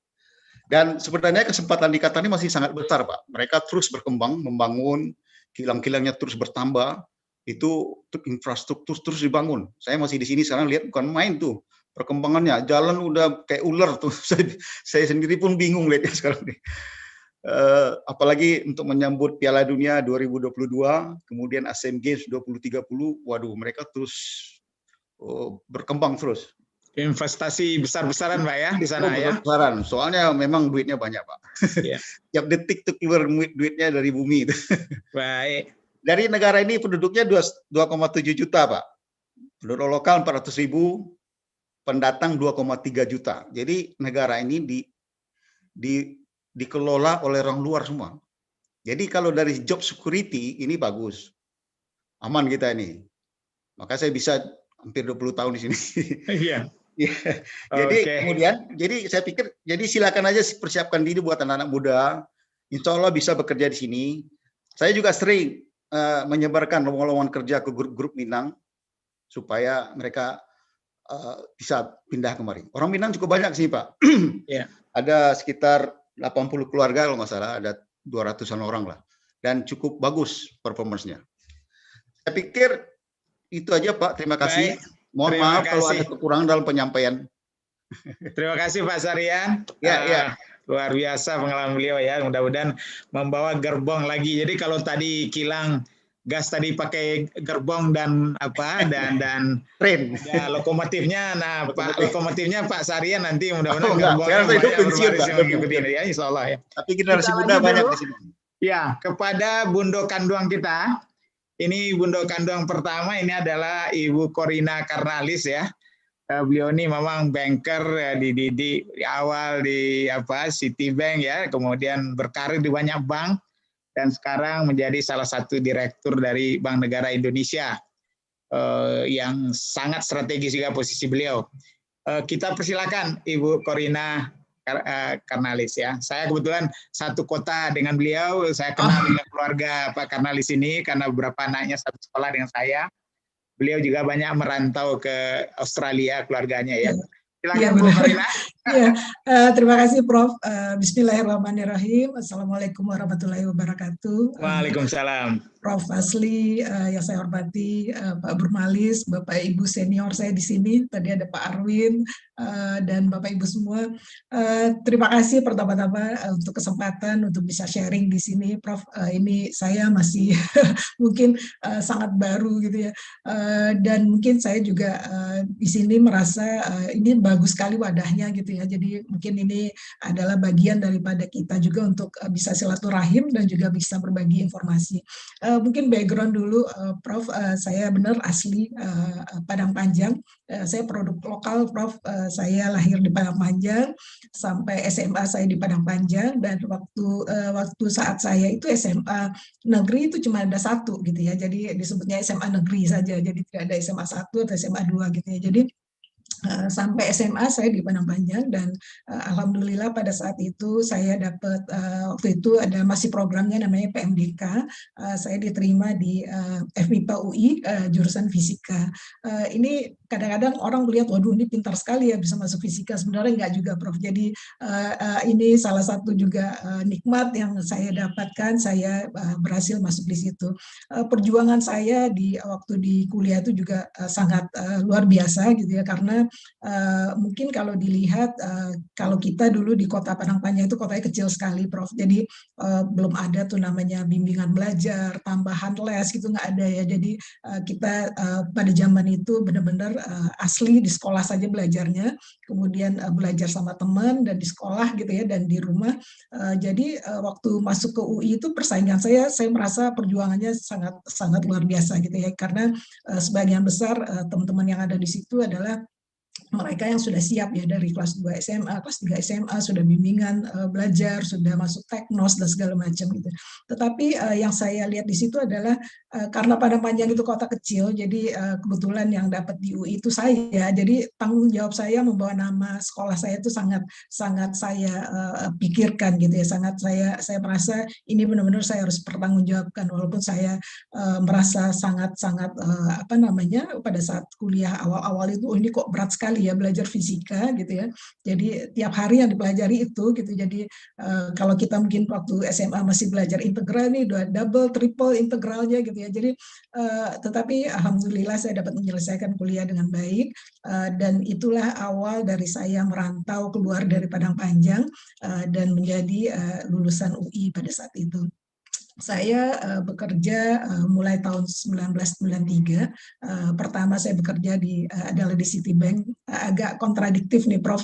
Dan sebenarnya kesempatan di Qatar ini masih sangat besar, Pak. Mereka terus berkembang, membangun, kilang-kilangnya terus bertambah, itu infrastruktur terus dibangun. Saya masih di sini sekarang lihat bukan main tuh perkembangannya. Jalan udah kayak ular tuh. Saya sendiri pun bingung lihatnya sekarang nih. Apalagi untuk menyambut Piala Dunia 2022, kemudian Asian Games 2030, waduh mereka terus berkembang terus. Investasi besar-besaran, Pak, ya di sana, ya. Besar-besaran, soalnya memang duitnya banyak, Pak. Ya. Tiap detik tuh keluar duitnya dari bumi itu. Baik. Dari negara ini penduduknya 2,7 juta, Pak. Penduduk lokal 400.000, pendatang 2,3 juta. Jadi negara ini dikelola oleh orang luar semua. Jadi kalau dari job security ini bagus. Aman kita ini. Maka saya bisa hampir 20 tahun di sini. Iya. Jadi kemudian, jadi saya pikir, jadi silakan aja persiapkan diri buat anak-anak muda. Insya Allah bisa bekerja di sini. Saya juga sering menyebarkan lowongan kerja ke grup-grup Minang supaya mereka bisa pindah kemari. Orang Minang cukup banyak sih, Pak. Yeah. Ada sekitar 80 keluarga kalau nggak salah, ada 200-an orang lah. Dan cukup bagus performance-nya. Saya pikir itu aja, Pak. Terima kasih. Mohon maaf kalau ada kekurangan dalam penyampaian. Terima kasih, Pak Sarian. Ya. Luar biasa pengalaman beliau, ya. Mudah-mudahan membawa gerbong lagi. Jadi kalau tadi kilang gas tadi pakai gerbong dan tren. Ya, lokomotifnya. Nah, lokomotifnya Pak Sarian nanti mudah-mudahan gerbongnya itu pensiun, Pak. Ya, insya Allah, ya. Tapi generasi muda banyak di sini. Ya, kepada Bundo Kanduang kita. Ini Bundo Kanduang pertama, ini adalah Ibu Korina Karnalis, ya. Beliau ini memang banker di awal di Citibank, ya, kemudian berkarir di banyak bank dan sekarang menjadi salah satu direktur dari Bank Negara Indonesia, yang sangat strategis juga posisi beliau. Kita persilakan Ibu Korina Karnalis, ya. Saya kebetulan satu kota dengan beliau, saya kenal dengan keluarga Pak Karnalis ini karena beberapa anaknya satu sekolah dengan saya. Beliau juga banyak merantau ke Australia keluarganya, ya. Silakan, Bu Korina. Ya, terima kasih, Prof. Bismillahirrahmanirrahim. Assalamualaikum warahmatullahi wabarakatuh. Waalaikumsalam. Prof. Fasli, yang saya hormati, Pak Burmalis, Bapak Ibu senior saya di sini, tadi ada Pak Arwin, dan Bapak Ibu semua. Terima kasih pertama-tama untuk kesempatan untuk bisa sharing di sini, Prof. Ini saya masih mungkin sangat baru gitu, ya. Dan mungkin saya juga di sini merasa ini bagus sekali wadahnya gitu, gitu ya. Jadi mungkin ini adalah bagian daripada kita juga untuk bisa silaturahim dan juga bisa berbagi informasi. Mungkin background dulu, Prof. Saya benar asli Padang Panjang. Saya produk lokal, Prof. Saya lahir di Padang Panjang, sampai SMA saya di Padang Panjang, dan waktu saat saya itu SMA negeri itu cuma ada satu gitu ya. Jadi disebutnya SMA negeri saja. Jadi tidak ada SMA 1 atau SMA 2 gitu ya. Jadi sampai SMA saya di Padang Panjang, dan alhamdulillah pada saat itu saya dapat waktu itu ada masih programnya namanya PMDK, saya diterima di FMIPA UI jurusan fisika. Ini kadang-kadang orang melihat, waduh ini pintar sekali ya bisa masuk fisika, sebenarnya enggak juga, Prof. Jadi ini salah satu juga nikmat yang saya dapatkan, saya berhasil masuk di situ. Perjuangan saya di waktu di kuliah itu juga sangat luar biasa gitu ya, karena mungkin kalau dilihat kalau kita dulu di kota Padang Panjang itu kotanya kecil sekali, Prof. Jadi belum ada tuh namanya bimbingan belajar, tambahan les gitu, nggak ada ya. Jadi kita pada zaman itu benar-benar asli di sekolah saja belajarnya, kemudian belajar sama teman dan di sekolah gitu ya, dan di rumah. Jadi waktu masuk ke UI itu persaingan saya merasa perjuangannya sangat luar biasa gitu ya, karena sebagian besar teman-teman yang ada di situ adalah mereka yang sudah siap ya dari kelas 2 SMA, kelas 3 SMA, sudah bimbingan belajar, sudah masuk teknos dan segala macam gitu. Tetapi yang saya lihat di situ adalah karena Padang Panjang itu kota kecil, jadi kebetulan yang dapat di UI itu saya, jadi tanggung jawab saya membawa nama sekolah saya itu sangat saya pikirkan gitu ya, sangat saya merasa ini benar-benar saya harus pertanggungjawabkan, walaupun saya merasa sangat apa namanya pada saat kuliah awal-awal itu, oh ini kok berat sekali ya belajar fisika gitu ya. Jadi tiap hari yang dipelajari itu gitu. Jadi kalau kita mungkin waktu SMA masih belajar integral nih, double, triple integralnya gitu ya. Jadi tetapi alhamdulillah saya dapat menyelesaikan kuliah dengan baik, dan itulah awal dari saya merantau keluar dari Padang Panjang dan menjadi lulusan UI pada saat itu. Saya bekerja mulai tahun 1993. Pertama saya bekerja adalah di Citibank. Agak kontradiktif nih, Prof.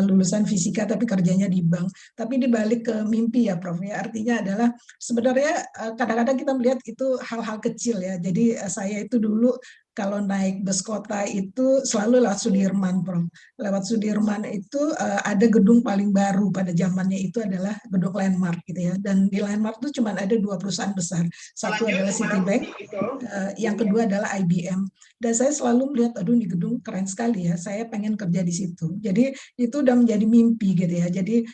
Lulusan fisika tapi kerjanya di bank. Tapi dibalik ke mimpi ya, Prof. Ya, artinya adalah sebenarnya kadang-kadang kita melihat itu hal-hal kecil ya. Jadi saya itu dulu kalau naik bus kota itu selalu lewat Sudirman, Prof. Lewat Sudirman itu ada gedung paling baru pada zamannya itu adalah gedung Landmark gitu ya. Dan di Landmark itu cuma ada 2 perusahaan besar. Satu adalah Citibank, yang kedua adalah IBM. Dan saya selalu melihat, aduh ini gedung keren sekali ya, saya pengen kerja di situ. Jadi itu udah menjadi mimpi gitu ya. Jadi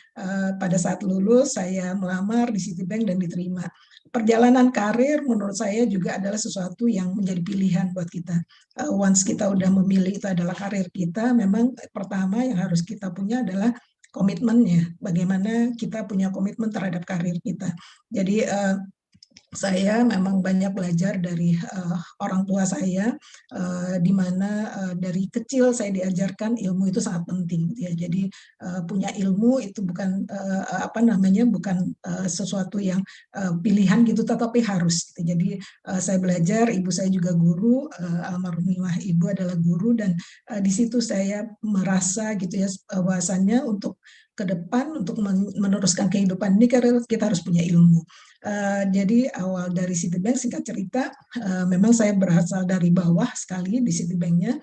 pada saat lulus saya melamar di Citibank dan diterima. Perjalanan karir menurut saya juga adalah sesuatu yang menjadi pilihan buat kita. Once kita udah memilih itu adalah karir kita, memang pertama yang harus kita punya adalah komitmennya. Bagaimana kita punya komitmen terhadap karir kita. Jadi saya memang banyak belajar dari orang tua saya, di mana dari kecil saya diajarkan ilmu itu sangat penting ya. Jadi punya ilmu itu bukan apa namanya, bukan sesuatu yang pilihan gitu, tetapi harus gitu. Jadi saya belajar, ibu saya juga guru, almarhumah ibu adalah guru, dan di situ saya merasa gitu ya, bahwasannya untuk ke depan untuk meneruskan kehidupan ini kita harus punya ilmu. Jadi awal dari Citibank, singkat cerita, memang saya berasal dari bawah sekali di Citibanknya,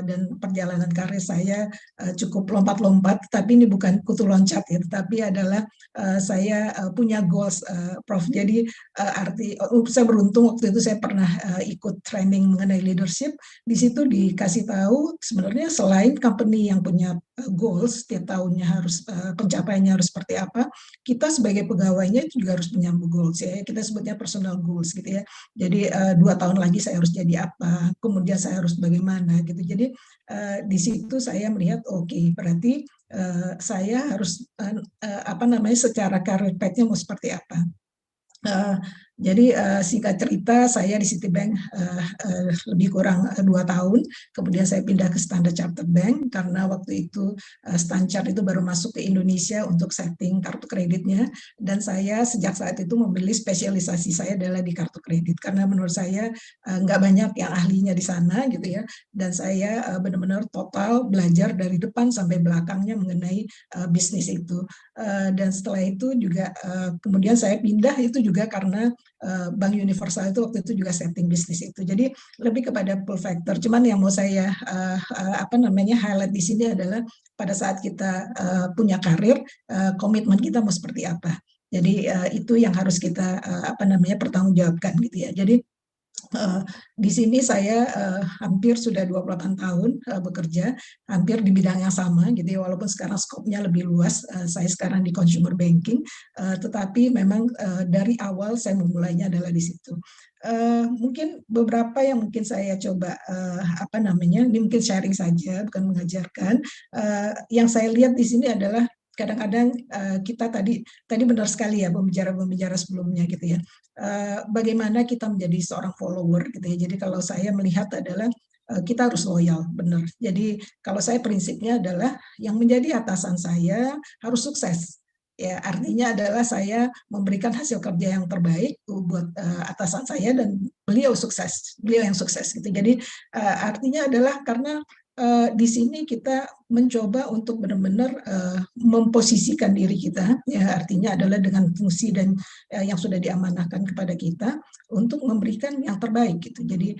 dan perjalanan karir saya cukup lompat-lompat, tapi ini bukan kutu loncat ya, tetapi adalah saya punya goals, Prof. Jadi saya beruntung waktu itu saya pernah ikut training mengenai leadership. Di situ dikasih tahu sebenarnya selain company yang punya goals setiap tahunnya harus pencapaiannya harus seperti apa, kita sebagai pegawainya juga harus punya goals ya, kita sebutnya personal goals gitu ya. Jadi 2 tahun lagi saya harus jadi apa, kemudian saya harus bagaimana gitu. Jadi di situ saya melihat oke, berarti saya harus apa namanya, secara career path-nya mau seperti apa. Jadi singkat cerita, saya di Citibank lebih kurang 2 tahun, kemudian saya pindah ke Standard Chartered Bank karena waktu itu Standard itu baru masuk ke Indonesia untuk setting kartu kreditnya, dan saya sejak saat itu memilih spesialisasi saya adalah di kartu kredit karena menurut saya nggak banyak yang ahlinya di sana gitu ya, dan saya benar-benar total belajar dari depan sampai belakangnya mengenai bisnis itu. Dan setelah itu juga kemudian saya pindah itu juga karena Bank Universal itu waktu itu juga setting bisnis itu. Jadi lebih kepada pull factor. Cuman yang mau saya highlight di sini adalah pada saat kita punya karir, komitmen kita mau seperti apa. Jadi itu yang harus kita pertanggungjawabkan gitu ya. Jadi di sini saya hampir sudah 28 tahun bekerja, hampir di bidang yang sama gitu ya, walaupun sekarang skopnya lebih luas, saya sekarang di consumer banking, tetapi memang dari awal saya memulainya adalah di situ. Mungkin beberapa yang mungkin saya coba ini mungkin sharing saja, bukan mengajarkan. Yang saya lihat di sini adalah kadang-kadang kita tadi benar sekali ya pembicara sebelumnya gitu ya. Bagaimana kita menjadi seorang follower gitu ya. Jadi kalau saya melihat adalah kita harus loyal, benar. Jadi kalau saya prinsipnya adalah yang menjadi atasan saya harus sukses. Ya, artinya adalah saya memberikan hasil kerja yang terbaik buat atasan saya dan beliau yang sukses gitu. Jadi artinya adalah karena di sini kita mencoba untuk benar-benar memposisikan diri kita, ya artinya adalah dengan fungsi dan yang sudah diamanahkan kepada kita untuk memberikan yang terbaik gitu. Jadi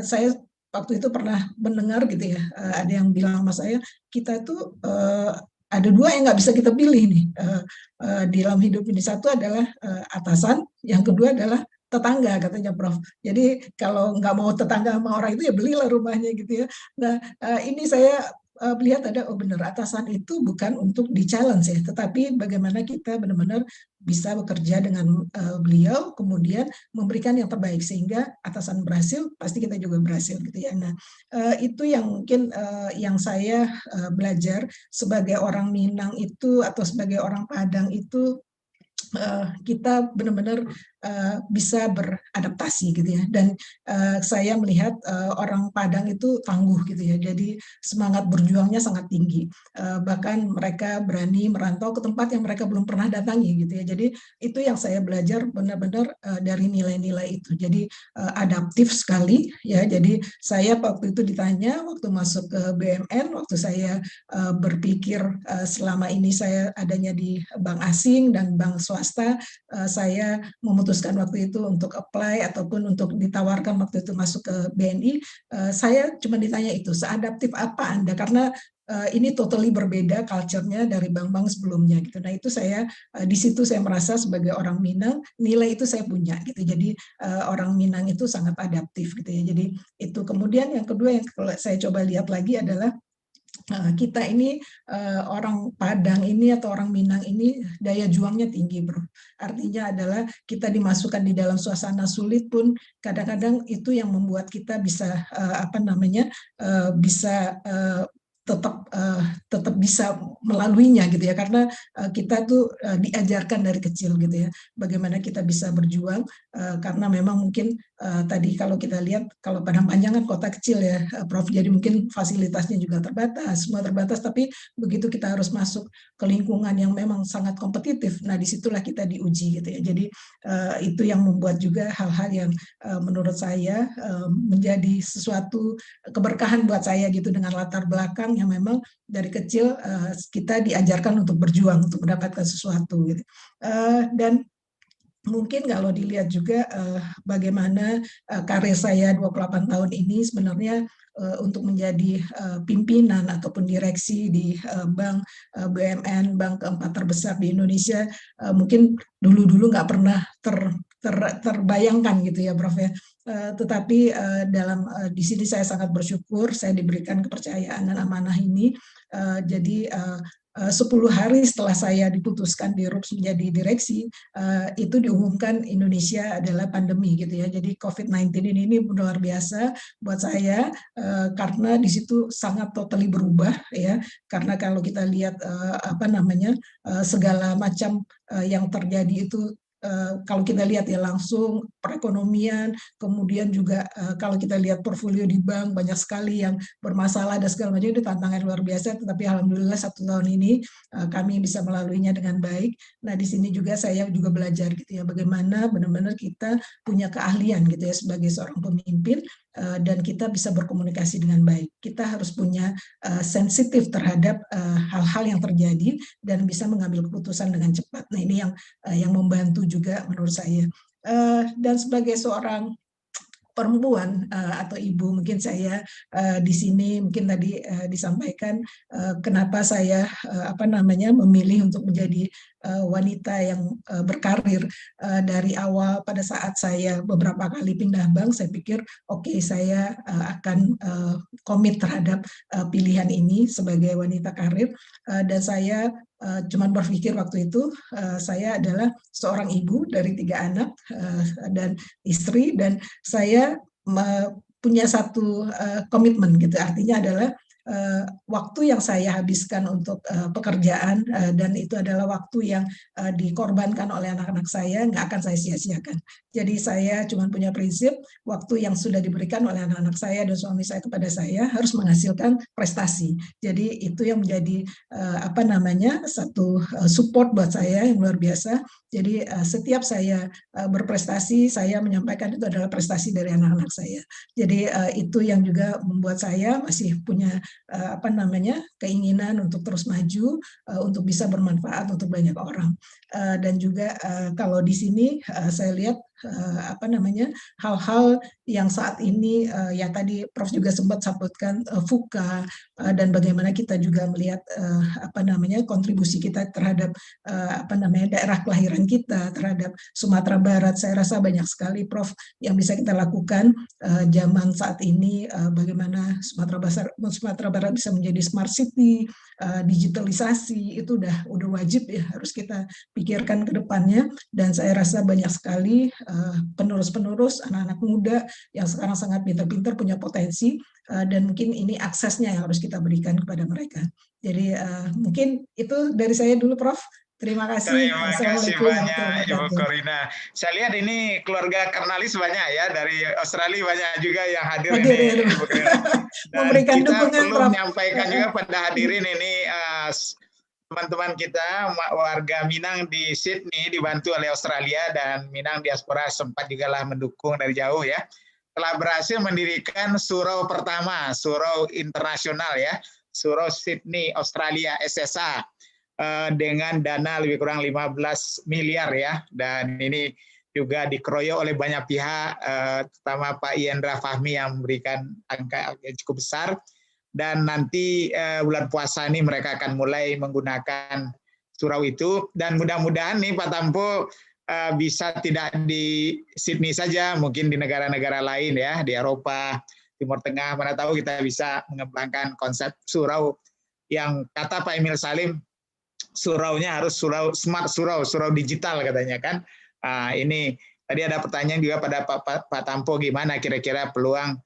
saya waktu itu pernah mendengar gitu ya, ada yang bilang sama saya, kita tuh ada 2 yang nggak bisa kita pilih nih di dalam hidup ini. Satu adalah atasan, yang kedua adalah tetangga, katanya Prof. Jadi kalau nggak mau tetangga sama orang itu ya belilah rumahnya gitu ya. Nah ini saya melihat ada benar, atasan itu bukan untuk di-challenge ya, tetapi bagaimana kita benar-benar bisa bekerja dengan beliau, kemudian memberikan yang terbaik sehingga atasan berhasil, pasti kita juga berhasil gitu ya. Nah itu yang mungkin yang saya belajar sebagai orang Minang itu atau sebagai orang Padang itu, kita benar-benar bisa beradaptasi gitu ya, dan saya melihat orang Padang itu tangguh gitu ya, jadi semangat berjuangnya sangat tinggi, bahkan mereka berani merantau ke tempat yang mereka belum pernah datangi gitu ya. Jadi itu yang saya belajar benar-benar dari nilai-nilai itu. Jadi adaptif sekali ya. Jadi saya waktu itu ditanya waktu masuk ke BUMN, waktu saya berpikir selama ini saya adanya di bank asing dan bank swasta, saya memutuskan waktu itu untuk apply ataupun untuk ditawarkan waktu itu masuk ke BNI. Saya cuma ditanya itu, seadaptif apa Anda? Karena ini totally berbeda culture-nya dari bank-bank sebelumnya gitu. Nah itu saya di situ saya merasa sebagai orang Minang nilai itu saya punya gitu. Jadi orang Minang itu sangat adaptif gitu ya. Jadi itu. Kemudian yang kedua yang saya coba lihat lagi adalah kita ini orang Padang ini atau orang Minang ini daya juangnya tinggi, bro. Artinya adalah kita dimasukkan di dalam suasana sulit pun kadang-kadang itu yang membuat kita bisa bisa tetap bisa melaluinya gitu ya, karena kita tuh diajarkan dari kecil gitu ya bagaimana kita bisa berjuang, karena memang mungkin tadi kalau kita lihat kalau Padang Panjang kan kota kecil ya Prof, jadi mungkin fasilitasnya juga terbatas, semua terbatas, tapi begitu kita harus masuk ke lingkungan yang memang sangat kompetitif, nah disitulah kita diuji gitu ya. Jadi itu yang membuat juga hal-hal yang menurut saya menjadi sesuatu keberkahan buat saya gitu, dengan latar belakang yang memang dari kecil kita diajarkan untuk berjuang untuk mendapatkan sesuatu gitu. Dan mungkin kalau dilihat juga bagaimana karir saya 28 tahun ini sebenarnya untuk menjadi pimpinan ataupun direksi di bank BUMN, bank keempat terbesar di Indonesia, mungkin dulu nggak pernah terbayangkan gitu ya Prof ya. Tetapi di sini saya sangat bersyukur saya diberikan kepercayaan dan amanah ini. Jadi 10 hari setelah saya diputuskan di RUPS menjadi direksi, itu diumumkan Indonesia adalah pandemi gitu ya. Jadi COVID-19 ini luar biasa buat saya, karena di situ sangat totally berubah ya. Karena kalau kita lihat segala macam yang terjadi itu kalau kita lihat ya langsung perekonomian, kemudian juga kalau kita lihat portfolio di bank banyak sekali yang bermasalah dan segala macam, itu tantangan luar biasa. Tetapi alhamdulillah 1 tahun ini kami bisa melaluinya dengan baik. Nah di sini juga saya juga belajar gitu ya, bagaimana benar-benar kita punya keahlian gitu ya sebagai seorang pemimpin, dan kita bisa berkomunikasi dengan baik. Kita harus punya sensitif terhadap hal-hal yang terjadi dan bisa mengambil keputusan dengan cepat. Nah ini yang membantu juga menurut saya. Dan sebagai seorang perempuan atau ibu, mungkin saya di sini mungkin tadi disampaikan kenapa saya memilih untuk menjadi wanita yang berkarir dari awal. Pada saat saya beberapa kali pindah bank, saya pikir oke, saya akan komit terhadap pilihan ini sebagai wanita karir, dan saya cuman berpikir waktu itu saya adalah seorang ibu dari 3 anak dan istri, dan saya punya satu komitmen gitu, artinya adalah waktu yang saya habiskan untuk pekerjaan dan itu adalah waktu yang dikorbankan oleh anak-anak saya, nggak akan saya sia-siakan. Jadi saya cuma punya prinsip, waktu yang sudah diberikan oleh anak-anak saya dan suami saya kepada saya harus menghasilkan prestasi. Jadi itu yang menjadi satu support buat saya yang luar biasa. Jadi setiap saya berprestasi, saya menyampaikan itu adalah prestasi dari anak-anak saya. Jadi itu yang juga membuat saya masih punya keinginan untuk terus maju, untuk bisa bermanfaat untuk banyak orang. Dan juga kalau di sini saya lihat hal-hal yang saat ini yang tadi Prof juga sempat sebutkan VUCA, dan bagaimana kita juga melihat kontribusi kita terhadap daerah kelahiran kita, terhadap Sumatera Barat. Saya rasa banyak sekali Prof yang bisa kita lakukan zaman saat ini, bagaimana Sumatera Barat bisa menjadi smart city, digitalisasi itu udah wajib ya, harus kita pikirkan ke depannya. Dan saya rasa banyak sekali penerus-penerus anak-anak muda yang sekarang sangat pintar-pintar, punya potensi, dan mungkin ini aksesnya yang harus kita berikan kepada mereka. Jadi mungkin itu dari saya dulu, Prof. Terima kasih. Terima kasih banyak Ibu Corina. Saya lihat ini keluarga Karnalis banyak ya, dari Australia banyak juga yang hadir ini, Ibu Corina. Dan memberikan kita dukungan, perlu Prof. menyampaikan juga pada hadirin ini, teman-teman kita warga Minang di Sydney dibantu oleh Australia, dan Minang diaspora sempat juga lah mendukung dari jauh ya. Telah berhasil mendirikan surau pertama, surau internasional ya, surau Sydney Australia SSA, dengan dana lebih kurang 15 miliar ya, dan ini juga dikeroyok oleh banyak pihak, terutama Pak Yendra Fahmi yang memberikan angka yang cukup besar. Dan nanti bulan puasa ini mereka akan mulai menggunakan surau itu, dan mudah-mudahan nih Pak Tampo bisa tidak di Sydney saja, mungkin di negara-negara lain ya, di Eropa, Timur Tengah, mana tahu kita bisa mengembangkan konsep surau yang kata Pak Emil Salim, suraunya harus surau smart, surau digital katanya kan. Ini tadi ada pertanyaan juga pada Pak Tampo, gimana kira-kira peluang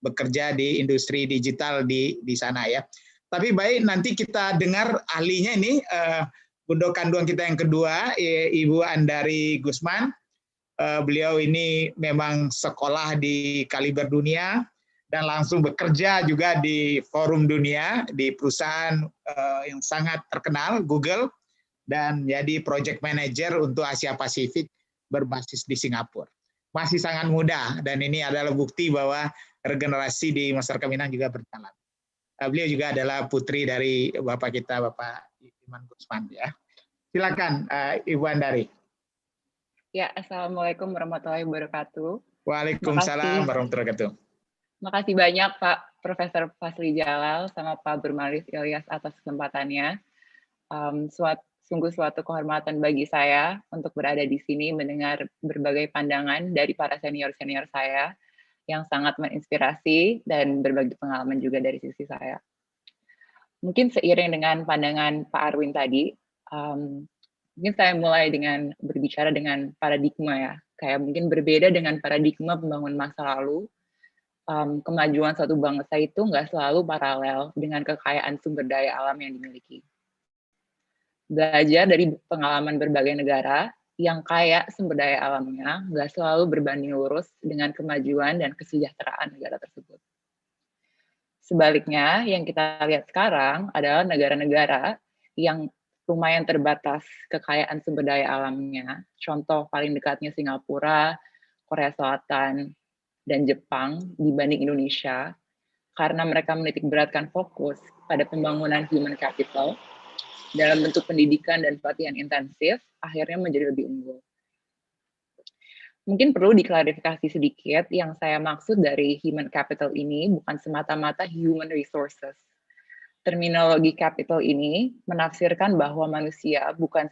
bekerja di industri digital di sana ya. Tapi baik, nanti kita dengar ahlinya ini, Bundo Kanduang kita yang kedua, Ibu Andari Gusman. Beliau ini memang sekolah di kaliber dunia dan langsung bekerja juga di forum dunia, di perusahaan yang sangat terkenal, Google, dan jadi project manager untuk Asia Pasifik berbasis di Singapura. Masih sangat muda, dan ini adalah bukti bahwa regenerasi di masyarakat Minang juga berjalan. Beliau juga adalah putri dari Bapak kita, Bapak Iman Gusman ya. Silakan Ibu Andari. Ya, Assalamualaikum warahmatullahi wabarakatuh. Waalaikumsalam warahmatullahi wabarakatuh. Makasih banyak Pak Profesor Fasli Jalal sama Pak Burmalis Ilyas atas kesempatannya. Sungguh suatu kehormatan bagi saya untuk berada di sini mendengar berbagai pandangan dari para senior-senior saya yang sangat menginspirasi dan berbagi pengalaman juga dari sisi saya. Mungkin seiring dengan pandangan Pak Arwin tadi, mungkin saya mulai dengan berbicara dengan paradigma ya, kayak mungkin berbeda dengan paradigma pembangunan masa lalu. Kemajuan suatu bangsa itu nggak selalu paralel dengan kekayaan sumber daya alam yang dimiliki. Belajar dari pengalaman berbagai negara, yang kaya sumber daya alamnya nggak selalu berbanding lurus dengan kemajuan dan kesejahteraan negara tersebut. Sebaliknya, yang kita lihat sekarang adalah negara-negara yang lumayan terbatas kekayaan sumber daya alamnya. Contoh paling dekatnya Singapura, Korea Selatan, dan Jepang dibanding Indonesia, karena mereka menitik beratkan fokus pada pembangunan human capital dalam bentuk pendidikan dan pelatihan intensif, akhirnya menjadi lebih unggul. Mungkin perlu diklarifikasi sedikit, yang saya maksud dari human capital ini bukan semata-mata human resources. Terminologi capital ini menafsirkan bahwa manusia bukan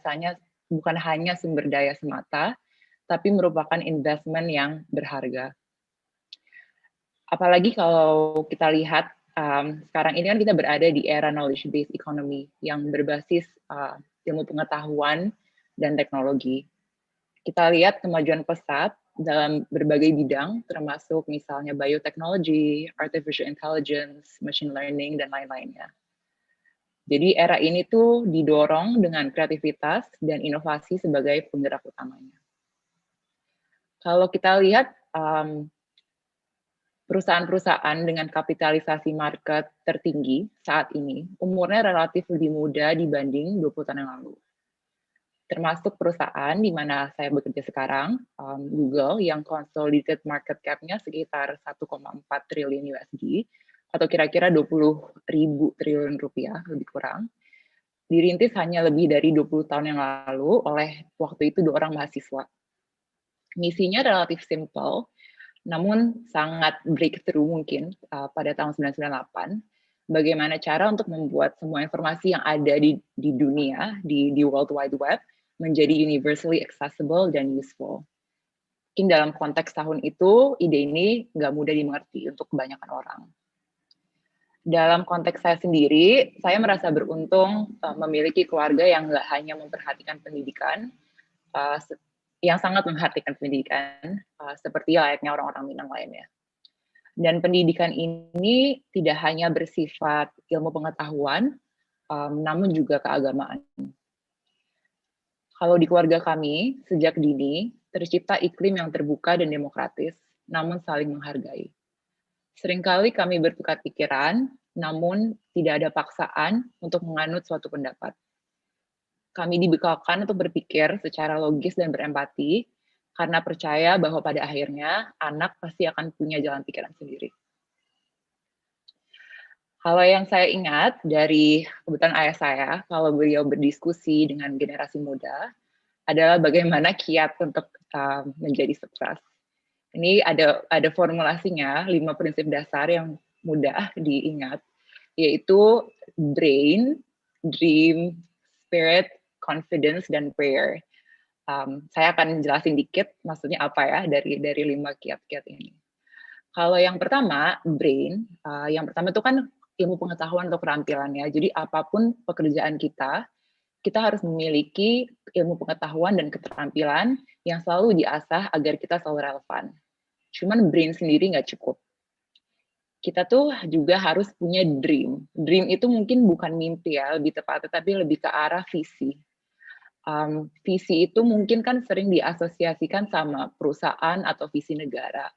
hanya sumber daya semata, tapi merupakan investment yang berharga. Apalagi kalau kita lihat sekarang ini kan kita berada di era knowledge-based economy yang berbasis ilmu pengetahuan dan teknologi. Kita lihat kemajuan pesat dalam berbagai bidang, termasuk misalnya biotechnology, artificial intelligence, machine learning, dan lain-lainnya. Jadi era ini tuh didorong dengan kreativitas dan inovasi sebagai penggerak utamanya. Kalau kita lihat perusahaan-perusahaan dengan kapitalisasi market tertinggi saat ini, umurnya relatif lebih muda dibanding 20 tahun yang lalu. Termasuk perusahaan di mana saya bekerja sekarang, Google, yang consolidated market cap-nya sekitar 1,4 triliun USD, atau kira-kira 20.000 triliun rupiah, lebih kurang. Dirintis hanya lebih dari 20 tahun yang lalu oleh waktu itu 2 orang mahasiswa. Misinya relatif simple, namun sangat breakthrough mungkin pada tahun 1998, bagaimana cara untuk membuat semua informasi yang ada di dunia, di World Wide Web, menjadi universally accessible dan useful. Mungkin dalam konteks tahun itu, ide ini nggak mudah dimengerti untuk kebanyakan orang. Dalam konteks saya sendiri, saya merasa beruntung memiliki keluarga yang nggak hanya memperhatikan pendidikan, yang sangat memperhatikan pendidikan, seperti layaknya orang-orang Minang lainnya. Dan pendidikan ini tidak hanya bersifat ilmu pengetahuan, namun juga keagamaan. Kalau di keluarga kami, sejak dini, tercipta iklim yang terbuka dan demokratis, namun saling menghargai. Seringkali kami bertukar pikiran, namun tidak ada paksaan untuk menganut suatu pendapat. Kami dibekalkan untuk berpikir secara logis dan berempati, karena percaya bahwa pada akhirnya anak pasti akan punya jalan pikiran sendiri. Kalau yang saya ingat dari kebetulan ayah saya, kalau beliau berdiskusi dengan generasi muda, adalah bagaimana kiat untuk menjadi sukses. Ini ada formulasinya, 5 prinsip dasar yang mudah diingat, yaitu brain, dream, spirit, confidence, dan prayer. Saya akan jelasin dikit maksudnya apa ya dari 5 kiat-kiat ini. Kalau yang pertama, brain, yang pertama itu kan ilmu pengetahuan atau keterampilannya. Jadi apapun pekerjaan kita harus memiliki ilmu pengetahuan dan keterampilan yang selalu diasah agar kita selalu relevan. Cuman brain sendiri nggak cukup. Kita tuh juga harus punya dream. Dream itu mungkin bukan mimpi ya, lebih tepatnya, tapi lebih ke arah visi. Visi itu mungkin kan sering diasosiasikan sama perusahaan atau visi negara.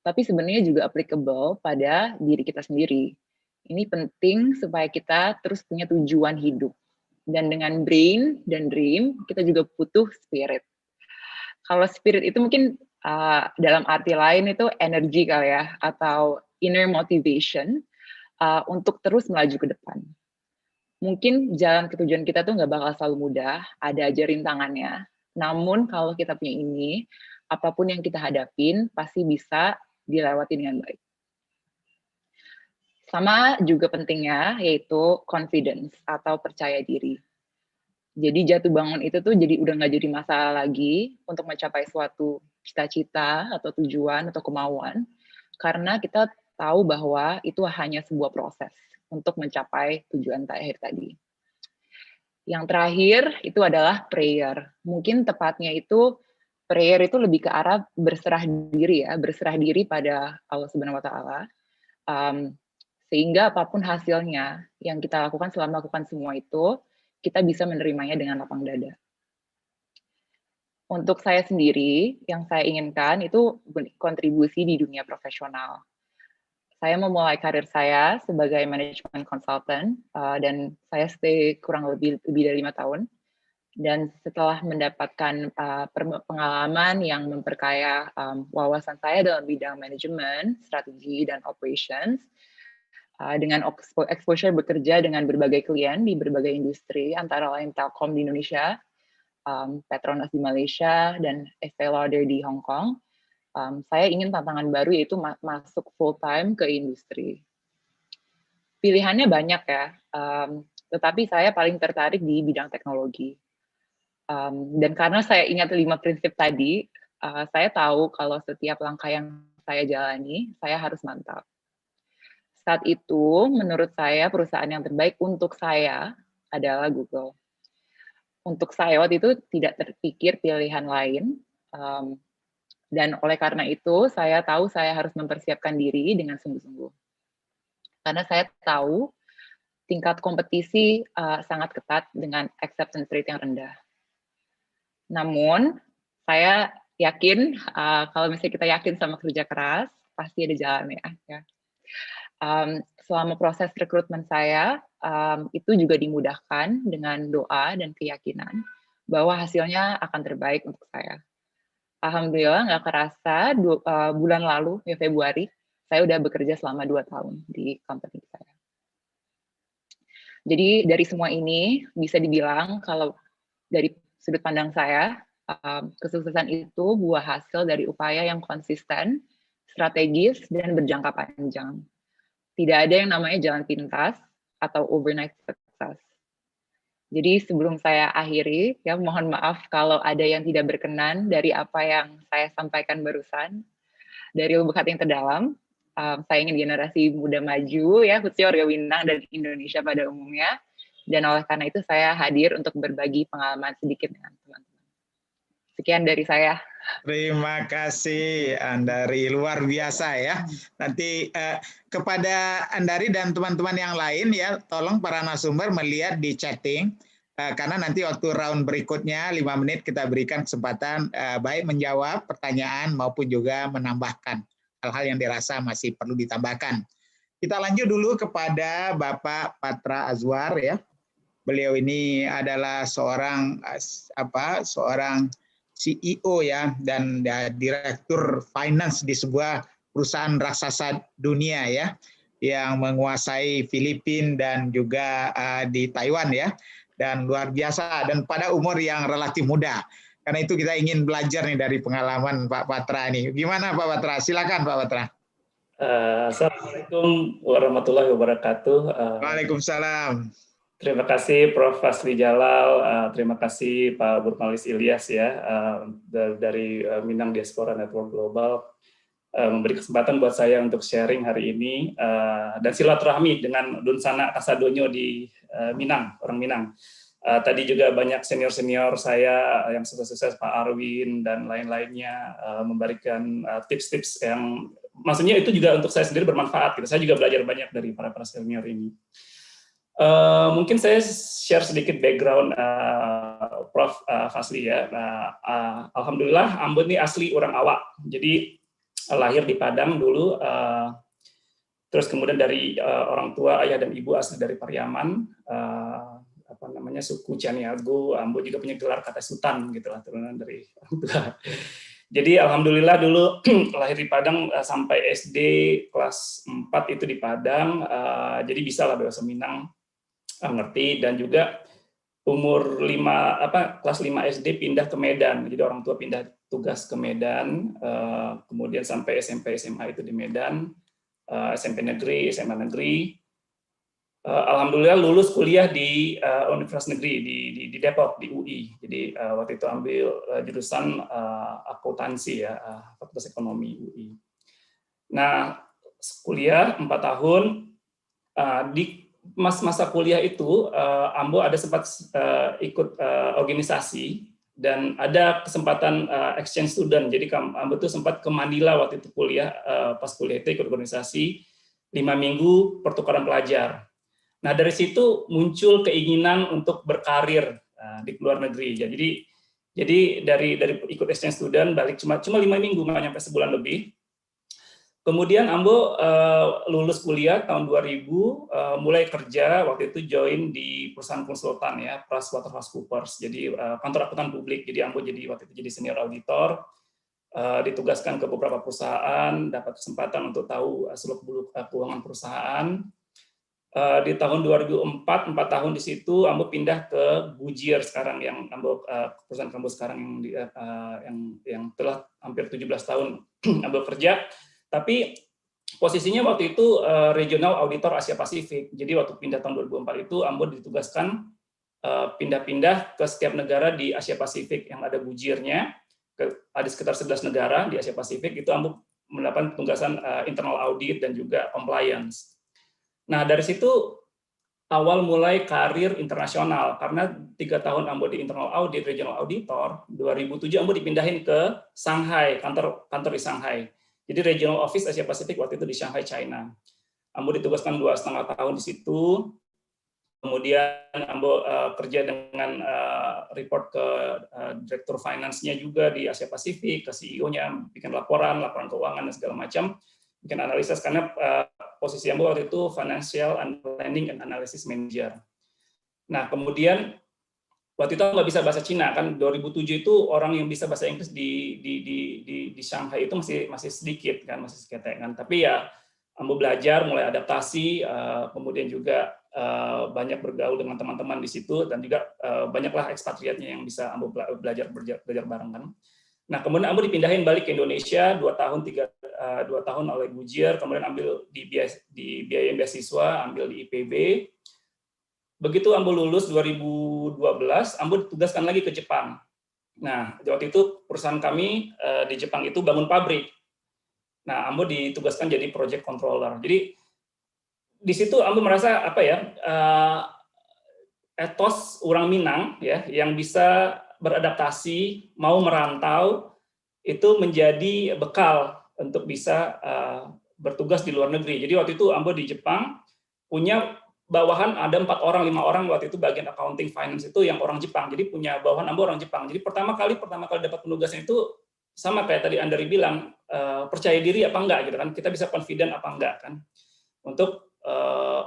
Tapi sebenarnya juga applicable pada diri kita sendiri. Ini penting supaya kita terus punya tujuan hidup. Dan dengan brain dan dream, kita juga butuh spirit. Kalau spirit itu mungkin dalam arti lain itu energi kali ya, atau inner motivation untuk terus melaju ke depan. Mungkin jalan ke tujuan kita tuh nggak bakal selalu mudah, ada aja rintangannya. Namun kalau kita punya ini, apapun yang kita hadapin pasti bisa dilewati dengan baik. Sama juga pentingnya yaitu confidence atau percaya diri. Jadi jatuh bangun itu tuh jadi udah nggak jadi masalah lagi untuk mencapai suatu cita-cita atau tujuan atau kemauan, karena kita tahu bahwa itu hanya sebuah proses untuk mencapai tujuan terakhir tadi. Yang terakhir itu adalah prayer. Mungkin tepatnya itu prayer itu lebih ke arah berserah diri ya, berserah diri pada Allah Subhanahu wa taala. Sehingga apapun hasilnya yang kita lakukan selama melakukan semua itu, kita bisa menerimanya dengan lapang dada. Untuk saya sendiri, yang saya inginkan itu kontribusi di dunia profesional. Saya memulai karir saya sebagai management consultant, dan saya stay kurang lebih dari 5 tahun. Dan setelah mendapatkan pengalaman yang memperkaya wawasan saya dalam bidang manajemen, strategi, dan operations, dengan exposure bekerja dengan berbagai klien di berbagai industri, antara lain Telkom di Indonesia, Petronas di Malaysia, dan Estée Lauder di Hong Kong, saya ingin tantangan baru yaitu masuk full-time ke industri. Pilihannya banyak ya, tetapi saya paling tertarik di bidang teknologi. Dan karena saya ingat 5 prinsip tadi, saya tahu kalau setiap langkah yang saya jalani, saya harus mantap. Saat itu, menurut saya, perusahaan yang terbaik untuk saya adalah Google. Untuk saya waktu itu tidak terpikir pilihan lain, dan oleh karena itu saya tahu saya harus mempersiapkan diri dengan sungguh-sungguh. Karena saya tahu tingkat kompetisi sangat ketat dengan acceptance rate yang rendah. Namun saya yakin kalau misalnya kita yakin sama kerja keras, pasti ada jalannya. Ya. Selama proses rekrutmen saya, itu juga dimudahkan dengan doa dan keyakinan bahwa hasilnya akan terbaik untuk saya. Alhamdulillah nggak kerasa bulan lalu, ya Februari, saya udah bekerja selama 2 tahun di company saya. Jadi dari semua ini bisa dibilang kalau dari sudut pandang saya, kesuksesan itu buah hasil dari upaya yang konsisten, strategis, dan berjangka panjang. Tidak ada yang namanya jalan pintas atau overnight success. Jadi sebelum saya akhiri, ya mohon maaf kalau ada yang tidak berkenan dari apa yang saya sampaikan barusan. Dari lubuk hati yang terdalam, saya ingin generasi muda maju, ya khususnya warga Minang dan Indonesia pada umumnya. Dan oleh karena itu saya hadir untuk berbagi pengalaman sedikit dengan teman-teman. Sekian dari saya. Terima kasih Andari, luar biasa ya. Nanti kepada Andari dan teman-teman yang lain ya, tolong para narasumber melihat di chatting, karena nanti waktu round berikutnya 5 menit kita berikan kesempatan baik menjawab pertanyaan maupun juga menambahkan hal-hal yang dirasa masih perlu ditambahkan. Kita lanjut dulu kepada Bapak Patra Azwar ya. Beliau ini adalah seorang CEO ya, dan direktur finance di sebuah perusahaan raksasa dunia ya, yang menguasai Filipina dan juga di Taiwan ya, dan luar biasa dan pada umur yang relatif muda. Karena itu kita ingin belajar nih dari pengalaman Pak Patra ini. Gimana Pak Patra? Silakan Pak Patra. Assalamualaikum warahmatullahi wabarakatuh. Waalaikumsalam. Terima kasih Prof. Fasli Jalal, terima kasih Pak Burmalis Ilyas ya dari Minang Diaspora Network Global memberi kesempatan buat saya untuk sharing hari ini dan silaturahmi dengan Dunsana Kasadonyo di Minang, orang Minang. Tadi juga banyak senior-senior saya yang sukses-sukses, Pak Arwin dan lain-lainnya memberikan tips-tips yang maksudnya itu juga untuk saya sendiri bermanfaat. Gitu. Saya juga belajar banyak dari para senior ini. Mungkin saya share sedikit background Prof. Fasli ya. Alhamdulillah Ambon ini asli orang Awak. Jadi lahir di Padang dulu. Terus kemudian dari orang tua ayah dan ibu asli dari Pariaman. Suku Caniago. Ambon juga punya gelar kata Sultan gitulah, turunan dari orang tua. Jadi alhamdulillah dulu lahir di Padang sampai SD kelas 4 itu di Padang. Jadi bisa lah bahasa Minang. Ngerti, dan juga umur kelas 5 SD pindah ke Medan, jadi orang tua pindah tugas ke Medan, kemudian sampai SMP SMA itu di Medan, SMP negeri, SMA negeri. Alhamdulillah lulus kuliah di Universitas Negeri di Depok di UI. Jadi waktu itu ambil jurusan akuntansi ya, Fakultas Ekonomi UI. Nah kuliah 4 tahun di masa kuliah itu, Ambo ada sempat ikut organisasi dan ada kesempatan exchange student. Jadi Ambo tuh sempat ke Manila waktu itu kuliah, pas kuliah itu ikut organisasi 5 minggu pertukaran pelajar. Nah dari situ muncul keinginan untuk berkarir di luar negeri. Jadi dari ikut exchange student balik cuma 5 minggu, nggak nyampe sebulan lebih. Kemudian Ambo lulus kuliah tahun 2000, mulai kerja waktu itu join di perusahaan konsultan ya, PricewaterhouseCoopers. Jadi kantor akuntan publik. Jadi Ambo waktu itu jadi senior auditor, ditugaskan ke beberapa perusahaan, dapat kesempatan untuk tahu seluk-beluk keuangan perusahaan. Di tahun 2004, 4 tahun di situ Ambo pindah ke Goodyear sekarang yang Ambo perusahaan Ambo sekarang yang telah hampir 17 tahun Ambo kerja. Tapi posisinya waktu itu regional auditor Asia Pasifik. Jadi waktu pindah tahun 2004 itu Ambo ditugaskan pindah-pindah ke setiap negara di Asia Pasifik yang ada Goodyear-nya. Ada sekitar 11 negara di Asia Pasifik, itu Ambo mendapatkan penugasan internal audit dan juga compliance. Nah, dari situ awal mulai karir internasional, karena 3 tahun Ambo di internal audit, regional auditor, 2007 Ambo dipindahin ke Shanghai, kantor di Shanghai. Jadi regional office Asia Pasifik waktu itu di Shanghai, China. Ambo ditugaskan 2,5 tahun di situ. Kemudian Ambo kerja dengan report ke direktur finance-nya juga di Asia Pasifik, ke CEO-nya, bikin laporan keuangan dan segala macam, bikin analisis, karena posisi Ambo waktu itu Financial and Planning and Analysis Manager. Nah, kemudian waktu itu nggak bisa bahasa Cina kan, 2007 itu orang yang bisa bahasa Inggris di Shanghai itu masih sedikit kan, masih seketek kan. Tapi ya Ambo belajar, mulai adaptasi, kemudian juga banyak bergaul dengan teman-teman di situ, dan juga banyaklah ekspatriatnya yang bisa Ambo belajar bareng kan. Nah, kemudian Ambo dipindahin balik ke Indonesia 2 tahun oleh Goodyear, kemudian ambil dibiayain beasiswa, ambil di IPB. Begitu Ambo lulus 2012, Ambo ditugaskan lagi ke Jepang. Nah, waktu itu perusahaan kami di Jepang itu bangun pabrik. Nah, Ambo ditugaskan jadi project controller. Jadi di situ Ambo merasa etos orang Minang ya, yang bisa beradaptasi, mau merantau, itu menjadi bekal untuk bisa bertugas di luar negeri. Jadi waktu itu Ambo di Jepang punya bawahan ada 4 orang, 5 orang waktu itu bagian accounting finance itu yang orang Jepang. Jadi punya bawahan Ambo orang Jepang. Jadi pertama kali dapat penugasan itu sama kayak tadi Andari bilang, percaya diri apa enggak gitu kan. Kita bisa confident apa enggak kan. Untuk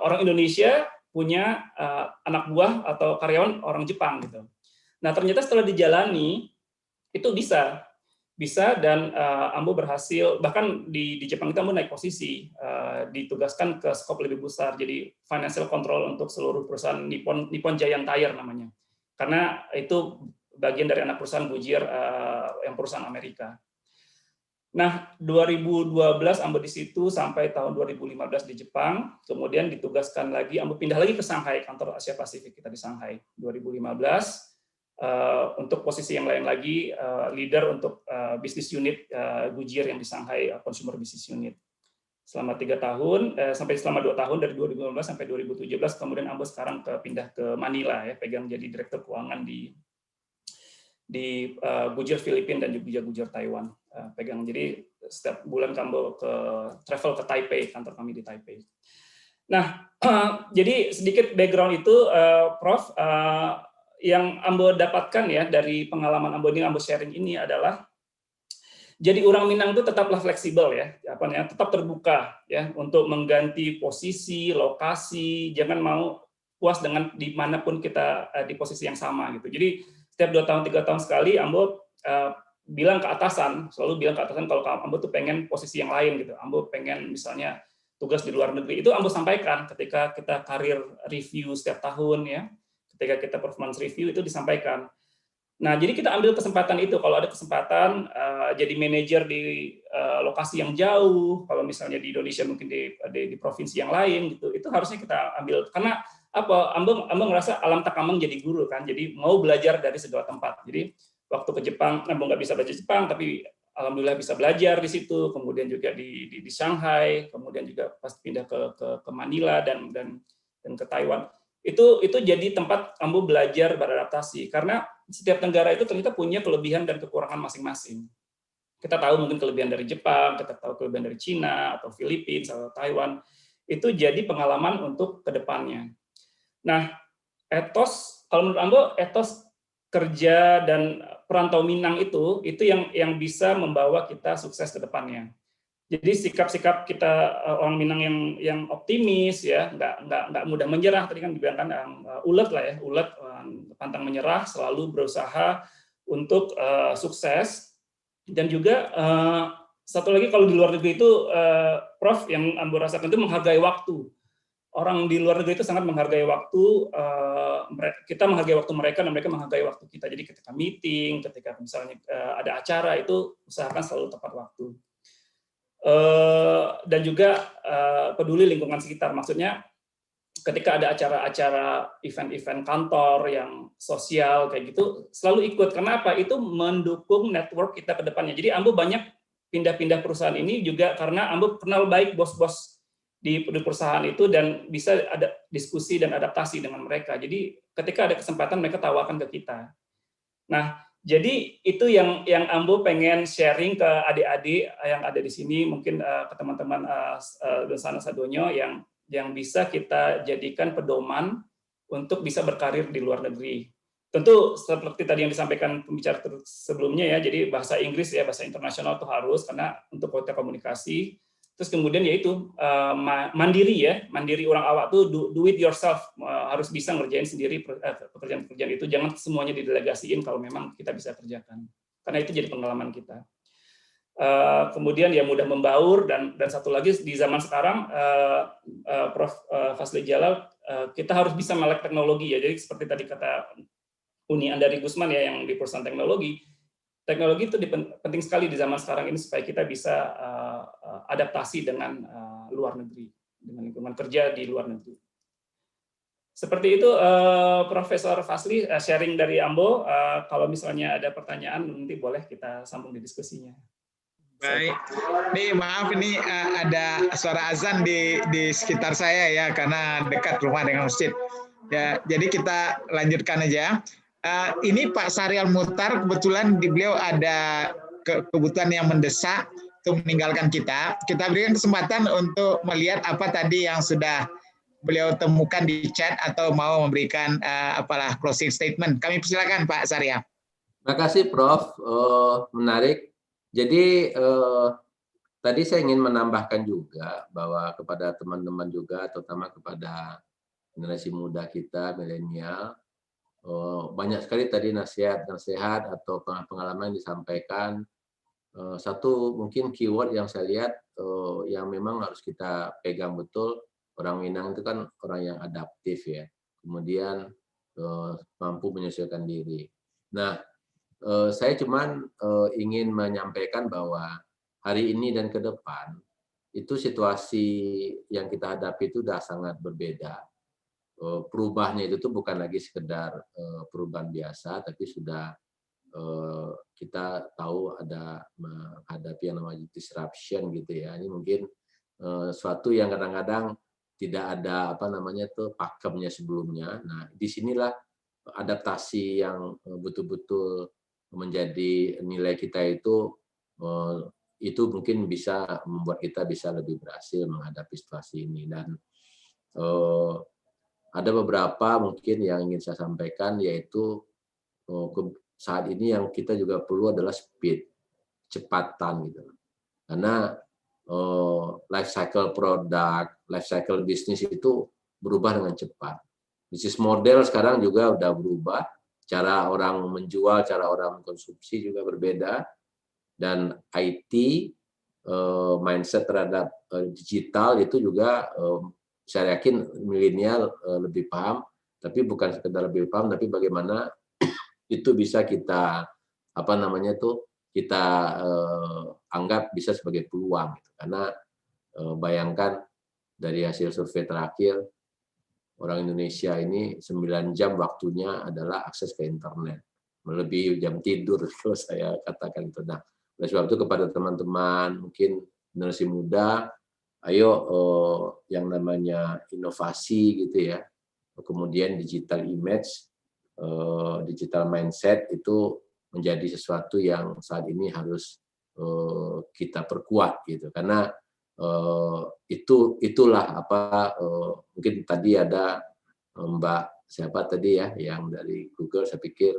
orang Indonesia punya anak buah atau karyawan orang Jepang gitu. Nah, ternyata setelah dijalani itu bisa dan Ambo berhasil, bahkan di Jepang itu Ambo naik posisi, ditugaskan ke skop lebih besar, jadi financial control untuk seluruh perusahaan Nippon Giant Tire namanya, karena itu bagian dari anak perusahaan Goodyear yang perusahaan Amerika. Nah, 2012 Ambo di situ sampai tahun 2015 di Jepang, kemudian ditugaskan lagi, Ambo pindah lagi ke Shanghai, kantor Asia Pasifik kita di Shanghai 2015. Untuk posisi yang lain lagi, leader untuk bisnis unit Goodyear yang di Shanghai, Consumer Business Unit. Selama 3 tahun, selama 2 tahun dari 2015 sampai 2017, kemudian Ambo sekarang pindah ke Manila ya, pegang jadi direktur keuangan di Goodyear Filipina dan juga Goodyear Taiwan. Pegang, jadi setiap bulan Ambo travel ke Taipei, kantor kami di Taipei. Nah, jadi sedikit background itu, Prof. Yang Ambo dapatkan ya dari pengalaman Ambo ini, Ambo sharing ini adalah jadi orang Minang itu tetaplah fleksibel ya, tetap terbuka ya untuk mengganti posisi, lokasi, jangan mau puas dengan dimanapun kita di posisi yang sama gitu. Jadi setiap 2 tahun 3 tahun sekali Ambo bilang ke atasan, selalu bilang ke atasan kalau Ambo tuh pengen posisi yang lain gitu. Ambo pengen misalnya tugas di luar negeri, itu Ambo sampaikan ketika kita karir review setiap tahun ya. Ketika kita performance review itu disampaikan. Nah, jadi kita ambil kesempatan itu. Kalau ada kesempatan jadi manajer di lokasi yang jauh, kalau misalnya di Indonesia mungkin di provinsi yang lain gitu, itu harusnya kita ambil. Karena apa? Ambo ngerasa alam takamang jadi guru kan. Jadi mau belajar dari segala tempat. Jadi waktu ke Jepang, Ambo nggak bisa belajar Jepang, tapi alhamdulillah bisa belajar di situ. Kemudian juga di Shanghai, kemudian juga pas pindah ke Manila dan ke Taiwan. Itu jadi tempat Ambo belajar beradaptasi, karena setiap negara itu ternyata punya kelebihan dan kekurangan masing-masing. Kita tahu mungkin kelebihan dari Jepang, kita tahu kelebihan dari Cina atau Filipina atau Taiwan. Itu jadi pengalaman untuk kedepannya. Nah, etos, kalau menurut Ambo, etos kerja dan perantau Minang itu yang bisa membawa kita sukses ke depannya. Jadi sikap-sikap kita orang Minang yang optimis ya, nggak mudah menyerah, tadi kan dibilang kan ulet lah ya, ulet, pantang menyerah, selalu berusaha untuk sukses. Dan juga satu lagi, kalau di luar negeri itu Prof, yang Ambo rasakan itu menghargai waktu. Orang di luar negeri itu sangat menghargai waktu, kita menghargai waktu mereka dan mereka menghargai waktu kita. Jadi ketika meeting, ketika misalnya ada acara, itu usahakan selalu tepat waktu. Dan juga peduli lingkungan sekitar. Maksudnya ketika ada acara-acara event-event kantor yang sosial kayak gitu, selalu ikut. Kenapa? Itu mendukung network kita ke depannya. Jadi Ambo banyak pindah-pindah perusahaan ini juga karena Ambo kenal baik bos-bos di perusahaan itu dan bisa ada diskusi dan adaptasi dengan mereka. Jadi ketika ada kesempatan mereka tawarkan ke kita. Nah, jadi itu yang Ambo pengen sharing ke adik-adik yang ada di sini, mungkin ke teman-teman Dosana Sadonyo yang bisa kita jadikan pedoman untuk bisa berkarir di luar negeri. Tentu seperti tadi yang disampaikan pembicara sebelumnya ya, jadi bahasa Inggris ya, bahasa internasional itu harus karena untuk kota komunikasi. Terus kemudian yaitu mandiri ya, mandiri orang awak tuh do it yourself, harus bisa ngerjain sendiri pekerjaan-pekerjaan itu, jangan semuanya didelegasiin kalau memang kita bisa kerjakan, karena itu jadi pengalaman kita. Kemudian ya mudah membaur, dan satu lagi di zaman sekarang Prof. Fasli Jalal, kita harus bisa melek teknologi ya, jadi seperti tadi kata Uni Andari Gusman ya yang di perusahaan teknologi itu penting sekali di zaman sekarang ini supaya kita bisa adaptasi dengan luar negeri, dengan lingkungan kerja di luar negeri. Seperti itu Profesor Fasli, sharing dari Ambo. Kalau misalnya ada pertanyaan nanti boleh kita sambung di diskusinya. Baik, nih maaf ini ada suara azan di sekitar saya ya karena dekat rumah dengan masjid. Ya, jadi kita lanjutkan aja. Ini Pak Syahrial Muchtar, kebetulan beliau ada kebutuhan yang mendesak untuk meninggalkan kita. Kita berikan kesempatan untuk melihat apa tadi yang sudah beliau temukan di chat atau mau memberikan closing statement. Kami persilakan Pak Syahrial. Terima kasih Prof. Menarik. Jadi tadi saya ingin menambahkan juga bahwa kepada teman-teman juga, terutama kepada generasi muda kita, milenial, banyak sekali tadi nasihat atau pengalaman yang disampaikan. Satu mungkin keyword yang saya lihat yang memang harus kita pegang betul, orang Minang itu kan orang yang adaptif ya, kemudian mampu menyesuaikan diri. Nah, saya cuman ingin menyampaikan bahwa hari ini dan ke depan itu situasi yang kita hadapi itu sudah sangat berbeda. Perubahannya itu tuh bukan lagi sekedar perubahan biasa, tapi sudah kita tahu ada menghadapi yang namanya disruption gitu ya. Ini mungkin suatu yang kadang-kadang tidak ada pakemnya sebelumnya. Nah, disinilah adaptasi yang betul-betul menjadi nilai kita itu mungkin bisa membuat kita bisa lebih berhasil menghadapi situasi ini. Dan ada beberapa mungkin yang ingin saya sampaikan, yaitu saat ini yang kita juga perlu adalah speed, kecepatan gitu. Karena life cycle produk, life cycle bisnis itu berubah dengan cepat. Bisnis model sekarang juga udah berubah, cara orang menjual, cara orang mengkonsumsi juga berbeda, dan IT, mindset terhadap digital itu juga saya yakin milenial lebih paham, tapi bukan sekedar lebih paham, tapi bagaimana itu bisa kita kita anggap bisa sebagai peluang gitu. Karena bayangkan dari hasil survei terakhir, orang Indonesia ini 9 jam waktunya adalah akses ke internet, melebihi jam tidur kalau saya katakan itu. Nah, oleh sebab itu kepada teman-teman mungkin generasi muda, ayo yang namanya inovasi gitu ya, kemudian digital image, digital mindset itu menjadi sesuatu yang saat ini harus kita perkuat gitu, karena itulah mungkin tadi ada Mbak siapa tadi ya yang dari Google, saya pikir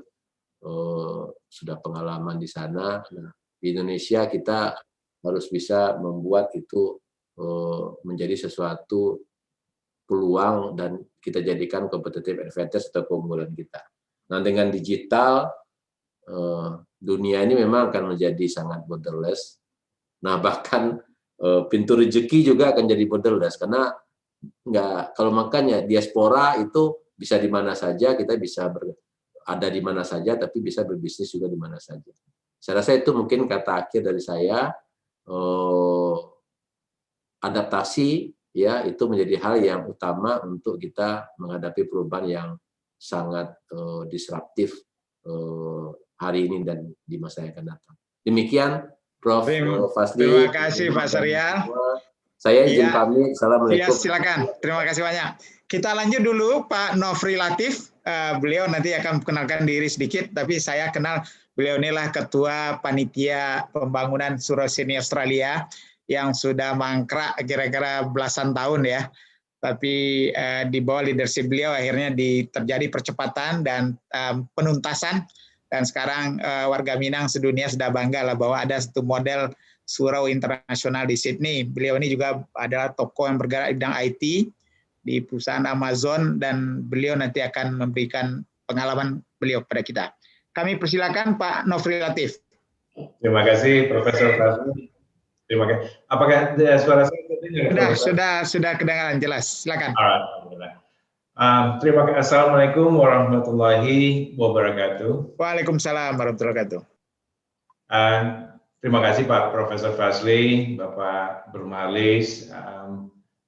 sudah pengalaman di sana. Nah, di Indonesia kita harus bisa membuat itu menjadi sesuatu peluang dan kita jadikan competitive advantage atau keunggulan kita. Nah, dengan digital dunia ini memang akan menjadi sangat borderless. Nah, bahkan pintu rezeki juga akan jadi borderless karena kalau makanya diaspora itu bisa di mana saja, kita bisa ada di mana saja, tapi bisa berbisnis juga di mana saja. Saya rasa itu mungkin kata akhir dari saya. Adaptasi ya itu menjadi hal yang utama untuk kita menghadapi perubahan yang sangat disruptif hari ini dan di masa yang akan datang. Demikian Prof. Fasli. Terima kasih Pak Syariah. Saya izin pamit. Assalamualaikum. Ya, silakan. Terima kasih banyak. Kita lanjut dulu Pak Nofri Latif. Beliau nanti akan kenalkan diri sedikit, tapi saya kenal beliau inilah Ketua Panitia Pembangunan Surau Seni Australia yang sudah mangkrak kira-kira belasan tahun ya. Tapi di bawah leadership beliau akhirnya terjadi percepatan dan penuntasan. Dan sekarang warga Minang sedunia sudah bangga lah bahwa ada satu model surau internasional di Sydney. Beliau ini juga adalah tokoh yang bergerak di bidang IT di perusahaan Amazon dan beliau nanti akan memberikan pengalaman beliau kepada kita. Kami persilakan Pak Nofri Latif. Terima kasih Profesor Fasli. Terima kasih. Apakah suara saya terdengar? Sudah kedengaran jelas. Silakan. Alhamdulillah. Terima kasih. Assalamualaikum warahmatullahi wabarakatuh. Waalaikumsalam warahmatullahi wabarakatuh. Terima kasih Pak Profesor Fasli, Bapak Bermalis.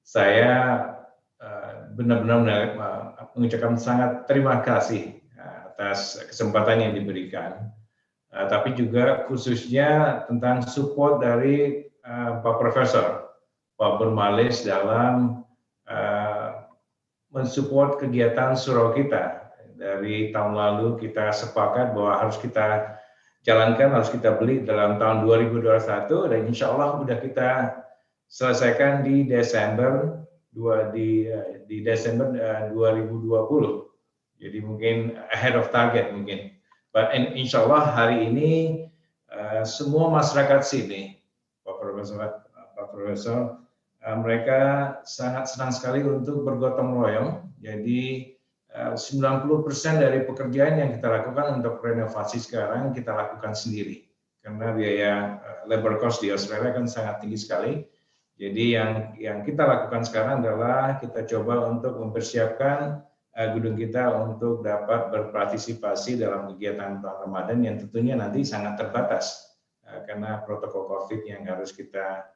Saya benar-benar mengucapkan sangat terima kasih atas kesempatan yang diberikan. Tapi juga khususnya tentang support dari Pak Profesor, Pak Bermalis dalam mensupport kegiatan surau kita. Dari tahun lalu kita sepakat bahwa harus kita jalankan, harus kita beli dalam tahun 2021 dan insya Allah sudah kita selesaikan di Desember 2020. Jadi mungkin ahead of target mungkin. But insya Allah hari ini semua masyarakat sini, Pak Profesor, mereka sangat senang sekali untuk bergotong royong. Jadi 90% dari pekerjaan yang kita lakukan untuk renovasi sekarang kita lakukan sendiri. Karena biaya labor cost di Australia kan sangat tinggi sekali. Jadi yang kita lakukan sekarang adalah kita coba untuk mempersiapkan gedung kita untuk dapat berpartisipasi dalam kegiatan bulan Ramadan yang tentunya nanti sangat terbatas karena protokol COVID yang harus kita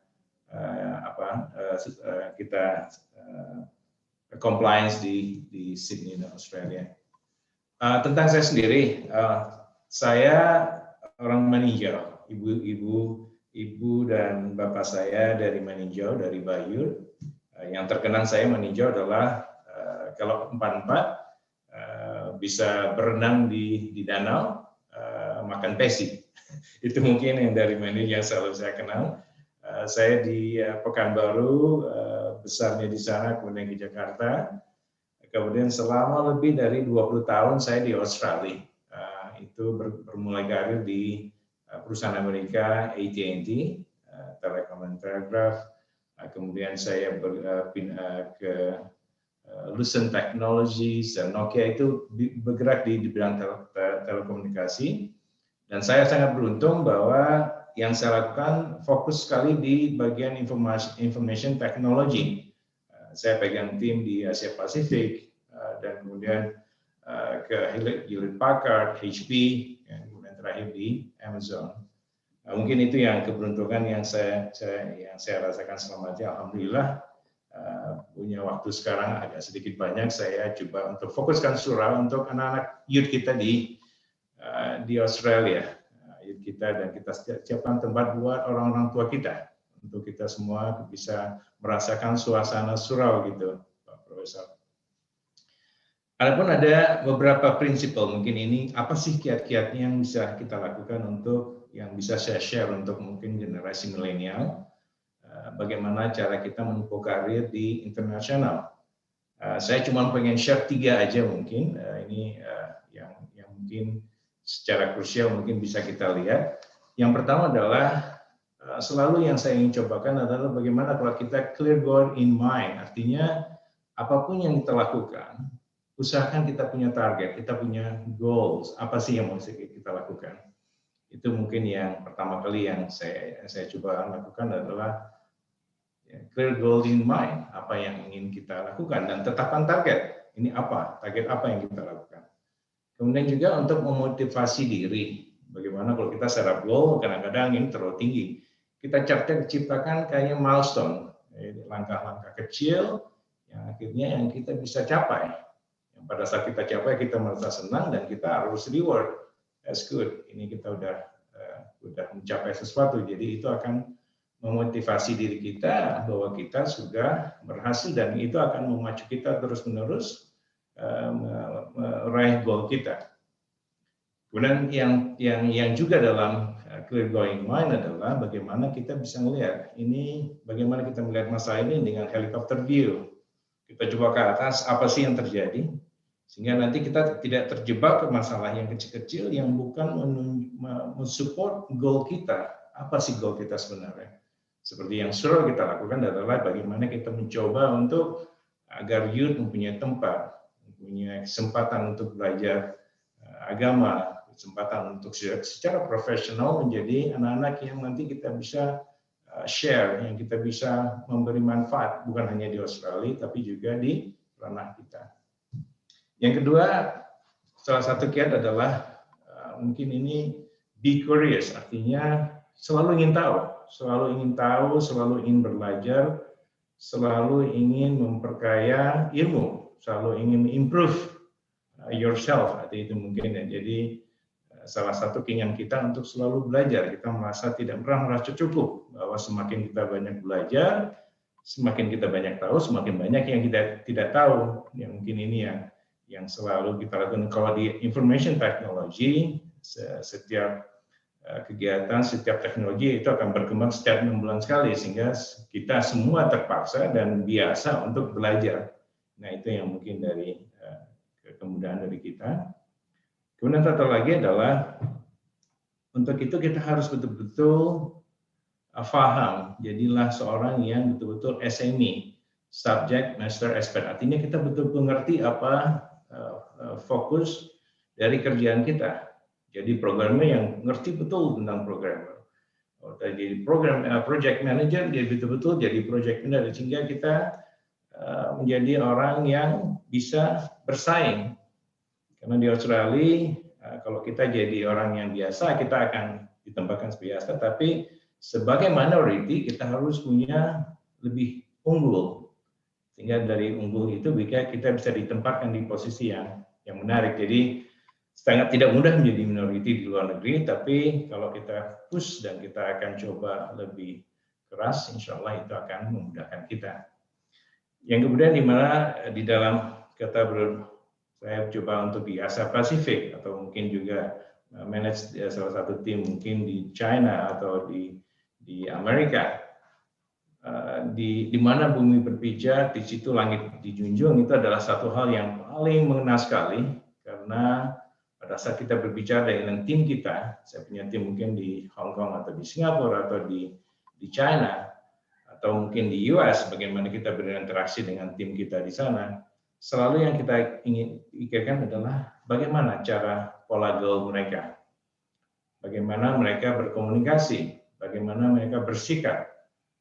compliance di Sydney, Australia. Tentang saya sendiri, saya orang meninjau, ibu dan bapak saya dari meninjau dari Bayur. Yang terkenal saya meninjau adalah kalau 44 bisa berenang di danau, makan pesi. Itu mungkin yang dari meninjau yang selalu saya kenal. Saya di Pekanbaru, besarnya di sana, kemudian ke Jakarta. Kemudian selama lebih dari 20 tahun saya di Australia. Itu bermulai karir di perusahaan Amerika, AT&T, Telekom and Telegraph. Kemudian saya pindah ke Lucent Technologies dan Nokia, itu bergerak di bidang telekomunikasi. Dan saya sangat beruntung bahwa yang saya lakukan fokus sekali di bagian information technology. Saya pegang tim di Asia Pasifik dan kemudian ke Hewlett Packard, HP, dan kemudian terakhir di Amazon. Mungkin itu yang keberuntungan yang saya rasakan selama ini. Alhamdulillah punya waktu sekarang agak sedikit banyak, saya coba untuk fokuskan surau untuk anak-anak youth kita di Australia, youth kita, dan kita siapkan tempat buat orang-orang tua kita untuk kita semua bisa merasakan suasana surau gitu, Pak Profesor. Adapun ada beberapa prinsip mungkin ini apa sih kiat-kiatnya yang bisa kita lakukan untuk yang bisa saya share untuk mungkin generasi milenial. Bagaimana cara kita menempuh karir di internasional. Saya cuma pengen share 3 aja mungkin, ini yang mungkin secara krusial mungkin bisa kita lihat. Yang pertama adalah selalu yang saya ingin cobakan adalah bagaimana kalau kita clear goal in mind, artinya apapun yang kita lakukan, usahakan kita punya target, kita punya goals, apa sih yang mau kita lakukan. Itu mungkin yang pertama kali yang saya coba lakukan adalah clear goal in mind, apa yang ingin kita lakukan, dan tetapkan target, ini apa, target apa yang kita lakukan. Kemudian juga untuk memotivasi diri, bagaimana kalau kita set up goal, kadang-kadang ini terlalu tinggi. Kita ciptakan kayaknya milestone, langkah-langkah kecil yang akhirnya yang kita bisa capai. Yang pada saat kita capai kita merasa senang dan kita harus reward. That's good. Ini kita udah mencapai sesuatu. Jadi itu akan memotivasi diri kita bahwa kita sudah berhasil dan itu akan memacu kita terus-menerus meraih goal kita. Kemudian yang juga dalam clear going mind adalah bagaimana kita bisa melihat ini, bagaimana kita melihat masalah ini dengan helicopter view. Kita coba ke atas apa sih yang terjadi sehingga nanti kita tidak terjebak ke masalah yang kecil-kecil yang bukan mensupport goal kita. Apa sih goal kita sebenarnya? Seperti yang selalu kita lakukan adalah bagaimana kita mencoba untuk agar youth mempunyai tempat, mempunyai kesempatan untuk belajar agama, kesempatan untuk secara profesional menjadi anak-anak yang nanti kita bisa share, yang kita bisa memberi manfaat, bukan hanya di Australia, tapi juga di ranah kita. Yang kedua, salah satu kiat adalah mungkin ini be curious, artinya selalu ingin tahu, selalu ingin belajar, selalu ingin memperkaya ilmu, selalu ingin improve yourself, itu mungkin ya. Jadi salah satu keinginan kita untuk selalu belajar. Kita merasa tidak pernah merasa cukup, bahwa semakin kita banyak belajar, semakin kita banyak tahu, semakin banyak yang kita tidak tahu. Yang mungkin ini yang selalu kita lakukan. Kalau di information technology, setiap kegiatan, setiap teknologi itu akan berkembang setiap 6 bulan sekali, sehingga kita semua terpaksa dan biasa untuk belajar. Nah, itu yang mungkin dari kemudahan dari kita. Kemudian satu lagi adalah untuk itu kita harus betul-betul paham. Jadilah seorang yang betul-betul SME, subject master expert. Artinya kita betul-betul ngerti apa fokus dari kerjaan kita. Jadi programmer yang ngerti betul tentang programmer. Jadi project manager dia betul-betul jadi project manager sehingga kita menjadi orang yang bisa bersaing. Karena di Australia, kalau kita jadi orang yang biasa, kita akan ditempatkan biasa, tapi sebagai minority, kita harus punya lebih unggul. Sehingga dari unggul itu kita bisa ditempatkan di posisi yang menarik. Jadi sangat tidak mudah menjadi minority di luar negeri, tapi kalau kita push dan kita akan coba lebih keras, insya Allah itu akan memudahkan kita. Yang kemudian di mana di dalam saya coba untuk di Asia Pasifik atau mungkin juga manage salah satu tim mungkin di China atau di Amerika, di mana bumi berpijak, di situ langit dijunjung, itu adalah satu hal yang paling mengena sekali karena pada saat kita berbicara dengan tim kita, saya punya tim mungkin di Hong Kong atau di Singapura atau di China atau mungkin di US, bagaimana kita berinteraksi dengan tim kita di sana. Selalu yang kita ingin pikirkan adalah bagaimana cara pola gaul mereka, bagaimana mereka berkomunikasi, bagaimana mereka bersikap.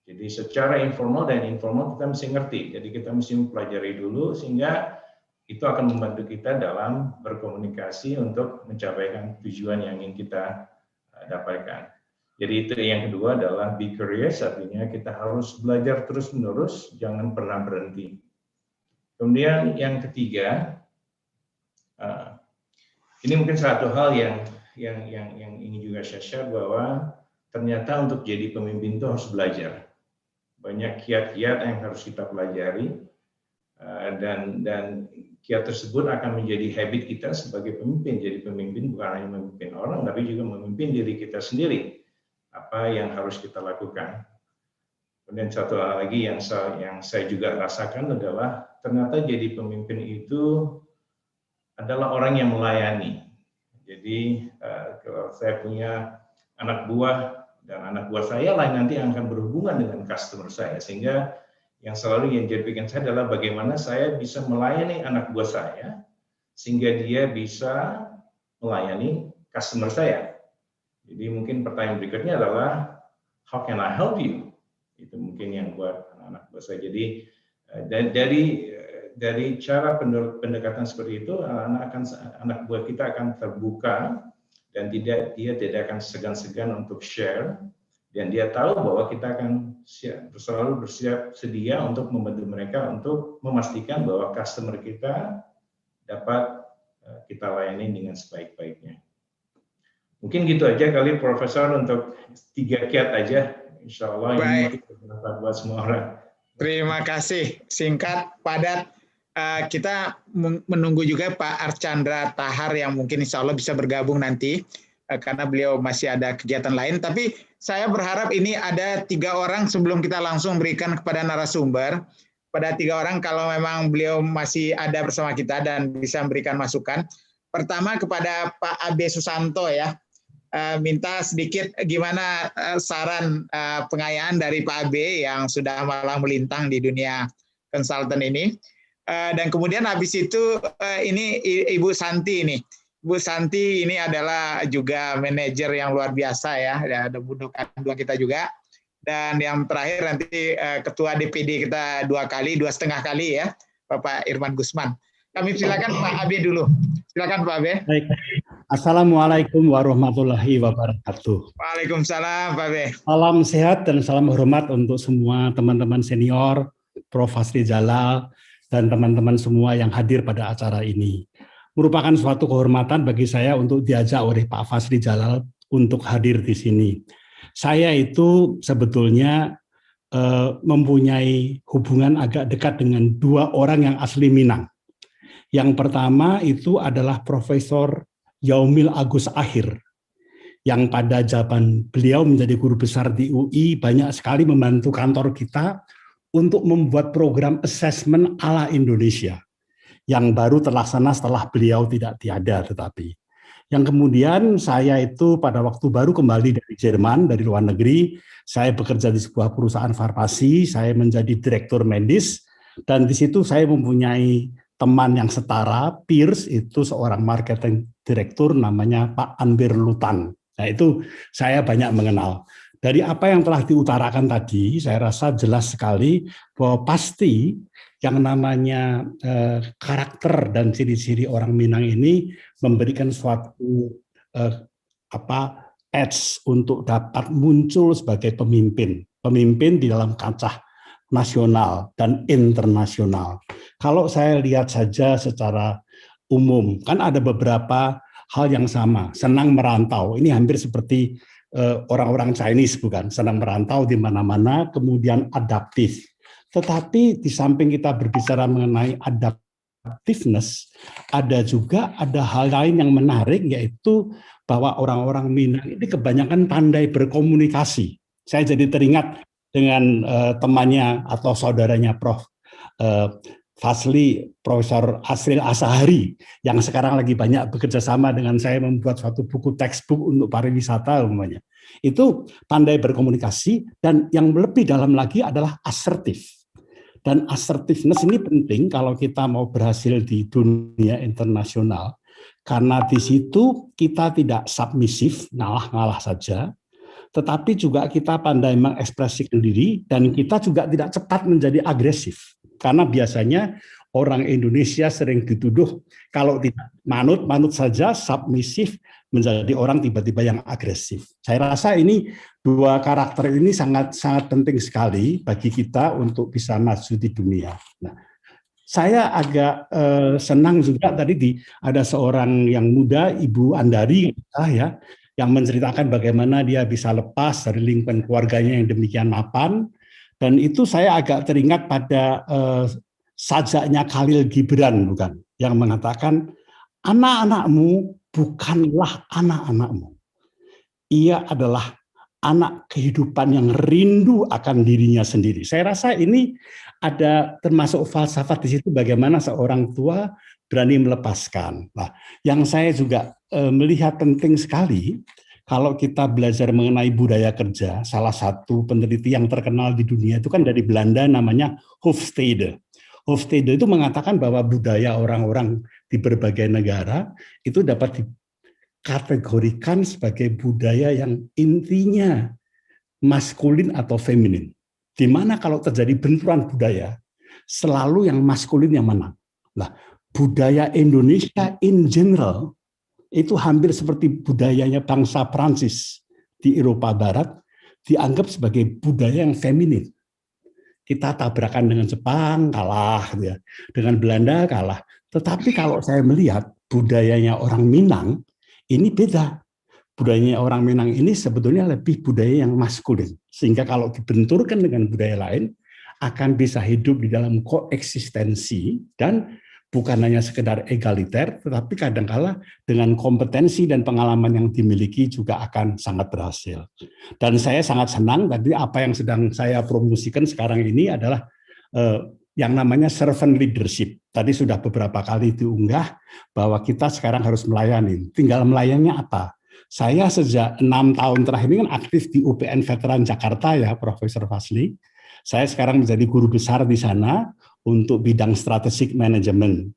Jadi secara informal dan informal kita mesti ngerti, jadi kita mesti mempelajari dulu sehingga itu akan membantu kita dalam berkomunikasi untuk mencapai tujuan yang ingin kita dapatkan. Jadi itu yang kedua adalah be curious, artinya kita harus belajar terus-menerus, jangan pernah berhenti. Kemudian yang ketiga, ini mungkin satu hal yang ingin juga saya share bahwa ternyata untuk jadi pemimpin itu harus belajar. Banyak kiat-kiat yang harus kita pelajari dan kiat tersebut akan menjadi habit kita sebagai pemimpin. Jadi pemimpin bukan hanya memimpin orang, tapi juga memimpin diri kita sendiri. Apa yang harus kita lakukan. Kemudian satu hal lagi yang saya juga rasakan adalah ternyata jadi pemimpin itu adalah orang yang melayani. Jadi kalau saya punya anak buah dan anak buah saya lah nanti yang akan berhubungan dengan customer saya, sehingga yang selalu yang jadi pikiran saya adalah bagaimana saya bisa melayani anak buah saya sehingga dia bisa melayani customer saya. Jadi mungkin pertanyaan berikutnya adalah how can I help you? Itu mungkin yang buat anak buah saya. Jadi dari cara pendekatan seperti itu, anak buah kita akan terbuka dan dia tidak akan segan-segan untuk share, dan dia tahu bahwa kita akan selalu bersiap sedia untuk membantu mereka untuk memastikan bahwa customer kita dapat kita layani dengan sebaik-baiknya. Mungkin gitu aja kali Profesor, untuk 3 kiat aja. Insya Allah ini bermanfaat buat semua orang. Terima kasih, singkat, padat. Kita menunggu juga Pak Archandra Tahar yang mungkin insya Allah bisa bergabung nanti karena beliau masih ada kegiatan lain. Tapi saya berharap ini ada 3 orang sebelum kita langsung berikan kepada narasumber. Pada 3 orang kalau memang beliau masih ada bersama kita dan bisa memberikan masukan. Pertama kepada Pak Abe Susanto ya, minta sedikit gimana saran pengayaan dari Pak Abe yang sudah malah melintang di dunia konsultan ini. Dan kemudian habis itu ini Ibu Santi ini. Bu Santi ini adalah juga manajer yang luar biasa ya, ada Bundo Kandua kita juga. Dan yang terakhir nanti Ketua DPD kita 2 kali ya, Bapak Irman Gusman. Kami silakan Pak Abe dulu. Silakan Pak Abe. Baik. Assalamualaikum warahmatullahi wabarakatuh. Waalaikumsalam Pak Abe. Salam sehat dan salam hormat untuk semua teman-teman senior, Prof. Fasli Jalal, dan teman-teman semua yang hadir pada acara ini. Merupakan suatu kehormatan bagi saya untuk diajak oleh Pak Fasli Jalal untuk hadir di sini. Saya itu sebetulnya mempunyai hubungan agak dekat dengan 2 orang yang asli Minang. Yang pertama itu adalah Profesor Yaumil Agus Akhir, yang pada zaman beliau menjadi guru besar di UI banyak sekali membantu kantor kita untuk membuat program assessment ala Indonesia yang baru terlaksana setelah beliau tidak tiada. Tetapi yang kemudian saya itu pada waktu baru kembali dari Jerman, dari luar negeri, saya bekerja di sebuah perusahaan farmasi, saya menjadi direktur medis, dan di situ saya mempunyai teman yang setara, peers, itu seorang marketing direktur namanya Pak Anbir Lutan. Nah itu saya banyak mengenal. Dari apa yang telah diutarakan tadi, saya rasa jelas sekali bahwa pasti yang namanya karakter dan ciri-ciri orang Minang ini memberikan suatu edge untuk dapat muncul sebagai pemimpin di dalam kancah nasional dan internasional. Kalau saya lihat saja secara umum, kan ada beberapa hal yang sama, senang merantau. Ini hampir seperti orang-orang Chinese, bukan? Senang merantau di mana-mana, kemudian adaptif. Tetapi di samping kita berbicara mengenai adaptiveness, ada hal lain yang menarik, yaitu bahwa orang-orang Minang ini kebanyakan pandai berkomunikasi. Saya jadi teringat dengan temannya atau saudaranya Prof. Fasli, Profesor Asril Asahari, yang sekarang lagi banyak bekerja sama dengan saya membuat suatu buku textbook untuk pariwisata umpamanya. Itu pandai berkomunikasi, dan yang lebih dalam lagi adalah asertif. Dan assertiveness ini penting kalau kita mau berhasil di dunia internasional, karena di situ kita tidak submisif, ngalah-ngalah saja, tetapi juga kita pandai mengekspresikan diri, dan kita juga tidak cepat menjadi agresif. Karena biasanya orang Indonesia sering dituduh kalau tidak manut saja, submisif, menjadi orang tiba-tiba yang agresif. Saya rasa ini 2 karakter ini sangat penting sekali bagi kita untuk bisa maju di dunia. Nah, saya agak senang juga tadi ada seorang yang muda, Ibu Andari ya, yang menceritakan bagaimana dia bisa lepas dari lingkungan keluarganya yang demikian mapan. Dan itu saya agak teringat pada sajaknya Khalil Gibran, bukan, yang mengatakan anak-anakmu bukanlah anak-anakmu. Ia adalah anak kehidupan yang rindu akan dirinya sendiri. Saya rasa ini ada termasuk falsafat di situ bagaimana seorang tua berani melepaskan. Nah, yang saya juga melihat penting sekali kalau kita belajar mengenai budaya kerja, salah satu peneliti yang terkenal di dunia itu kan dari Belanda namanya Hofstede. Hofstede itu mengatakan bahwa budaya orang-orang di berbagai negara itu dapat dikategorikan sebagai budaya yang intinya maskulin atau feminin. Di mana kalau terjadi benturan budaya, selalu yang maskulin yang menang. Nah, budaya Indonesia in general itu hampir seperti budayanya bangsa Prancis di Eropa Barat, dianggap sebagai budaya yang feminin. Kita tabrakan dengan Jepang, kalah, gitu ya. Dengan Belanda, kalah. Tetapi kalau saya melihat budayanya orang Minang, ini beda. Budayanya orang Minang ini sebetulnya lebih budaya yang maskulin. Sehingga kalau dibenturkan dengan budaya lain, akan bisa hidup di dalam koeksistensi dan bukan hanya sekedar egaliter, tetapi kadangkala dengan kompetensi dan pengalaman yang dimiliki juga akan sangat berhasil. Dan saya sangat senang tadi apa yang sedang saya promosikan sekarang ini adalah yang namanya servant leadership. Tadi sudah beberapa kali diunggah bahwa kita sekarang harus melayani. Tinggal melayaninya apa? Saya sejak 6 tahun terakhir ini kan aktif di UPN Veteran Jakarta ya, Profesor Fasli. Saya sekarang menjadi guru besar di sana untuk bidang strategic management.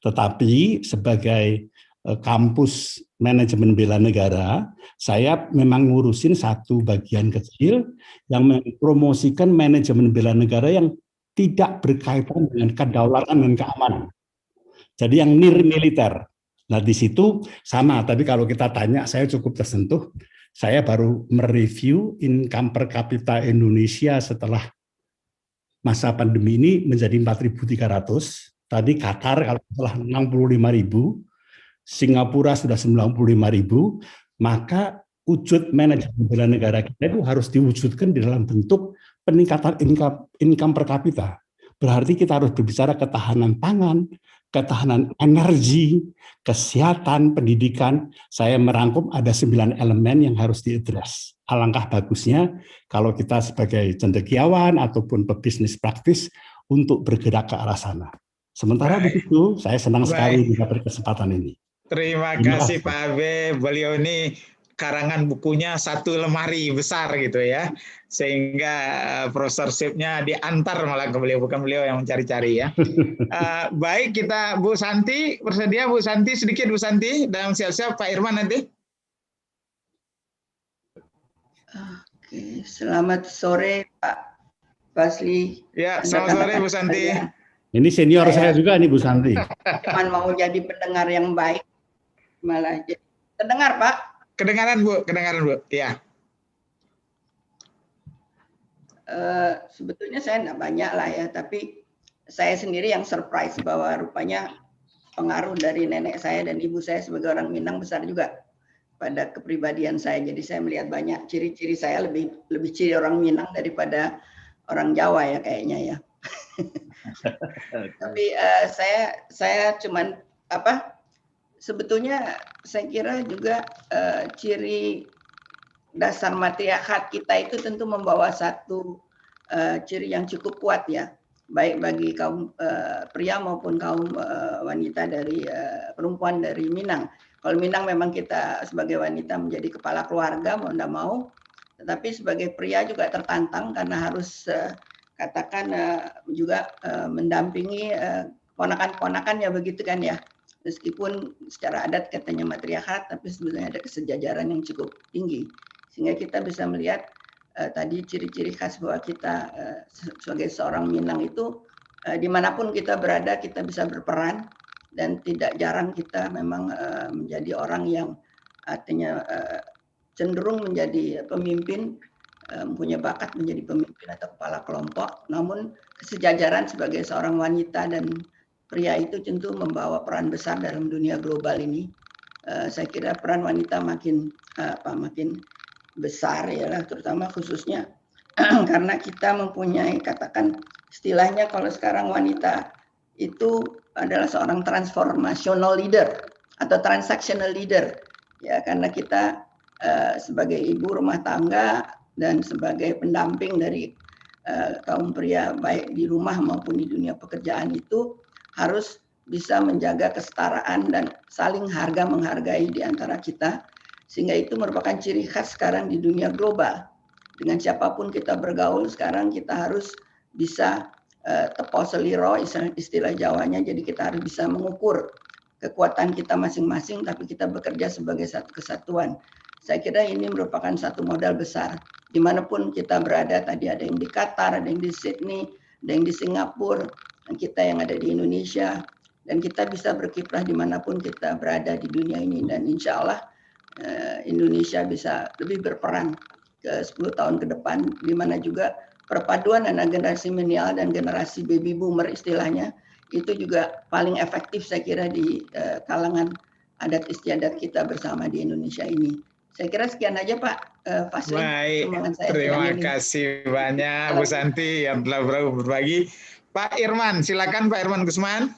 Tetapi sebagai kampus manajemen bela negara, saya memang ngurusin satu bagian kecil yang mempromosikan manajemen bela negara yang tidak berkaitan dengan kedaulatan dan keamanan. Jadi yang nir-militer. Nah di situ sama, tapi kalau kita tanya saya cukup tersentuh. Saya baru mereview income per kapita Indonesia setelah masa pandemi ini menjadi 4.300. Tadi Qatar kalau salah 65.000, Singapura sudah 95.000, maka wujud manajemen bela negara kita itu harus diwujudkan di dalam bentuk peningkatan income per kapita. Berarti kita harus berbicara ketahanan pangan, ketahanan energi, kesehatan, pendidikan. Saya merangkum ada 9 elemen yang harus diadres. Alangkah bagusnya kalau kita sebagai cendekiawan ataupun pebisnis praktis untuk bergerak ke arah sana. Sementara begitu, saya senang sekali mendapat kesempatan ini. Terima kasih Pak Abe. Beliau ini karangan bukunya satu lemari besar gitu ya, sehingga profesorshipnya diantar malah ke beliau, bukan beliau yang mencari-cari ya. Baik, kita Bu Santi, bersedia Bu Santi, sedikit Bu Santi, dan siap-siap Pak Irman nanti. Oke, selamat sore Pak Fasli. Ya, selamat sore Bu Santi. Ini senior saya juga nih Bu Santi. Cuman mau jadi pendengar yang baik, malah jadi terdengar Pak. Kedengaran Bu, ya. Sebetulnya saya enggak banyak lah ya, tapi saya sendiri yang surprise bahwa rupanya pengaruh dari nenek saya dan ibu saya sebagai orang Minang besar juga pada kepribadian saya. Jadi saya melihat banyak ciri-ciri saya lebih ciri orang Minang daripada orang Jawa ya kayaknya ya. Tapi saya cuman sebetulnya saya kira juga ciri dasar matriarkat kita itu tentu membawa satu ciri yang cukup kuat ya, baik bagi kaum pria maupun kaum wanita dari perempuan dari Minang. Kalau Minang memang kita sebagai wanita menjadi kepala keluarga mau tidak mau, tetapi sebagai pria juga tertantang karena harus katakan juga mendampingi ponakan-ponakannya begitu kan ya. Meskipun secara adat katanya matriarkat, tapi sebetulnya ada kesejajaran yang cukup tinggi. Sehingga kita bisa melihat tadi ciri-ciri khas bahwa kita sebagai seorang Minang itu dimanapun kita berada kita bisa berperan, dan tidak jarang kita memang menjadi orang yang artinya cenderung menjadi pemimpin, punya bakat menjadi pemimpin atau kepala kelompok, namun kesejajaran sebagai seorang wanita dan pria itu tentu membawa peran besar dalam dunia global ini. Saya kira peran wanita makin besar ya, terutama khususnya karena kita mempunyai katakan istilahnya kalau sekarang wanita itu adalah seorang transformational leader atau transactional leader ya, karena kita sebagai ibu rumah tangga dan sebagai pendamping dari kaum pria baik di rumah maupun di dunia pekerjaan itu harus bisa menjaga kesetaraan dan saling harga menghargai di antara kita, sehingga itu merupakan ciri khas sekarang di dunia global. Dengan siapapun kita bergaul sekarang kita harus bisa tepo seliro istilah Jawanya, jadi kita harus bisa mengukur kekuatan kita masing-masing, tapi kita bekerja sebagai satu kesatuan. Saya kira ini merupakan satu modal besar. Dimanapun kita berada, tadi ada yang di Qatar, ada yang di Sydney, ada yang di Singapura, dan kita yang ada di Indonesia, dan kita bisa berkiprah dimanapun kita berada di dunia ini, dan insya Allah Indonesia bisa lebih berperan ke 10 tahun ke depan, di mana juga perpaduan antara generasi milenial dan generasi baby boomer istilahnya, itu juga paling efektif saya kira di kalangan adat istiadat kita bersama di Indonesia ini. Saya kira sekian aja Pak Fasli. Baik, terima kasih banyak Bu Santi yang telah berbagi. Pak Irman, silakan Pak Irman Gusman.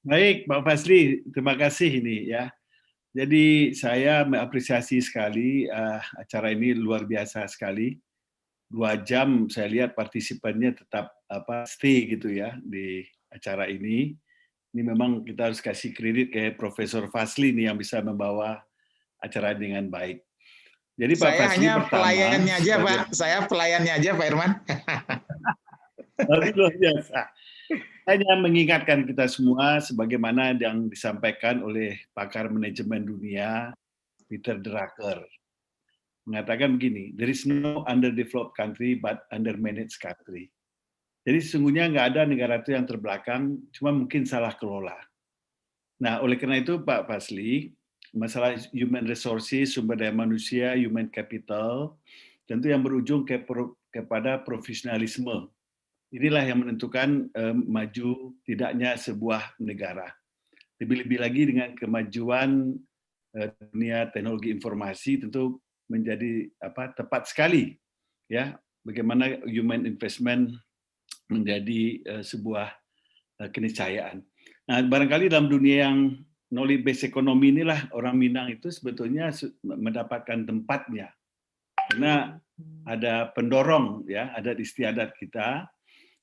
Baik, Pak Fasli, terima kasih ini ya. Jadi saya mengapresiasi sekali acara ini luar biasa sekali. 2 jam saya lihat partisipannya tetap stay gitu ya di acara ini. Ini memang kita harus kasih kredit ke Profesor Fasli nih yang bisa membawa acara dengan baik. Jadi Pak Saya Fasli hanya pertama, pelayannya aja Pak, saya pelayannya aja Pak Irman. Luar biasa. Hanya mengingatkan kita semua sebagaimana yang disampaikan oleh pakar manajemen dunia Peter Drucker. Mengatakan begini, there is no underdeveloped country but undermanaged country. Jadi sesungguhnya nggak ada negara itu yang terbelakang, cuma mungkin salah kelola. Nah, oleh karena itu Pak Fasli, masalah human resources, sumber daya manusia, human capital, tentu yang berujung kepada profesionalisme. Inilah yang menentukan maju tidaknya sebuah negara. Lebih-lebih lagi dengan kemajuan dunia teknologi informasi tentu menjadi tepat sekali ya bagaimana human investment menjadi sebuah keniscayaan. Nah, barangkali dalam dunia yang knowledge based economy inilah orang Minang itu sebetulnya mendapatkan tempatnya. Karena ada pendorong ya, ada istiadat kita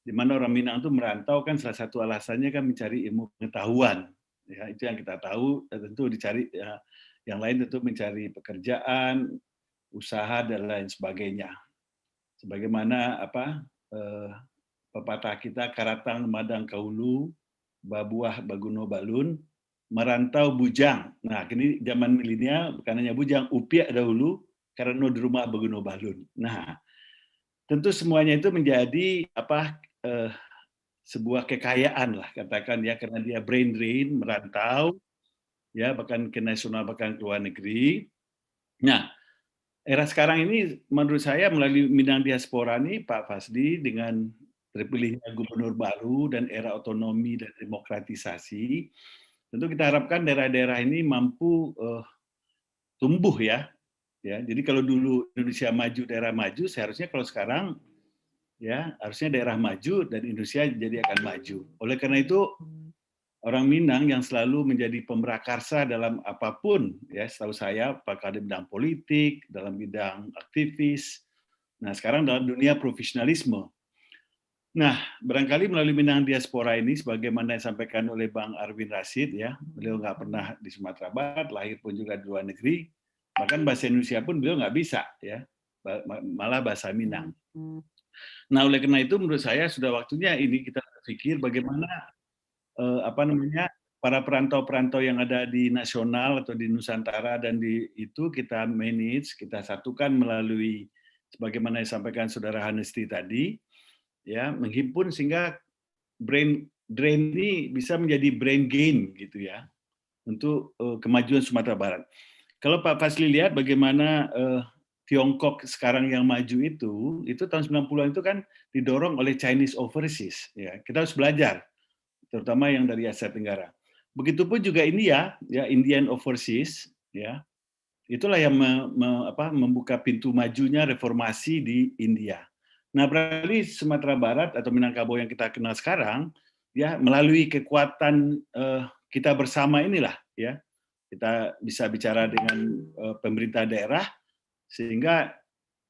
di mana orang Minang itu merantau kan salah satu alasannya kan mencari ilmu pengetahuan. Ya, itu yang kita tahu, tentu dicari ya, yang lain tentu mencari pekerjaan, usaha dan lain sebagainya. Sebagaimana pepatah kita karatang madang kaulu, babuah baguno balun, merantau bujang. Nah, ini zaman milenial bukan hanya bujang, upiak dahulu karena di rumah baguno balun. Nah, tentu semuanya itu menjadi sebuah kekayaan lah katakan ya karena dia brain drain merantau ya bahkan ke nasional bahkan ke luar negeri. Nah, era sekarang ini menurut saya melalui Minang Diaspora ini Pak Fasli dengan terpilihnya gubernur baru dan era otonomi dan demokratisasi, tentu kita harapkan daerah-daerah ini mampu tumbuh ya. Jadi kalau dulu Indonesia maju, daerah maju, seharusnya kalau sekarang ya harusnya daerah maju dan Indonesia jadi akan maju. Oleh karena itu orang Minang yang selalu menjadi pemrakarsa dalam apapun ya setahu saya apakah di bidang politik, dalam bidang aktivis. Nah, sekarang dalam dunia profesionalisme. Nah, barangkali melalui Minang Diaspora ini sebagaimana yang disampaikan oleh Bang Arwin Rashid ya, beliau nggak pernah di Sumatera Barat, lahir pun juga di luar negeri. Bahkan bahasa Indonesia pun beliau nggak bisa ya, malah bahasa Minang. Nah, oleh karena itu menurut saya sudah waktunya ini kita berpikir bagaimana para perantau-perantau yang ada di nasional atau di Nusantara dan di itu kita manage, kita satukan melalui sebagaimana disampaikan Saudara Hanesti tadi, ya menghimpun sehingga brain drain ini bisa menjadi brain gain gitu ya untuk kemajuan Sumatera Barat. Kalau Pak Fasli lihat bagaimana Tiongkok sekarang yang maju itu tahun 90-an itu kan didorong oleh Chinese overseas. Ya, kita harus belajar, terutama yang dari Asia Tenggara. Begitupun juga India, ya Indian overseas, ya itulah yang membuka pintu majunya reformasi di India. Nah, berarti Sumatera Barat atau Minangkabau yang kita kenal sekarang, ya melalui kekuatan kita bersama inilah, ya kita bisa bicara dengan pemerintah daerah, sehingga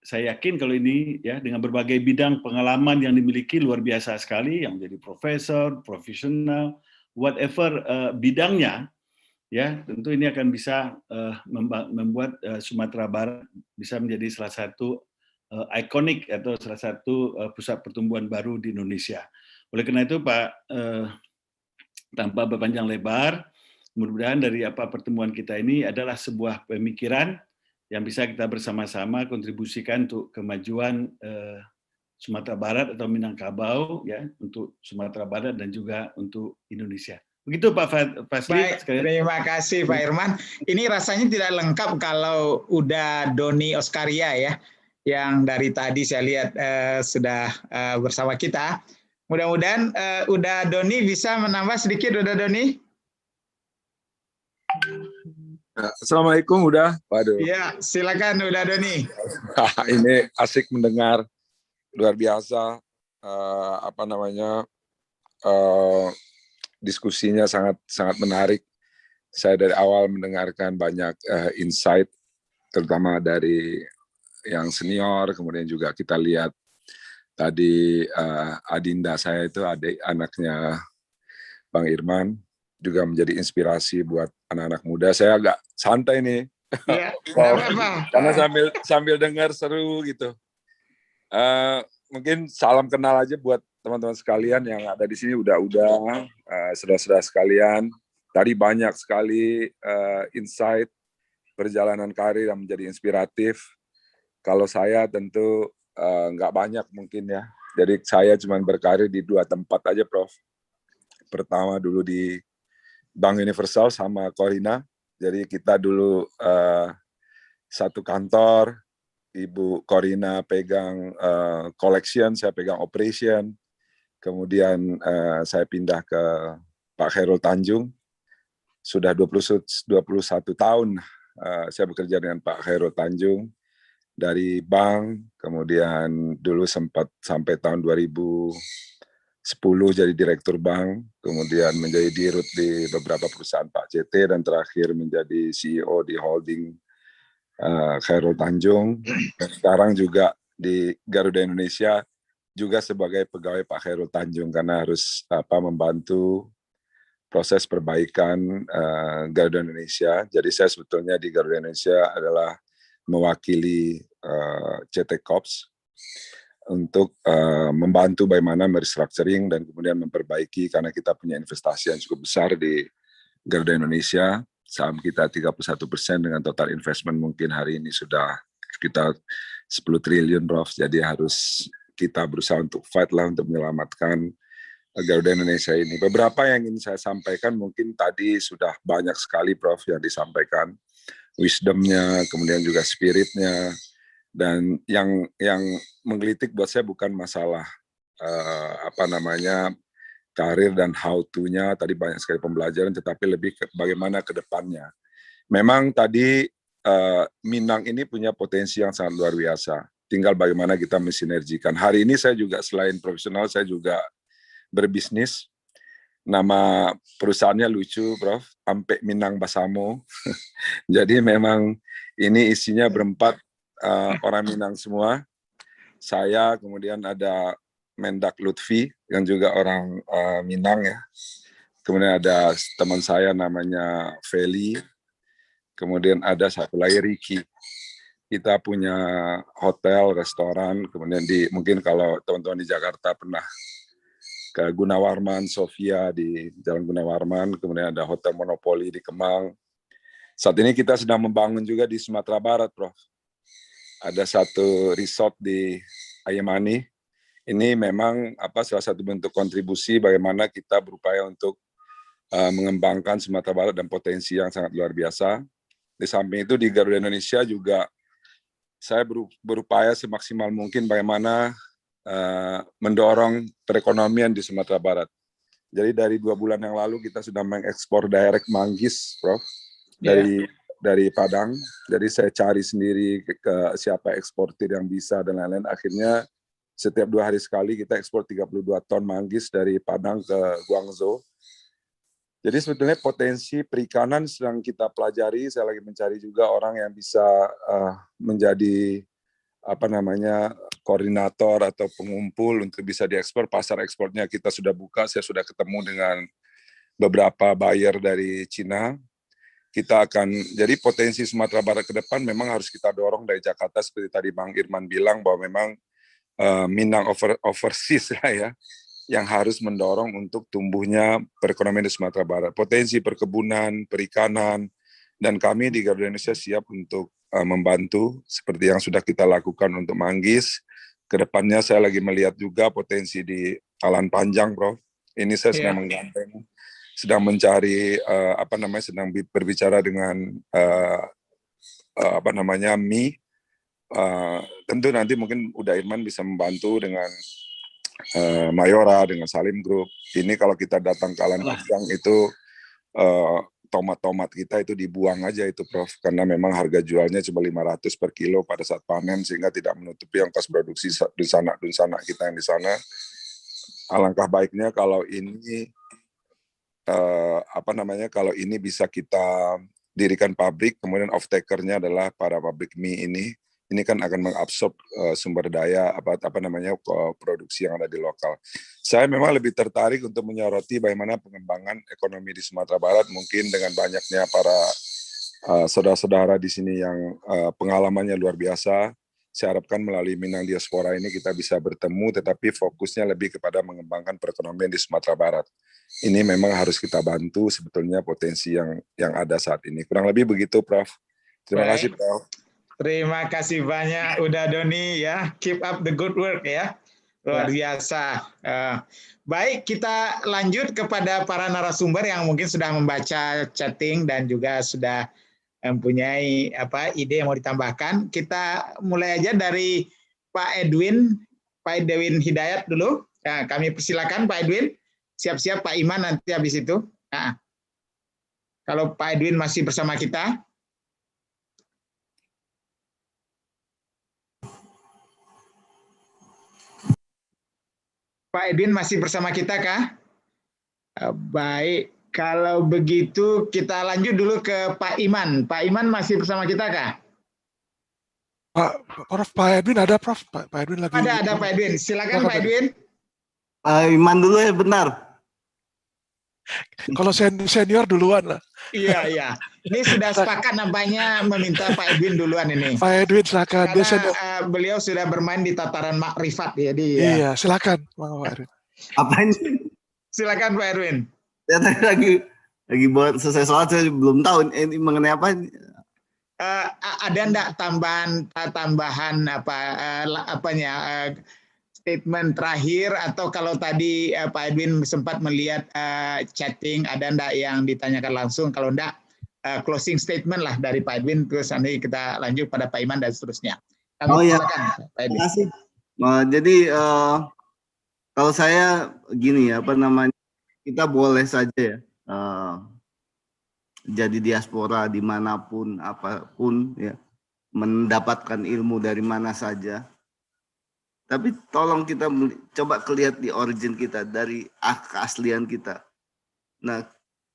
saya yakin kalau ini ya dengan berbagai bidang pengalaman yang dimiliki luar biasa sekali, yang menjadi profesor, profesional, whatever bidangnya, ya tentu ini akan bisa membuat Sumatera Barat bisa menjadi salah satu ikonik atau salah satu pusat pertumbuhan baru di Indonesia. Oleh karena itu Pak, tanpa berpanjang lebar, mudah-mudahan dari pertemuan kita ini adalah sebuah pemikiran yang bisa kita bersama-sama kontribusikan untuk kemajuan Sumatera Barat atau Minangkabau, ya, untuk Sumatera Barat dan juga untuk Indonesia. Begitu Pak Fasli. Baik, terima kasih Pak Irman. Ini rasanya tidak lengkap kalau udah Doni Oskaria ya, yang dari tadi saya lihat sudah bersama kita. Mudah-mudahan udah Doni bisa menambah sedikit, udah Doni. Assalamualaikum udah, waduh. Iya, silakan udah Doni. Ini asik mendengar, luar biasa. Diskusinya sangat menarik. Saya dari awal mendengarkan banyak insight, terutama dari yang senior. Kemudian juga kita lihat tadi Adinda saya itu adik anaknya Bang Irman, juga menjadi inspirasi buat anak-anak muda. Saya agak santai nih, ya, karena sambil dengar seru gitu. Mungkin salam kenal aja buat teman-teman sekalian yang ada di sini, udah saudara-saudara sekalian. Tadi banyak sekali insight perjalanan karir yang menjadi inspiratif. Kalau saya tentu nggak banyak mungkin ya. Jadi saya cuma berkarir di 2 tempat aja, Prof. Pertama dulu di Bank Universal sama Corina. Jadi kita dulu satu kantor. Ibu Corina pegang collection, saya pegang operation. Kemudian saya pindah ke Pak Khairul Tanjung. Sudah 21 tahun saya bekerja dengan Pak Khairul Tanjung dari bank. Kemudian dulu sempat sampai tahun 2010 jadi direktur bank, kemudian menjadi dirut di beberapa perusahaan Pak CT, dan terakhir menjadi CEO di holding Khairul Tanjung. Dan sekarang juga di Garuda Indonesia juga sebagai pegawai Pak Khairul Tanjung, karena harus membantu proses perbaikan Garuda Indonesia. Jadi saya sebetulnya di Garuda Indonesia adalah mewakili CT Corps untuk membantu bagaimana merestructuring dan kemudian memperbaiki, karena kita punya investasi yang cukup besar di Garuda Indonesia. Saham kita 31% dengan total investment mungkin hari ini sudah sekitar 10 triliun, Prof. Jadi harus kita berusaha untuk fight lah untuk menyelamatkan Garuda Indonesia ini. Beberapa yang ingin saya sampaikan mungkin tadi sudah banyak sekali, Prof, yang disampaikan. Wisdom-nya, kemudian juga spirit-nya. Dan yang menggelitik buat saya bukan masalah karir dan how to-nya, tadi banyak sekali pembelajaran, tetapi lebih bagaimana ke depannya. Memang tadi Minang ini punya potensi yang sangat luar biasa. Tinggal bagaimana kita mensinergikan. Hari ini saya juga selain profesional, saya juga berbisnis. Nama perusahaannya lucu, Prof. Ampe Minang Basamo. Jadi memang ini isinya berempat orang Minang semua. Saya, kemudian ada Mendak Lutfi yang juga orang Minang ya. Kemudian ada teman saya namanya Feli. Kemudian ada satu lagi Ricky. Kita punya hotel, restoran. Kemudian mungkin kalau teman-teman di Jakarta pernah ke Gunawarman, Sofia di Jalan Gunawarman. Kemudian ada Hotel Monopoli di Kemang. Saat ini kita sedang membangun juga di Sumatera Barat, Prof. Ada satu resort di Ayamani. Ini memang salah satu bentuk kontribusi bagaimana kita berupaya untuk mengembangkan Sumatera Barat dan potensi yang sangat luar biasa. Di samping itu di Garuda Indonesia juga saya berupaya semaksimal mungkin bagaimana mendorong perekonomian di Sumatera Barat. Jadi dari 2 bulan yang lalu kita sudah mengekspor direct manggis, Prof, dari Padang. Jadi saya cari sendiri ke siapa eksportir yang bisa dan lain-lain. Akhirnya setiap 2 hari sekali kita ekspor 32 ton manggis dari Padang ke Guangzhou. Jadi sebetulnya potensi perikanan sedang kita pelajari. Saya lagi mencari juga orang yang bisa menjadi koordinator atau pengumpul untuk bisa diekspor. Pasar ekspornya kita sudah buka. Saya sudah ketemu dengan beberapa buyer dari Cina. Kita akan, jadi potensi Sumatera Barat ke depan memang harus kita dorong dari Jakarta, seperti tadi Bang Irman bilang bahwa memang Minang overseas lah ya, yang harus mendorong untuk tumbuhnya perekonomian di Sumatera Barat. Potensi perkebunan, perikanan, dan kami di Garuda Indonesia siap untuk membantu seperti yang sudah kita lakukan untuk Manggis. Kedepannya saya lagi melihat juga potensi di Alan Panjang, Prof. Ini saya sedang menggandeng, sedang mencari sedang berbicara dengan MI. Tentu nanti mungkin Uda Irman bisa membantu dengan Mayora, dengan Salim Group. Ini kalau kita datang ke Alan Panjang itu tomat-tomat kita itu dibuang aja itu, Prof, karena memang harga jualnya cuma 500 per kilo pada saat panen, sehingga tidak menutupi ongkos produksi dunsana kita yang di sana. Alangkah baiknya kalau ini kalau ini bisa kita dirikan pabrik, kemudian off-taker-nya adalah para pabrik mie ini kan akan mengabsorb sumber daya produksi yang ada di lokal. Saya memang lebih tertarik untuk menyoroti bagaimana pengembangan ekonomi di Sumatera Barat, mungkin dengan banyaknya para saudara-saudara di sini yang pengalamannya luar biasa. Saya harapkan melalui Minang Diaspora ini kita bisa bertemu, tetapi fokusnya lebih kepada mengembangkan perekonomian di Sumatera Barat. Ini memang harus kita bantu sebetulnya potensi yang ada saat ini. Kurang lebih begitu, Prof. Terima kasih, Prof. Terima kasih banyak, Uda Doni ya. Keep up the good work ya. Luar biasa. Baik, kita lanjut kepada para narasumber yang mungkin sudah membaca chatting dan juga sudah mempunyai ide yang mau ditambahkan. Kita mulai aja dari Pak Edwin Hidayat dulu. Nah, kami persilakan Pak Edwin. Siap-siap Pak Iman nanti habis itu. Nah, kalau Pak Edwin masih bersama kita. Pak Edwin masih bersama kita kah? Baik. Kalau begitu kita lanjut dulu ke Pak Iman. Pak Iman masih bersama kita kah? Pak Edwin ada, Prof? Pak Edwin lagi. Ada Pak Edwin. Silakan Pak Edwin. Pak Iman dulu ya, benar. Kalau senior duluan lah. Iya. Ini sudah sepakat nampaknya meminta Pak Edwin duluan ini. Pak Edwin silakan. Karena beliau sudah bermain di tataran makrifat ya. Iya, silakan Pak Edwin. Apa ini? Silakan Pak Edwin. Saya lagi buat selesai sholat, saya belum tahu ini mengenai apa. Ada enggak tambahan statement terakhir, atau kalau tadi Pak Edwin sempat melihat chatting, ada enggak yang ditanyakan langsung? Kalau enggak, closing statement lah dari Pak Edwin, terus nanti kita lanjut pada Pak Iman dan seterusnya. Silakan, Pak Edwin. Terima kasih. Jadi kalau saya gini kita boleh saja ya jadi diaspora dimanapun, apapun ya, mendapatkan ilmu dari mana saja. Tapi tolong kita coba lihat di origin kita, dari keaslian kita. Nah,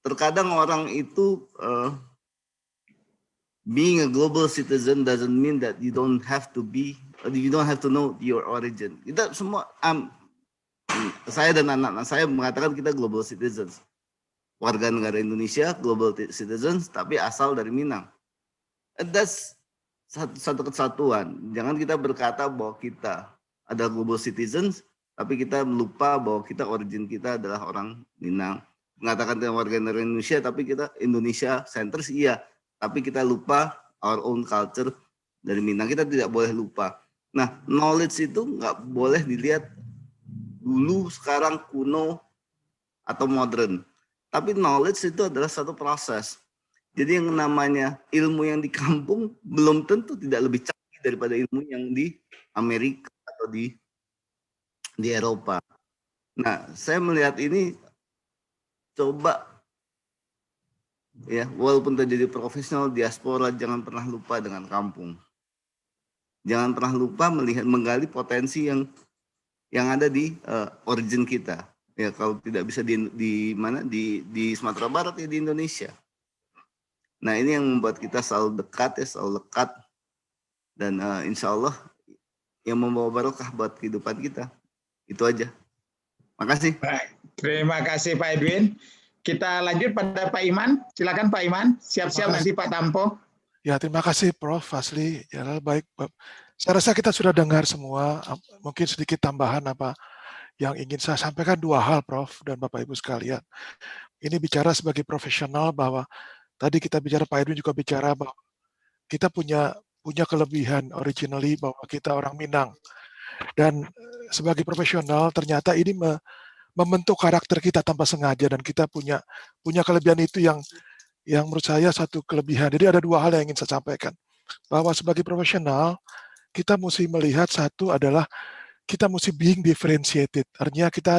terkadang orang itu being a global citizen doesn't mean that you don't have to know your origin. Kita semua, saya dan anak-anak saya mengatakan kita global citizens, warga negara Indonesia, global citizens, tapi asal dari Minang. That's satu kesatuan. Jangan kita berkata bahwa kita ada global citizens, tapi kita lupa bahwa kita origin kita adalah orang Minang. Mengatakan kita warga negara Indonesia, tapi kita Indonesia centers, iya. Tapi kita lupa our own culture dari Minang. Kita tidak boleh lupa. Nah, knowledge itu nggak boleh dilihat dulu, sekarang, kuno, atau modern. Tapi knowledge itu adalah satu proses. Jadi yang namanya ilmu yang di kampung belum tentu tidak lebih canggih daripada ilmu yang di Amerika atau di Eropa. Nah, saya melihat ini, coba ya, walaupun terjadi profesional diaspora, jangan pernah lupa dengan kampung. Jangan pernah lupa menggali potensi yang ada di origin kita. Ya kalau tidak bisa di mana di Sumatera Barat ya di Indonesia. Nah ini yang membuat kita selalu dekat ya, selalu lekat, dan insya Allah yang membawa barokah buat kehidupan kita. Itu aja. Makasih. Baik. Terima kasih Pak Edwin. Kita lanjut pada Pak Iman. Silakan Pak Iman. Siap-siap nanti Pak Tampo. Ya, terima kasih Prof. Fasli. Ya, baik. Saya rasa kita sudah dengar semua. Mungkin sedikit tambahan apa yang ingin saya sampaikan, dua hal, Prof. dan Bapak Ibu sekalian. Ini bicara sebagai profesional bahwa tadi kita bicara, Pak Edwin juga bicara bahwa kita punya kelebihan originally bahwa kita orang Minang. Dan sebagai profesional ternyata ini membentuk karakter kita tanpa sengaja, dan kita punya kelebihan itu yang menurut saya satu kelebihan. Jadi ada dua hal yang ingin saya sampaikan. Bahwa sebagai profesional kita mesti melihat, satu adalah kita mesti being differentiated. Artinya kita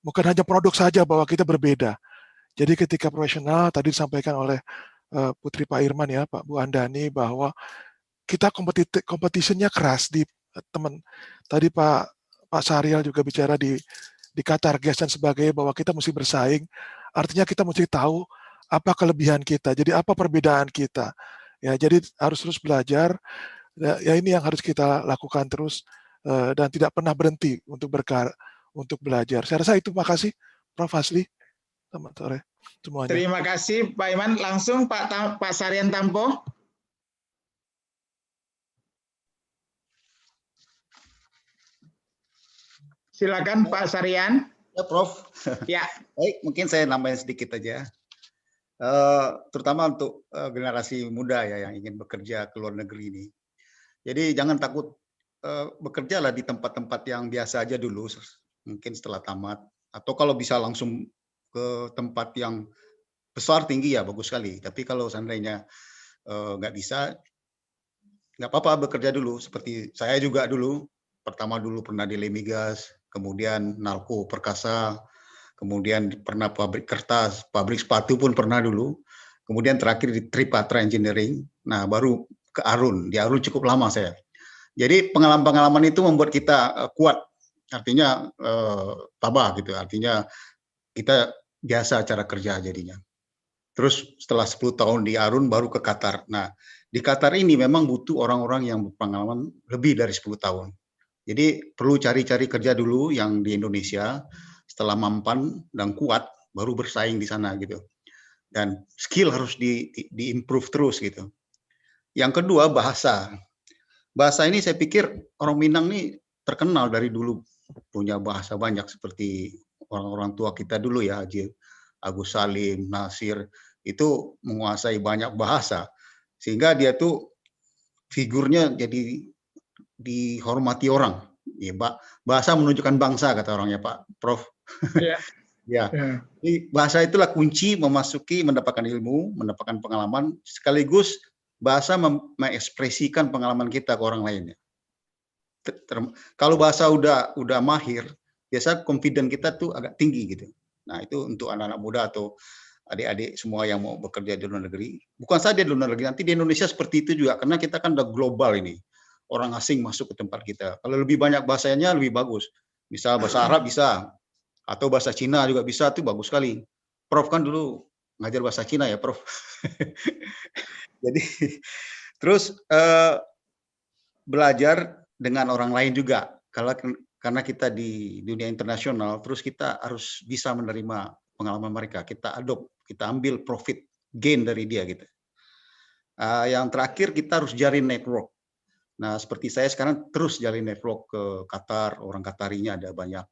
bukan hanya produk saja bahwa kita berbeda. Jadi ketika profesional tadi disampaikan oleh Putri Pak Irman ya, Pak Bu Andani, bahwa kita competition-nya keras di teman. Tadi Pak Syariel juga bicara di Qatar Gas dan sebagainya, bahwa kita mesti bersaing. Artinya kita mesti tahu apa kelebihan kita, jadi apa perbedaan kita. Ya, jadi harus terus belajar. Ya ini yang harus kita lakukan terus, dan tidak pernah berhenti untuk belajar. Saya rasa itu. Makasih Prof. Fasli. Selamat sore semuanya. Terima kasih Pak Iman. Langsung Pak Sarian Tampo. Silakan Pak Sarian. Ya Prof. Ya. Baik, mungkin saya nambahin sedikit aja. Terutama untuk generasi muda ya yang ingin bekerja ke luar negeri ini. Jadi jangan takut, bekerjalah di tempat-tempat yang biasa aja dulu, mungkin setelah tamat, atau kalau bisa langsung ke tempat yang besar tinggi ya bagus sekali. Tapi kalau seandainya nggak bisa, nggak apa-apa bekerja dulu. Seperti saya juga dulu, pertama dulu pernah di Lemigas, kemudian Nalco Perkasa, kemudian pernah pabrik kertas, pabrik sepatu pun pernah dulu, kemudian terakhir di Tripatra Engineering. Nah baru ke Arun. Di Arun cukup lama saya. Jadi pengalaman-pengalaman itu membuat kita kuat, artinya tabah gitu, artinya kita biasa cara kerja jadinya. Terus setelah 10 tahun di Arun baru ke Qatar. Nah di Qatar ini memang butuh orang-orang yang berpengalaman lebih dari 10 tahun. Jadi perlu cari-cari kerja dulu yang di Indonesia, setelah mampan dan kuat baru bersaing di sana gitu. Dan skill harus di-improve terus gitu. Yang kedua bahasa. Bahasa ini saya pikir orang Minang ini terkenal dari dulu punya bahasa banyak, seperti orang-orang tua kita dulu ya, Haji Agus Salim, Nasir, itu menguasai banyak bahasa. Sehingga dia tuh figurnya jadi dihormati orang. Ya, bahasa menunjukkan bangsa kata orangnya Pak Prof. Ya. Ya. Jadi bahasa itulah kunci mendapatkan ilmu, mendapatkan pengalaman, sekaligus bahasa mengekspresikan pengalaman kita ke orang lainnya. Kalau bahasa udah mahir, biasa confident kita tuh agak tinggi gitu. Nah itu untuk anak-anak muda atau adik-adik semua yang mau bekerja di luar negeri. Bukan saja di luar negeri, nanti di Indonesia seperti itu juga, karena kita kan udah global ini. Orang asing masuk ke tempat kita. Kalau lebih banyak bahasanya lebih bagus. Misal bahasa Arab bisa, atau bahasa Cina juga bisa, itu bagus sekali. Prof kan dulu ngajar bahasa Cina ya Prof. Jadi terus belajar dengan orang lain juga. Karena kita di dunia internasional, terus kita harus bisa menerima pengalaman mereka. Kita ambil profit gain dari dia gitu. Yang terakhir kita harus jalin network. Nah seperti saya sekarang terus jalin network ke Qatar, orang Qatarinya ada banyak.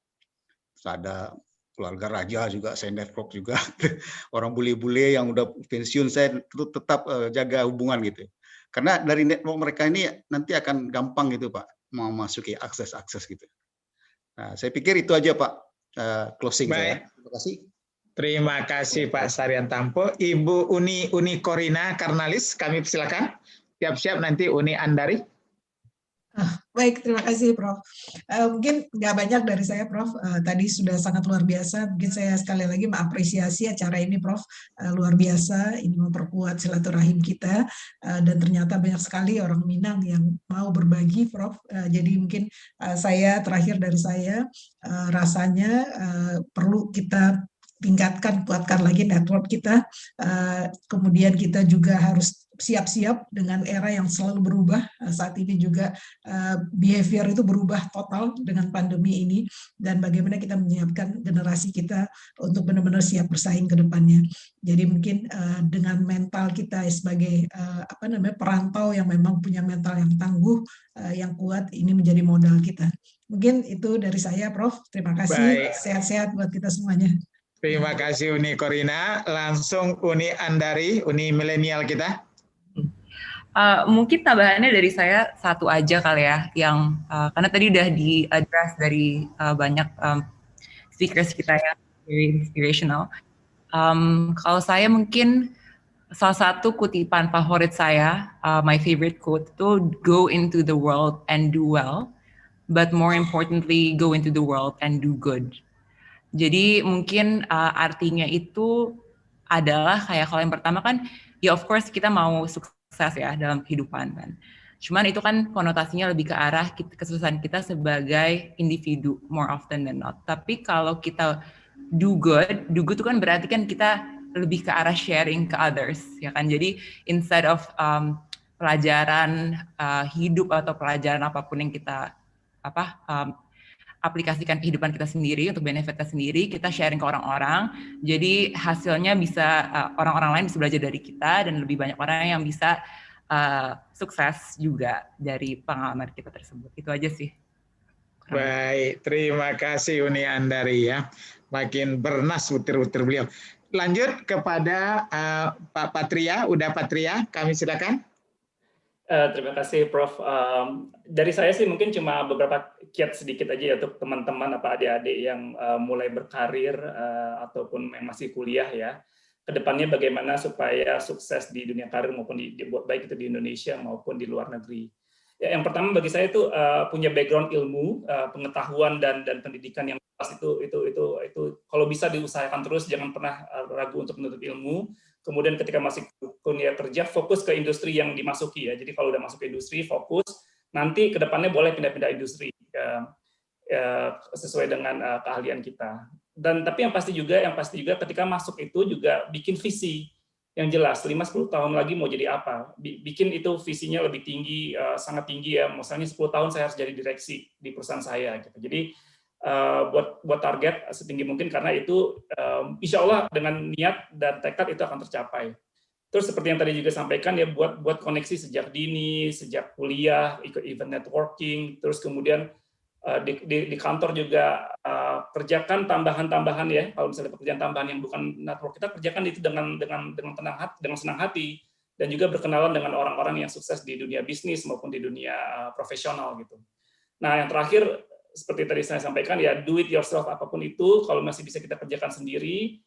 Terus ada keluarga raja juga, saya network juga. Orang bule-bule yang udah pensiun, saya tetap jaga hubungan gitu. Karena dari network mereka ini nanti akan gampang gitu Pak, memasuki akses gitu. Nah, saya pikir itu aja Pak, closing saya. Terima kasih. Terima kasih Pak Sarian Tampo. Ibu Uni Korina Karnalis, kami silakan. Siap-siap nanti Uni Andari. Baik, terima kasih Prof. Mungkin nggak banyak dari saya Prof, tadi sudah sangat luar biasa. Mungkin saya sekali lagi mengapresiasi acara ini Prof, luar biasa, ini memperkuat silaturahim kita, dan ternyata banyak sekali orang Minang yang mau berbagi Prof. Jadi mungkin saya terakhir dari saya, rasanya perlu kita tingkatkan, kuatkan lagi network kita, kemudian kita juga harus siap-siap dengan era yang selalu berubah. Saat ini juga behavior itu berubah total dengan pandemi ini, dan bagaimana kita menyiapkan generasi kita untuk benar-benar siap bersaing ke depannya. Jadi mungkin dengan mental kita sebagai perantau yang memang punya mental yang tangguh, yang kuat, ini menjadi modal kita. Mungkin itu dari saya Prof. Terima kasih. Sehat-sehat buat kita semuanya. Terima kasih Uni Korina. Langsung Uni Andari, Uni milenial kita. Mungkin tambahannya dari saya satu aja kali ya, yang karena tadi udah di-address dari banyak speakers kita yang very inspirational. Kalau saya mungkin salah satu kutipan favorit saya, my favorite quote itu go into the world and do well, but more importantly go into the world and do good. Jadi mungkin artinya itu adalah kayak kalau yang pertama kan, ya of course kita mau sukses ya dalam kehidupan kan. Cuman itu kan konotasinya lebih ke arah kesuksesan kita sebagai individu more often than not. Tapi kalau kita do good itu kan berarti kan kita lebih ke arah sharing ke others ya kan. Jadi instead of pelajaran hidup atau pelajaran apapun yang kita aplikasikan kehidupan kita sendiri untuk benefit kita sendiri, kita sharing ke orang-orang. Jadi hasilnya bisa orang-orang lain bisa belajar dari kita, dan lebih banyak orang yang bisa sukses juga dari pengalaman kita tersebut. Itu aja sih. Baik, terima kasih Uni Andari ya. Makin bernas utir-utir beliau. Lanjut kepada Pak Patria, Uda Patria, kami silakan. Terima kasih Prof. Dari saya sih mungkin cuma beberapa kiat sedikit aja ya untuk teman-teman adik-adik yang mulai berkarir ataupun yang masih kuliah ya. Kedepannya bagaimana supaya sukses di dunia karir maupun baik itu di Indonesia maupun di luar negeri. Ya, yang pertama bagi saya itu punya background ilmu, pengetahuan dan pendidikan yang pas itu kalau bisa diusahakan terus, jangan pernah ragu untuk menuntut ilmu. Kemudian ketika masih dunia kerja, fokus ke industri yang dimasuki ya. Jadi kalau udah masuk ke industri, fokus. Nanti ke depannya boleh pindah-pindah industri sesuai dengan keahlian kita. Dan tapi yang pasti juga ketika masuk itu juga bikin visi yang jelas. 5-10 tahun lagi mau jadi apa? Bikin itu visinya lebih tinggi, sangat tinggi ya. Misalnya 10 tahun saya harus jadi direksi di perusahaan saya gitu. Jadi buat target setinggi mungkin, karena itu insya Allah dengan niat dan tekad itu akan tercapai. Terus seperti yang tadi juga sampaikan ya, buat koneksi sejak dini, sejak kuliah, ikut event networking, terus kemudian di kantor juga kerjakan tambahan-tambahan ya. Kalau misalnya pekerjaan tambahan yang bukan network, kita kerjakan itu dengan tenang hati, dengan senang hati, dan juga berkenalan dengan orang-orang yang sukses di dunia bisnis maupun di dunia profesional gitu. Nah, yang terakhir seperti tadi saya sampaikan ya, do it yourself apapun itu, kalau masih bisa kita kerjakan sendiri,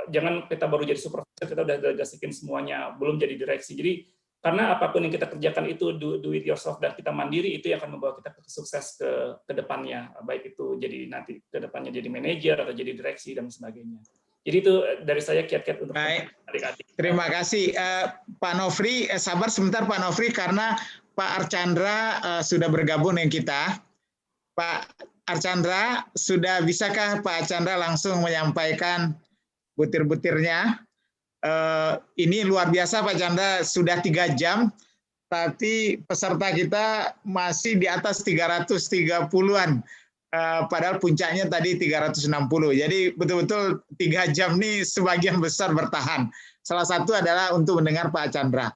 jangan kita baru jadi supervisor kita udah delegasikan semuanya, belum jadi direksi. Jadi karena apapun yang kita kerjakan itu do it yourself dan kita mandiri, itu yang akan membawa kita sukses ke depannya, baik itu jadi nanti ke depannya jadi manajer atau jadi direksi dan sebagainya. Jadi itu dari saya kiat-kiat untuk adik-adik. Terima kasih Pak Nofri. Sabar sebentar Pak Nofri, karena Pak Archandra sudah bergabung dengan kita. Pak Archandra, sudah bisakah Pak Archandra langsung menyampaikan butir-butirnya? Ini luar biasa Pak Archandra, sudah 3 jam, tapi peserta kita masih di atas 330-an, padahal puncaknya tadi 360. Jadi betul-betul 3 jam ini sebagian besar bertahan. Salah satu adalah untuk mendengar Pak Archandra.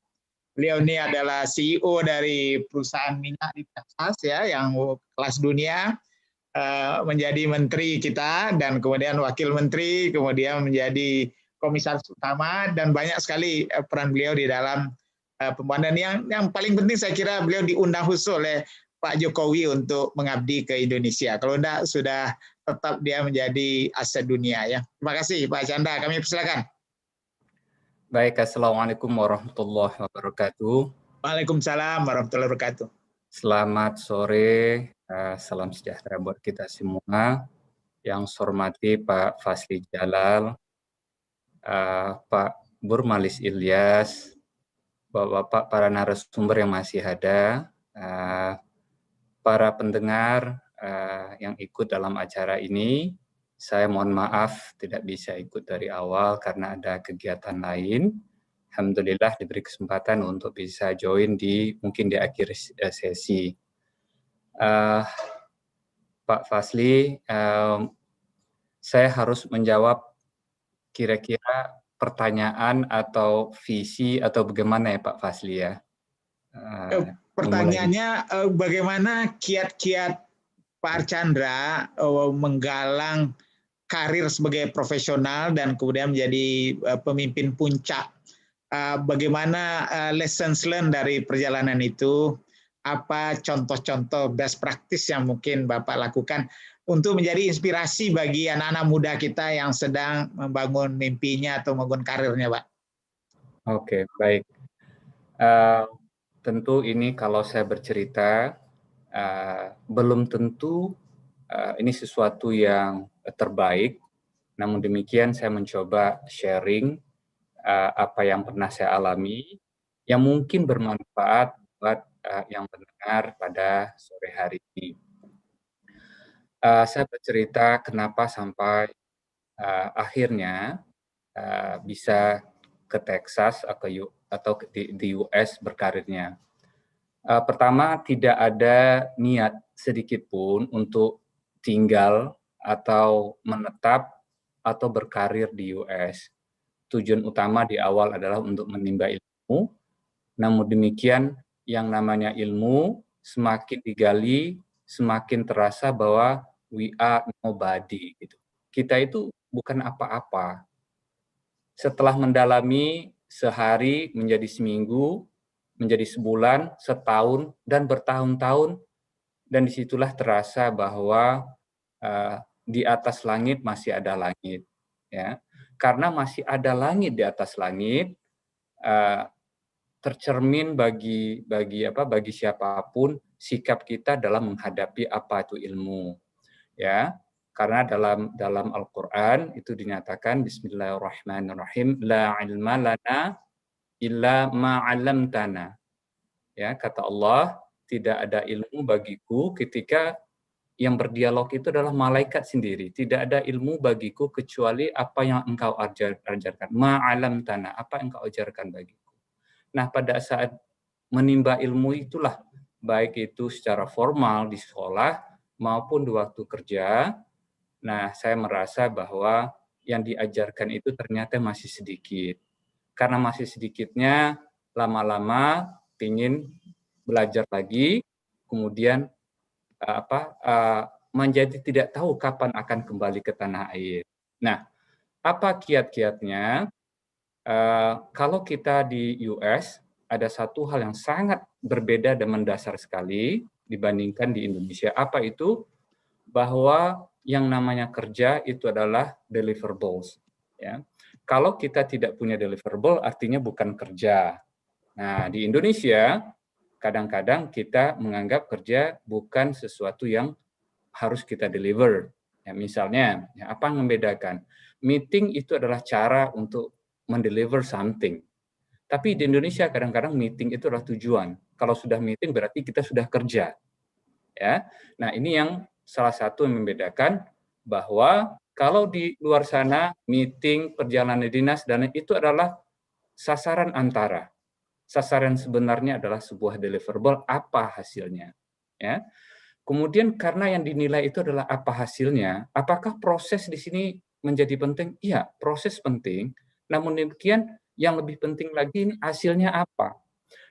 Beliau ini adalah CEO dari perusahaan minyak di Texas ya, yang kelas dunia, menjadi menteri kita, dan kemudian wakil menteri, kemudian menjadi komisaris utama, dan banyak sekali peran beliau di dalam pembangunan. Yang paling penting saya kira beliau diundang khusus oleh Pak Jokowi untuk mengabdi ke Indonesia. Kalau enggak, sudah tetap dia menjadi aset dunia ya. Terima kasih Pak Chandra, kami persilakan. Baik, Assalamualaikum warahmatullahi wabarakatuh. Waalaikumsalam warahmatullahi wabarakatuh. Selamat sore, salam sejahtera buat kita semua. Yang saya hormati Pak Fasli Jalal, Pak Burmalis Ilyas, Bapak-bapak para narasumber yang masih ada, para pendengar yang ikut dalam acara ini. Saya mohon maaf tidak bisa ikut dari awal karena ada kegiatan lain. Alhamdulillah diberi kesempatan untuk bisa join mungkin di akhir sesi. Pak Fasli, saya harus menjawab kira-kira pertanyaan atau visi atau bagaimana ya Pak Fasli ya? Pertanyaannya bagaimana kiat-kiat Pak Archandra menggalang karir sebagai profesional dan kemudian menjadi pemimpin puncak. Bagaimana lessons learned dari perjalanan itu, apa contoh-contoh best practice yang mungkin Bapak lakukan untuk menjadi inspirasi bagi anak-anak muda kita yang sedang membangun mimpinya atau membangun karirnya, Pak. Oke, baik. Tentu ini kalau saya bercerita, belum tentu ini sesuatu yang terbaik, namun demikian saya mencoba sharing apa yang pernah saya alami, yang mungkin bermanfaat buat yang mendengar pada sore hari ini. Saya bercerita kenapa sampai akhirnya bisa ke Texas atau di US berkarirnya. Pertama, tidak ada niat sedikit pun untuk tinggal atau menetap atau berkarir di US. Tujuan utama di awal adalah untuk menimba ilmu, namun demikian yang namanya ilmu semakin digali, semakin terasa bahwa we are nobody. Gitu. Kita itu bukan apa-apa. Setelah mendalami sehari menjadi seminggu, menjadi sebulan, setahun, dan bertahun-tahun, dan disitulah terasa bahwa di atas langit masih ada langit. Ya. Karena masih ada langit di atas langit, tercermin bagi siapapun sikap kita dalam menghadapi apa itu ilmu. Ya, karena dalam Al-Qur'an itu dinyatakan Bismillahirrahmanirrahim, la ilma lana illa ma 'allamtana. Ya, kata Allah, tidak ada ilmu bagiku ketika yang berdialog itu adalah malaikat sendiri. Tidak ada ilmu bagiku kecuali apa yang engkau ajarkan. Ma'alam tanah, apa yang engkau ajarkan bagiku. Nah, pada saat menimba ilmu itulah, baik itu secara formal di sekolah maupun di waktu kerja, nah saya merasa bahwa yang diajarkan itu ternyata masih sedikit. Karena masih sedikitnya, lama-lama ingin belajar lagi, kemudian menjadi tidak tahu kapan akan kembali ke tanah air. Nah, apa kiat-kiatnya? Kalau kita di US, ada satu hal yang sangat berbeda dan mendasar sekali dibandingkan di Indonesia. Apa itu? Bahwa yang namanya kerja itu adalah deliverables. Ya. Kalau kita tidak punya deliverable, artinya bukan kerja. Nah, di Indonesia, kadang-kadang kita menganggap kerja bukan sesuatu yang harus kita deliver. Ya, misalnya, ya, apa yang membedakan? Meeting itu adalah cara untuk mendeliver something. Tapi di Indonesia kadang-kadang meeting itu adalah tujuan. Kalau sudah meeting berarti kita sudah kerja. Ya. Nah, ini yang salah satu yang membedakan bahwa kalau di luar sana meeting, perjalanan dinas dan itu adalah sasaran antara. Sasaran sebenarnya adalah sebuah deliverable, apa hasilnya. Ya. Kemudian karena yang dinilai itu adalah apa hasilnya, apakah proses di sini menjadi penting? Iya, proses penting. Namun demikian, yang lebih penting lagi ini hasilnya apa.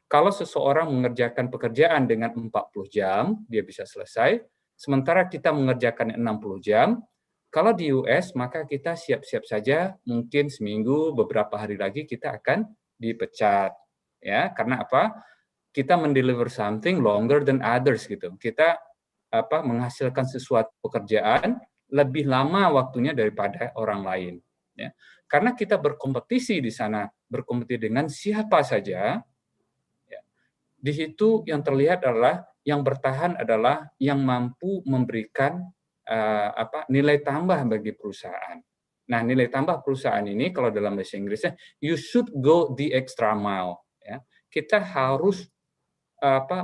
Kalau seseorang mengerjakan pekerjaan dengan 40 jam, dia bisa selesai. Sementara kita mengerjakan 60 jam, kalau di US maka kita siap-siap saja, mungkin seminggu, beberapa hari lagi kita akan dipecat. Ya, karena apa? Kita mendeliver something longer than others gitu. Kita menghasilkan sesuatu pekerjaan lebih lama waktunya daripada orang lain. Ya. Karena kita berkompetisi di sana, berkompetisi dengan siapa saja. Ya. Di situ yang terlihat adalah yang bertahan adalah yang mampu memberikan nilai tambah bagi perusahaan. Nah, nilai tambah perusahaan ini kalau dalam bahasa Inggrisnya, you should go the extra mile. Ya, kita harus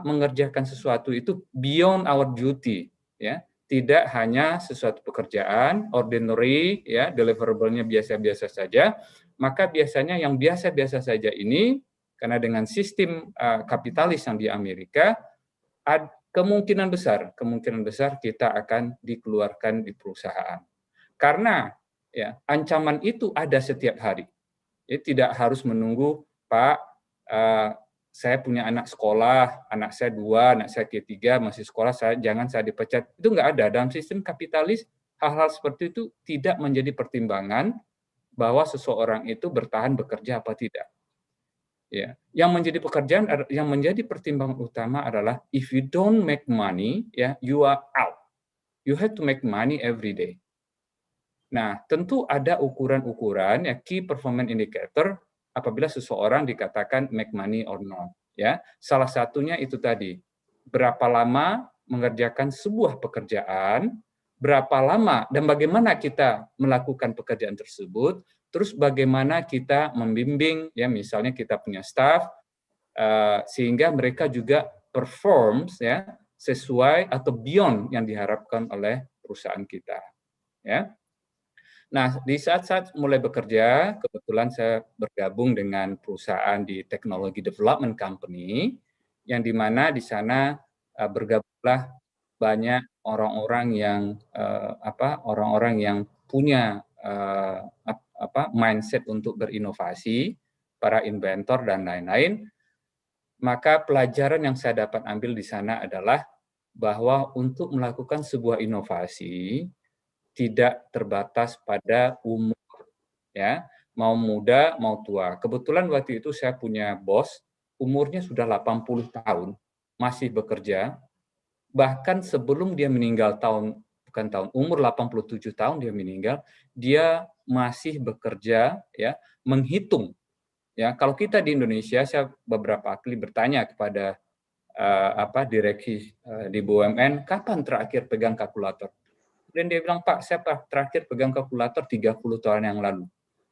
mengerjakan sesuatu itu beyond our duty. Ya, tidak hanya sesuatu pekerjaan ordinary, ya, deliverable-nya biasa-biasa saja. Maka biasanya yang biasa-biasa saja ini, karena dengan sistem kapitalis yang di Amerika, kemungkinan besar kita akan dikeluarkan di perusahaan. Karena ya ancaman itu ada setiap hari. Ya, tidak harus menunggu, Pak, saya punya anak sekolah, anak saya 2, anak saya 3 masih sekolah, jangan saya dipecat. Itu nggak ada. Dalam sistem kapitalis, hal-hal seperti itu tidak menjadi pertimbangan bahwa seseorang itu bertahan bekerja apa tidak. Ya, yang menjadi pertimbangan utama adalah if you don't make money, ya, you are out. You have to make money every day. Nah, tentu ada ukuran-ukuran, ya, key performance indicator apabila seseorang dikatakan make money or not. Ya, salah satunya itu tadi, berapa lama mengerjakan sebuah pekerjaan, berapa lama dan bagaimana kita melakukan pekerjaan tersebut. Terus bagaimana kita membimbing, ya, misalnya kita punya staff sehingga mereka juga performs, ya, sesuai atau beyond yang diharapkan oleh perusahaan kita, ya. Nah, di saat-saat mulai bekerja, kebetulan saya bergabung dengan perusahaan di Technology Development Company, yang di mana di sana bergabunglah banyak orang-orang yang punya mindset untuk berinovasi, para inventor dan lain-lain. Maka pelajaran yang saya dapat ambil di sana adalah bahwa untuk melakukan sebuah inovasi tidak terbatas pada umur, ya, mau muda mau tua. Kebetulan waktu itu saya punya bos, umurnya sudah 80 tahun, masih bekerja. Bahkan sebelum dia meninggal umur 87 tahun dia meninggal, dia masih bekerja, ya, menghitung. Ya, kalau kita di Indonesia, saya beberapa kali bertanya kepada direksi di BUMN, kapan terakhir pegang kalkulator? Dan dia bilang, Pak, saya terakhir pegang kalkulator 30 tahun yang lalu.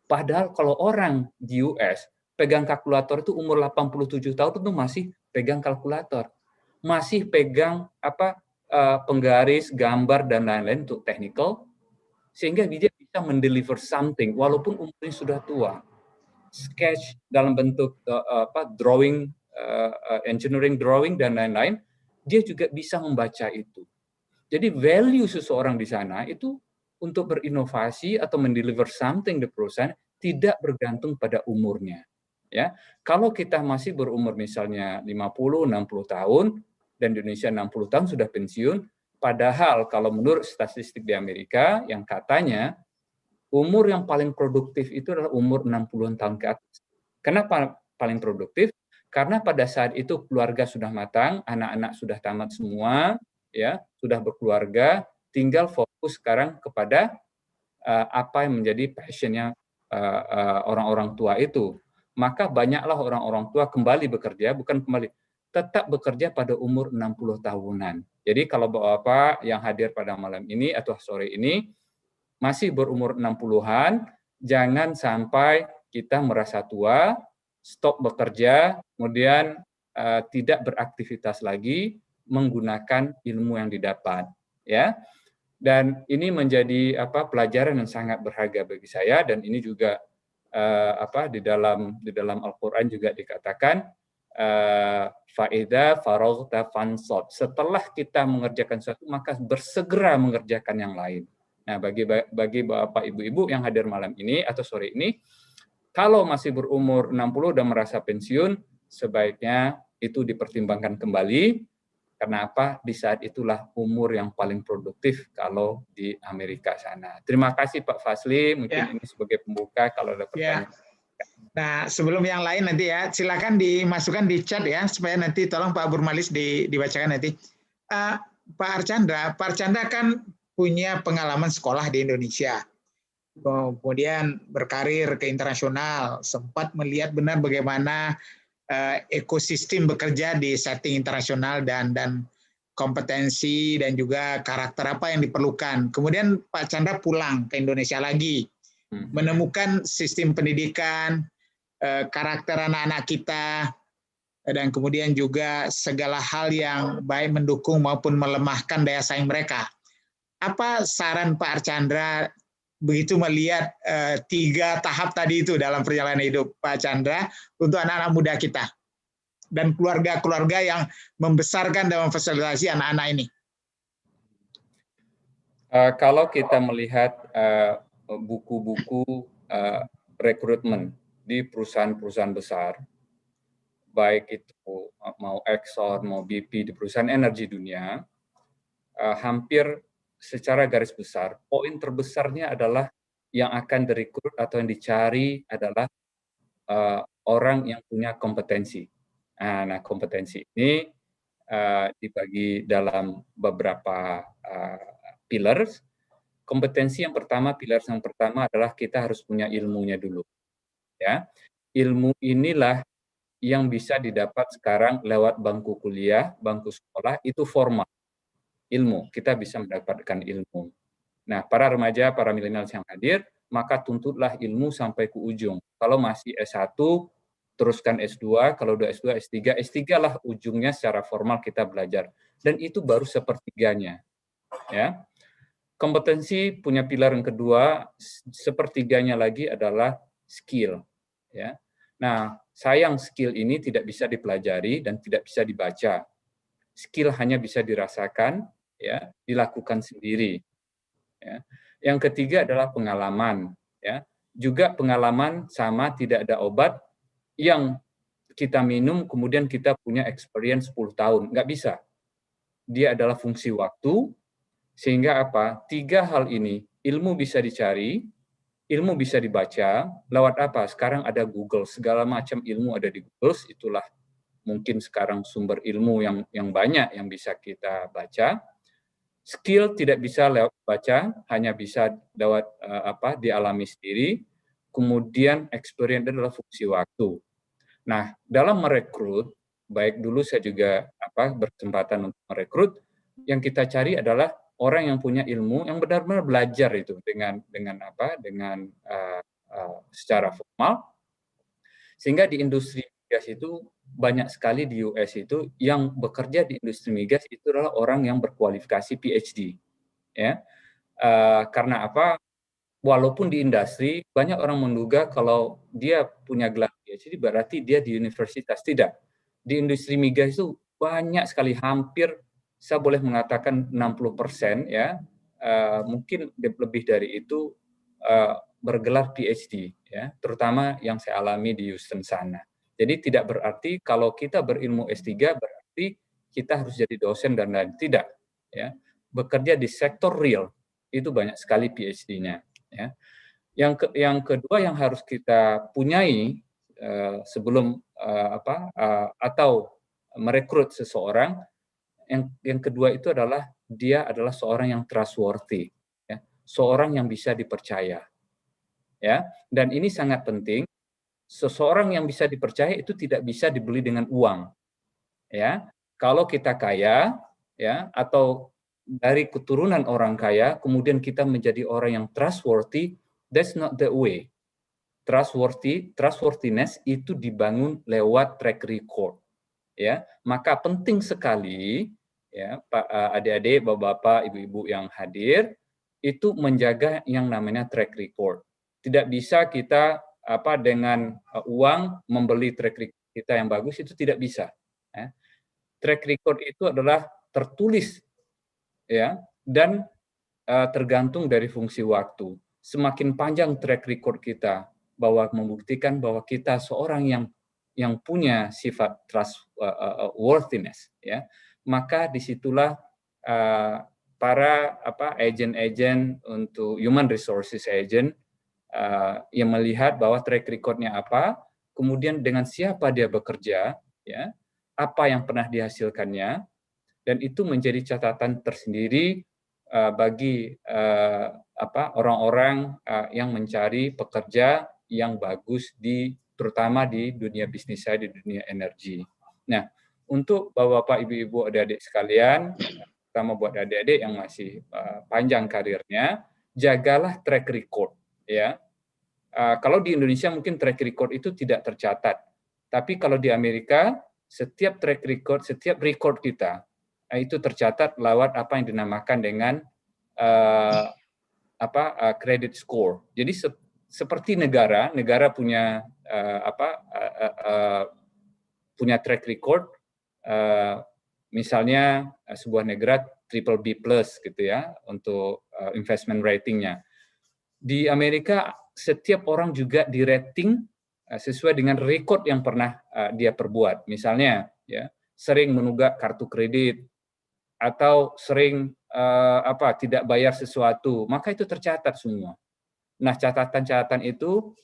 Padahal kalau orang di US pegang kalkulator itu umur 87 tahun itu masih pegang kalkulator. Masih pegang penggaris, gambar, dan lain-lain untuk technical, sehingga dia bisa mendeliver something walaupun umurnya sudah tua. Sketch dalam bentuk drawing, engineering drawing, dan lain-lain, dia juga bisa membaca itu. Jadi value seseorang di sana itu untuk berinovasi atau mendeliver something di perusahaan tidak bergantung pada umurnya. Ya, kalau kita masih berumur misalnya 50, 60 tahun, dan Indonesia 60 tahun sudah pensiun, padahal kalau menurut statistik di Amerika yang katanya umur yang paling produktif itu adalah umur 60-an tahun ke atas. Kenapa paling produktif? Karena pada saat itu keluarga sudah matang, anak-anak sudah tamat semua, ya, sudah berkeluarga, tinggal fokus sekarang kepada apa yang menjadi passionnya orang-orang tua itu. Maka banyaklah orang-orang tua kembali bekerja, tetap bekerja pada umur 60 tahunan. Jadi kalau Bapak yang hadir pada malam ini atau sore ini masih berumur 60-an, jangan sampai kita merasa tua, stop bekerja, kemudian tidak beraktivitas lagi menggunakan ilmu yang didapat, ya. Dan ini menjadi pelajaran yang sangat berharga bagi saya, dan ini juga di dalam Al-Qur'an juga dikatakan faida faraghta fansab. Setelah kita mengerjakan sesuatu maka bersegera mengerjakan yang lain. Nah, bagi Bapak Ibu-ibu yang hadir malam ini atau sore ini, kalau masih berumur 60 dan merasa pensiun, sebaiknya itu dipertimbangkan kembali. Kenapa? Di saat itulah umur yang paling produktif kalau di Amerika sana. Terima kasih Pak Fasli, mungkin ini sebagai pembuka kalau ada pertanyaan. Nah, sebelum yang lain nanti ya, silakan dimasukkan di chat ya, supaya nanti tolong Pak Burmalis dibacakan nanti. Pak Archandra kan punya pengalaman sekolah di Indonesia, kemudian berkarir ke internasional, sempat melihat benar bagaimana ekosistem bekerja di setting internasional dan kompetensi dan juga karakter apa yang diperlukan. Kemudian Pak Chandra pulang ke Indonesia lagi, menemukan sistem pendidikan, karakter anak-anak kita, dan kemudian juga segala hal yang baik mendukung maupun melemahkan daya saing mereka. Apa saran Pak Archandra begitu melihat 3 tahap tadi itu dalam perjalanan hidup Pak Chandra untuk anak-anak muda kita dan keluarga-keluarga yang membesarkan dan memfasilitasi anak-anak ini? Kalau kita melihat buku-buku rekrutmen di perusahaan-perusahaan besar, baik itu mau Exxon, mau BP, di perusahaan energi dunia, hampir secara garis besar, poin terbesarnya adalah yang akan direkrut atau yang dicari adalah orang yang punya kompetensi. Nah, kompetensi ini dibagi dalam beberapa pillars. Kompetensi yang pertama, pillars yang pertama adalah kita harus punya ilmunya dulu. Ya, ilmu inilah yang bisa didapat sekarang lewat bangku kuliah, bangku sekolah, itu formal. Ilmu, kita bisa mendapatkan ilmu. Nah, para remaja, para milenial yang hadir, maka tuntutlah ilmu sampai ke ujung. Kalau masih S1, teruskan S2, kalau udah S2, S3, S3 lah ujungnya secara formal kita belajar. Dan itu baru sepertiganya. Ya. Kompetensi punya pilar yang kedua, sepertiganya lagi adalah skill. Ya. Nah, sayang skill ini tidak bisa dipelajari dan tidak bisa dibaca. Skill hanya bisa dirasakan, ya, dilakukan sendiri. Ya. Yang ketiga adalah pengalaman. Ya. Juga pengalaman sama, tidak ada obat yang kita minum kemudian kita punya experience 10 tahun. Nggak bisa. Dia adalah fungsi waktu, sehingga apa? 3 hal ini, ilmu bisa dicari, ilmu bisa dibaca, lewat apa? Sekarang ada Google, segala macam ilmu ada di Google, itulah mungkin sekarang sumber ilmu yang banyak yang bisa kita baca. Skill tidak bisa lewat baca, hanya bisa lewat dialami sendiri. Kemudian experience adalah fungsi waktu. Nah, dalam merekrut, baik dulu saya juga berkesempatan untuk merekrut, yang kita cari adalah orang yang punya ilmu, yang benar-benar belajar itu dengan secara formal, sehingga di industri migas itu banyak sekali di US itu yang bekerja di industri migas itu adalah orang yang berkualifikasi PhD, ya. Karena apa? Walaupun di industri banyak orang menduga kalau dia punya gelar PhD berarti dia di universitas. Tidak. Di industri migas itu banyak sekali, hampir saya boleh mengatakan 60%, ya, mungkin lebih dari itu bergelar PhD, ya, terutama yang saya alami di Houston sana. Jadi tidak berarti kalau kita berilmu S3 berarti kita harus jadi dosen dan lain, tidak. Ya. Bekerja di sektor real itu banyak sekali PhD-nya. Ya. Yang kedua yang harus kita punyai sebelum atau merekrut seseorang, yang kedua itu adalah dia adalah seorang yang trustworthy, ya, seorang yang bisa dipercaya, ya. Dan ini sangat penting. Seseorang yang bisa dipercaya itu tidak bisa dibeli dengan uang, ya. Kalau kita kaya, ya, atau dari keturunan orang kaya, kemudian kita menjadi orang yang trustworthy, that's not the way. Trustworthiness itu dibangun lewat track record, ya. Maka penting sekali, ya, Pak adik-adik, bapak-bapak, ibu-ibu yang hadir, itu menjaga yang namanya track record. Tidak bisa kita dengan uang membeli track record kita yang bagus, itu tidak bisa. Ya. Track record itu adalah tertulis, ya, dan tergantung dari fungsi waktu. Semakin panjang track record kita bahwa membuktikan bahwa kita seorang yang punya sifat trustworthiness, ya, maka disitulah para agent-agent untuk human resources agent yang melihat bahwa track record-nya apa, kemudian dengan siapa dia bekerja, ya, apa yang pernah dihasilkannya, dan itu menjadi catatan tersendiri bagi orang-orang yang mencari pekerja yang bagus di terutama di dunia bisnis saya, di dunia energi. Nah, untuk Bapak-bapak, Ibu-ibu, adik-adik sekalian, terutama buat adik-adik yang masih panjang karirnya, jagalah track record, ya. Kalau di Indonesia mungkin track record itu tidak tercatat, tapi kalau di Amerika setiap track record, setiap record kita itu tercatat lewat apa yang dinamakan dengan credit score. Jadi seperti negara punya punya track record, misalnya sebuah negara BBB+ gitu ya untuk investment ratingnya. Di Amerika setiap orang juga di rating sesuai dengan rekod yang pernah dia perbuat. Misalnya ya, sering menunggak kartu kredit atau sering tidak bayar sesuatu, maka itu tercatat semua. Nah, catatan-catatan itu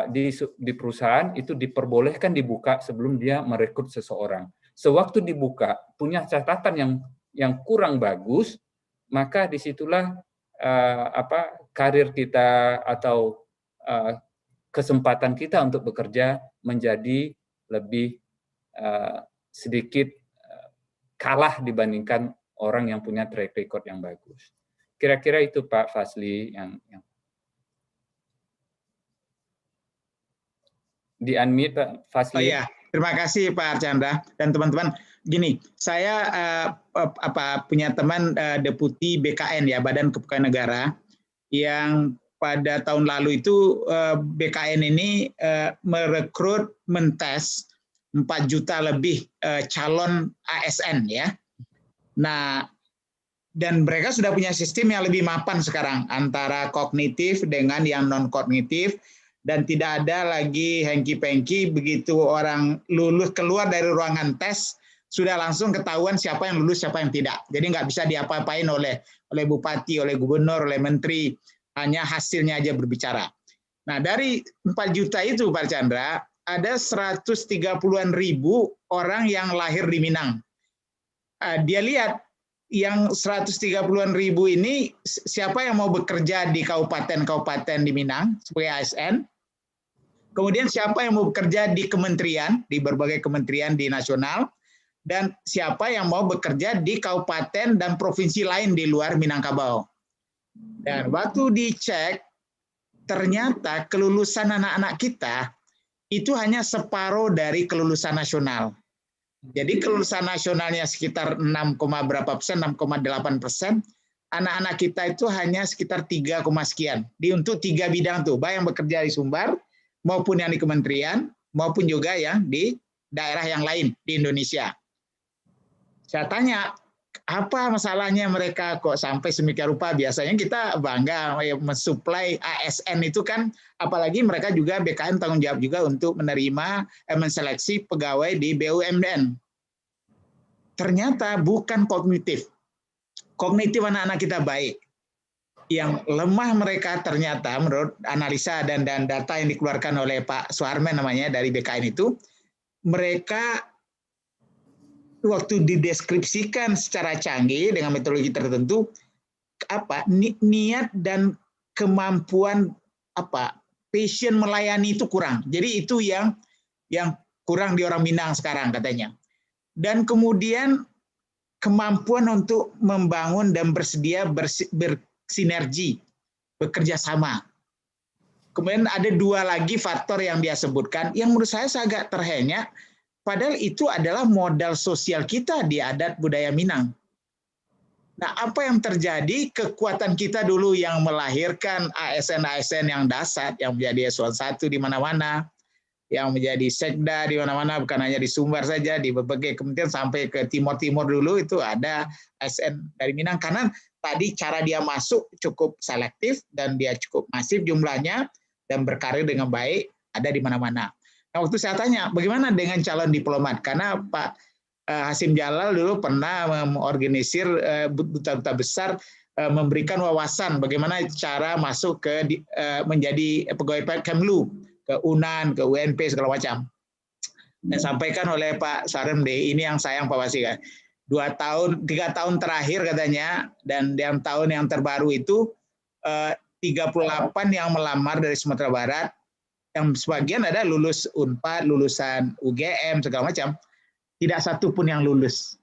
di perusahaan itu diperbolehkan dibuka sebelum dia merekrut seseorang. Sewaktu dibuka punya catatan yang kurang bagus, maka disitulah karir kita atau kesempatan kita untuk bekerja menjadi lebih sedikit kalah dibandingkan orang yang punya track record yang bagus. Kira-kira itu Pak Fazli yang di-unmute Pak Fazli. Oh iya, terima kasih Pak Archandra dan teman-teman. Gini, saya punya teman deputi BKN ya, Badan Kepegawaian Negara, yang pada tahun lalu itu BKN ini merekrut, mentes 4 juta lebih calon ASN ya. Nah, dan mereka sudah punya sistem yang lebih mapan sekarang antara kognitif dengan yang non kognitif. Dan tidak ada lagi hengki-pengki, begitu orang lulus keluar dari ruangan tes sudah langsung ketahuan siapa yang lulus siapa yang tidak. Jadi nggak bisa diapa-apain oleh bupati, oleh gubernur, oleh menteri, hanya hasilnya aja berbicara. Nah, dari 4 juta itu Pak Chandra, ada 130-an ribu orang yang lahir di Minang. Dia lihat yang 130-an ribu ini siapa yang mau bekerja di kabupaten-kabupaten di Minang sebagai ASN. Kemudian siapa yang mau bekerja di kementerian, di berbagai kementerian di nasional, dan siapa yang mau bekerja di kabupaten dan provinsi lain di luar Minangkabau. Dan waktu dicek, ternyata kelulusan anak-anak kita itu hanya separuh dari kelulusan nasional. Jadi kelulusan nasionalnya sekitar 6, berapa persen, 6,8%, anak-anak kita itu hanya sekitar 3, sekian. Untuk 3 bidang tuh, baik yang bekerja di Sumbar, maupun yang di kementerian, maupun juga yang di daerah yang lain di Indonesia. Saya tanya, apa masalahnya mereka kok sampai semikian rupa? Biasanya kita bangga mensuplai ASN itu kan, apalagi mereka juga BKN tanggung jawab juga untuk menerima, menseleksi pegawai di BUMN. Ternyata bukan kognitif. Kognitif anak-anak kita baik. Yang lemah mereka ternyata menurut analisa dan data yang dikeluarkan oleh Pak Suharman namanya dari BKN itu, mereka waktu dideskripsikan secara canggih dengan metodologi tertentu, niat dan kemampuan passion melayani itu kurang. Jadi itu yang kurang di orang Minang sekarang katanya. Dan kemudian kemampuan untuk membangun dan bersedia bersinergi, bekerja sama. Kemudian ada 2 lagi faktor yang dia sebutkan, yang menurut saya agak terhenyak, padahal itu adalah modal sosial kita di adat budaya Minang. Nah, apa yang terjadi? Kekuatan kita dulu yang melahirkan ASN-ASN yang dahsyat, yang menjadi eselon 1 di mana-mana, yang menjadi sekda di mana-mana, bukan hanya di Sumbar saja, di berbagai kementerian sampai ke timur-timur dulu itu ada ASN dari Minang. Karena tadi cara dia masuk cukup selektif dan dia cukup masif jumlahnya dan berkarir dengan baik, ada di mana-mana. Nah, waktu saya tanya, bagaimana dengan calon diplomat? Karena Pak Hasim Jalal dulu pernah mengorganisir duta-duta besar memberikan wawasan bagaimana cara masuk ke menjadi pegawai Kemlu, ke UNAN, ke UNP, segala macam. Dan sampaikan oleh Pak Saremde, ini yang sayang Pak Wasi, 3 tahun terakhir katanya, dan yang tahun yang terbaru itu 38 yang melamar dari Sumatera Barat, Yang sebagian ada lulus Unpad, lulusan UGM segala macam, tidak satu pun yang lulus.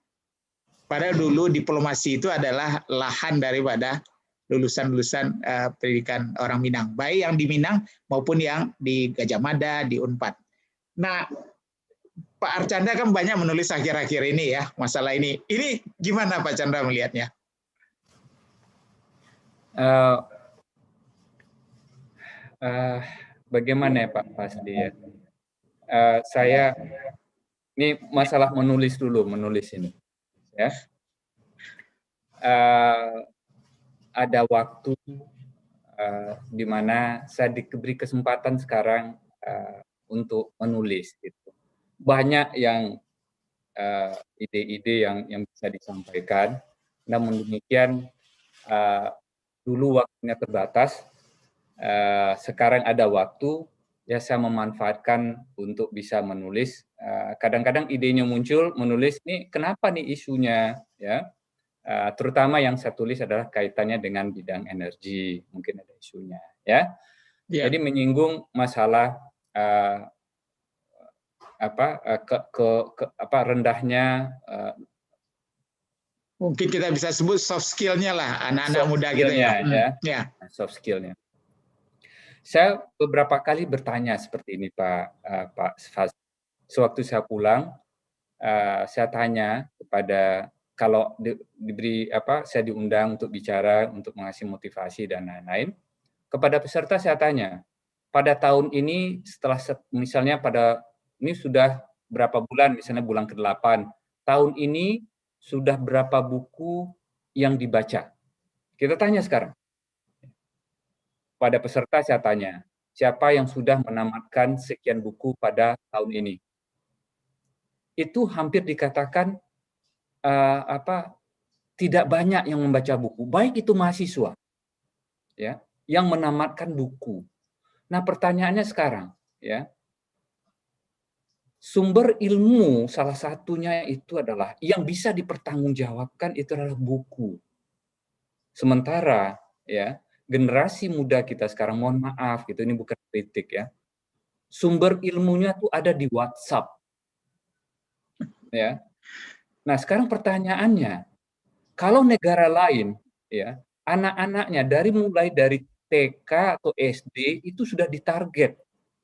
Padahal dulu diplomasi itu adalah lahan daripada lulusan-lulusan pendidikan orang Minang, baik yang di Minang maupun yang di Gajah Mada, di Unpad. Nah, Pak Archandra kan banyak menulis akhir-akhir ini ya masalah ini. Ini gimana Pak Chandra melihatnya? Bagaimana ya Pak Fasli ya? Saya ini masalah menulis dulu, menulis ini ya. Ada waktu di mana saya diberi kesempatan sekarang untuk menulis gitu. Banyak yang ide-ide yang bisa disampaikan, namun demikian dulu waktunya terbatas. Sekarang ada waktu, ya saya memanfaatkan untuk bisa menulis. Kadang-kadang idenya muncul, menulis nih kenapa nih isunya, ya. Terutama yang saya tulis adalah kaitannya dengan bidang energi, mungkin ada isunya, ya. Jadi menyinggung masalah rendahnya. Mungkin kita bisa sebut soft skill-nya lah anak-anak muda gitu ya. Ya. Soft skill-nya. Saya beberapa kali bertanya seperti ini Pak Faz. Sewaktu saya pulang, saya tanya kepada kalau diberi saya diundang untuk bicara, untuk mengasih motivasi dan lain-lain. Kepada peserta saya tanya, pada tahun ini setelah misalnya ini sudah berapa bulan, misalnya bulan ke-8, tahun ini sudah berapa buku yang dibaca? Kita tanya sekarang. Pada peserta saya tanya, siapa yang sudah menamatkan sekian buku pada tahun ini? Itu hampir dikatakan tidak banyak yang membaca buku, baik itu mahasiswa, ya, yang menamatkan buku. Nah, pertanyaannya sekarang, ya, sumber ilmu salah satunya itu adalah yang bisa dipertanggungjawabkan itu adalah buku. Sementara, ya, generasi muda kita sekarang, mohon maaf gitu, ini bukan kritik ya, sumber ilmunya tuh ada di WhatsApp, ya. Nah sekarang pertanyaannya, kalau negara lain, ya, anak-anaknya mulai dari TK atau SD itu sudah ditarget,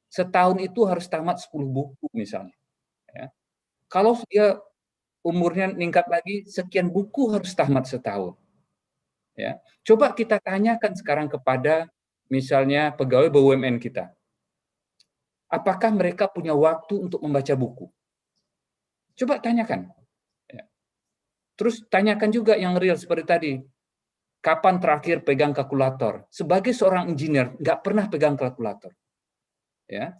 setahun itu harus tamat 10 buku misalnya, ya. Kalau dia umurnya meningkat lagi, sekian buku harus tamat setahun. Ya, coba kita tanyakan sekarang kepada misalnya pegawai BUMN kita, apakah mereka punya waktu untuk membaca buku? Coba tanyakan. Ya. Terus tanyakan juga yang real seperti tadi, kapan terakhir pegang kalkulator? Sebagai seorang engineer, nggak pernah pegang kalkulator. Ya,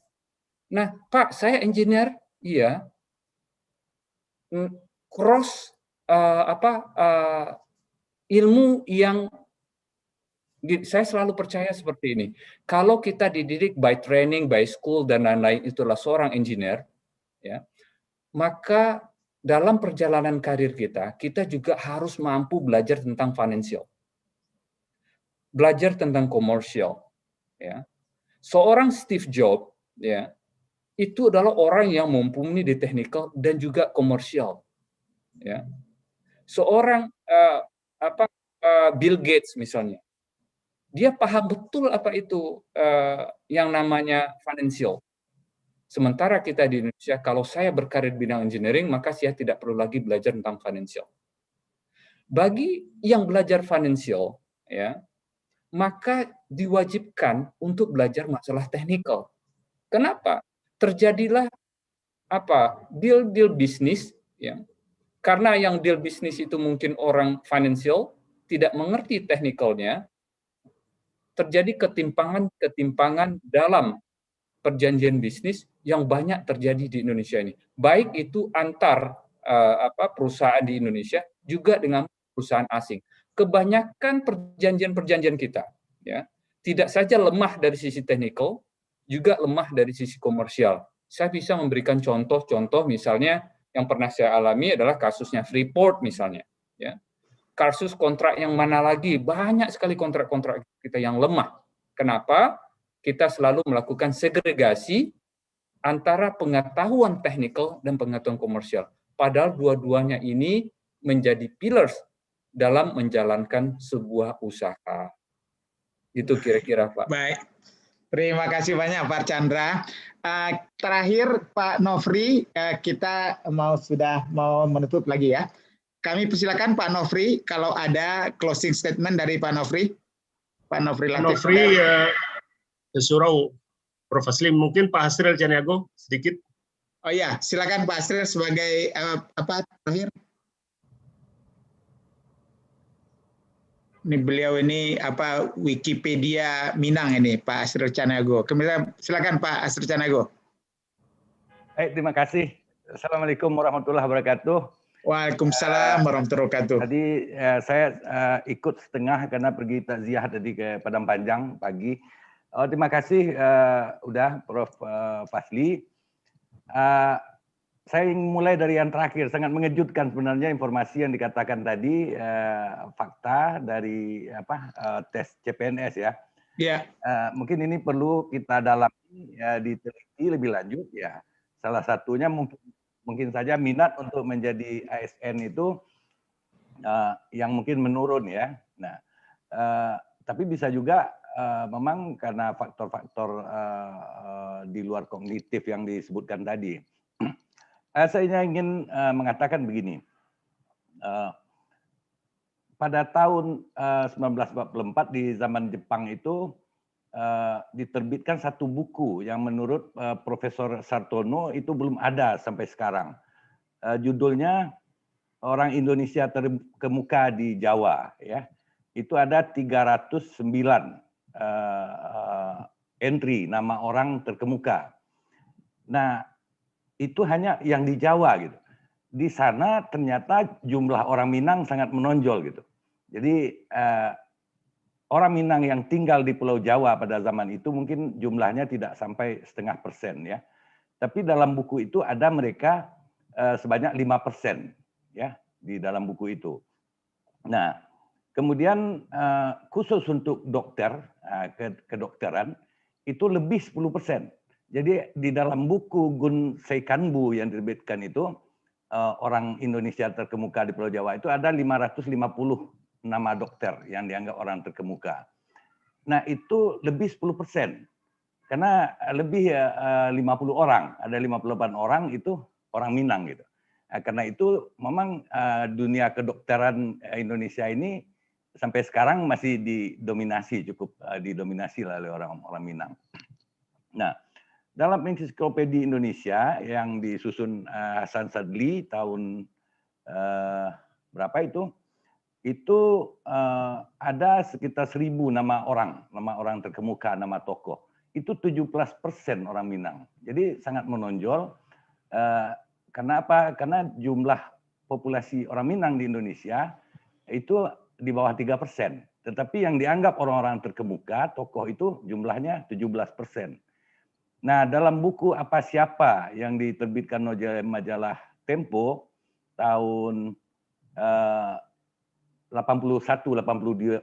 nah Pak, saya engineer, iya, cross ilmu yang saya selalu percaya seperti ini. Kalau kita dididik by training, by school dan lain-lain itulah seorang engineer, ya, maka dalam perjalanan karir kita juga harus mampu belajar tentang financial, belajar tentang komersial. Ya. Seorang Steve Jobs, ya, itu adalah orang yang mumpuni di technical dan juga komersial. Ya. Seorang Bill Gates misalnya, dia paham betul apa itu yang namanya financial. Sementara kita di Indonesia, kalau saya berkarir di bidang engineering, maka saya tidak perlu lagi belajar tentang financial. Bagi yang belajar financial, ya, maka diwajibkan untuk belajar masalah technical. Kenapa? Terjadilah deal bisnis, ya. Karena yang deal bisnis itu mungkin orang financial tidak mengerti technicalnya, terjadi ketimpangan dalam perjanjian bisnis yang banyak terjadi di Indonesia ini. Baik itu antar perusahaan di Indonesia juga dengan perusahaan asing. Kebanyakan perjanjian-perjanjian kita, ya, tidak saja lemah dari sisi technical, juga lemah dari sisi komersial. Saya bisa memberikan contoh-contoh, misalnya yang pernah saya alami adalah kasusnya Freeport misalnya, ya. Kasus kontrak yang mana lagi, banyak sekali kontrak-kontrak kita yang lemah. Kenapa? kita selalu melakukan segregasi antara pengetahuan teknikal dan pengetahuan komersial. Padahal dua-duanya ini menjadi pillars dalam menjalankan sebuah usaha. Itu kira-kira, Pak. Baik, terima kasih banyak Pak Chandra. Terakhir Pak Nofri, kita sudah mau menutup lagi ya. Kami persilakan Pak Nofri kalau ada closing statement dari Pak Nofri. Pak Nofri Latif. Nofri, surau Prof. Aslim, mungkin Pak Hasril Caniago sedikit. Oh ya, silakan Pak Hasril sebagai terakhir. Ini beliau ini Wikipedia Minang ini Pak Hasril Caniago. Kemudian silakan Pak Hasril Caniago. Baik, terima kasih. Assalamualaikum warahmatullahi wabarakatuh. Waalaikumsalam warahmatullahi wabarakatuh. Tadi saya ikut setengah karena pergi takziah tadi ke Padang Panjang pagi. Terima kasih udah Prof. Fasli. Saya ingin mulai dari yang terakhir. Sangat mengejutkan sebenarnya informasi yang dikatakan tadi, fakta dari tes CPNS ya. Ya. Mungkin ini perlu kita dalami, diteliti lebih lanjut ya. Salah satunya mungkin saja minat untuk menjadi ASN itu yang mungkin menurun ya. Nah, tapi bisa juga memang karena faktor-faktor di luar kognitif yang disebutkan tadi. Saya ingin mengatakan begini. Pada tahun 1944 di zaman Jepang itu diterbitkan satu buku yang menurut Profesor Sartono itu belum ada sampai sekarang. Judulnya Orang Indonesia Terkemuka di Jawa ya. Itu ada 309 entry nama orang terkemuka. Nah, itu hanya yang di Jawa gitu. Di sana ternyata jumlah orang Minang sangat menonjol gitu. Jadi orang Minang yang tinggal di Pulau Jawa pada zaman itu mungkin jumlahnya tidak sampai 0,5% ya. Tapi dalam buku itu ada mereka sebanyak 5% ya di dalam buku itu. Nah, kemudian khusus untuk dokter, kedokteran, itu lebih 10%. Jadi di dalam buku Gun Seikanbu yang diterbitkan itu, orang Indonesia terkemuka di Pulau Jawa itu ada 550 nama dokter yang dianggap orang terkemuka. Nah itu lebih 10%. Karena lebih 50 orang, ada 58 orang itu orang Minang gitu. Nah, karena itu memang dunia kedokteran Indonesia ini sampai sekarang masih cukup didominasi oleh orang-orang Minang. Nah, dalam ensiklopedia Indonesia yang disusun Hasan Sadli tahun berapa itu ada sekitar 1.000 nama orang terkemuka, nama tokoh. Itu 17% orang Minang. Jadi sangat menonjol. Karena apa? Karena jumlah populasi orang Minang di Indonesia itu di bawah 3%. Tetapi yang dianggap orang-orang terkemuka, tokoh itu jumlahnya 17%. Nah, dalam buku Apa Siapa yang diterbitkan oleh majalah Tempo tahun 81-82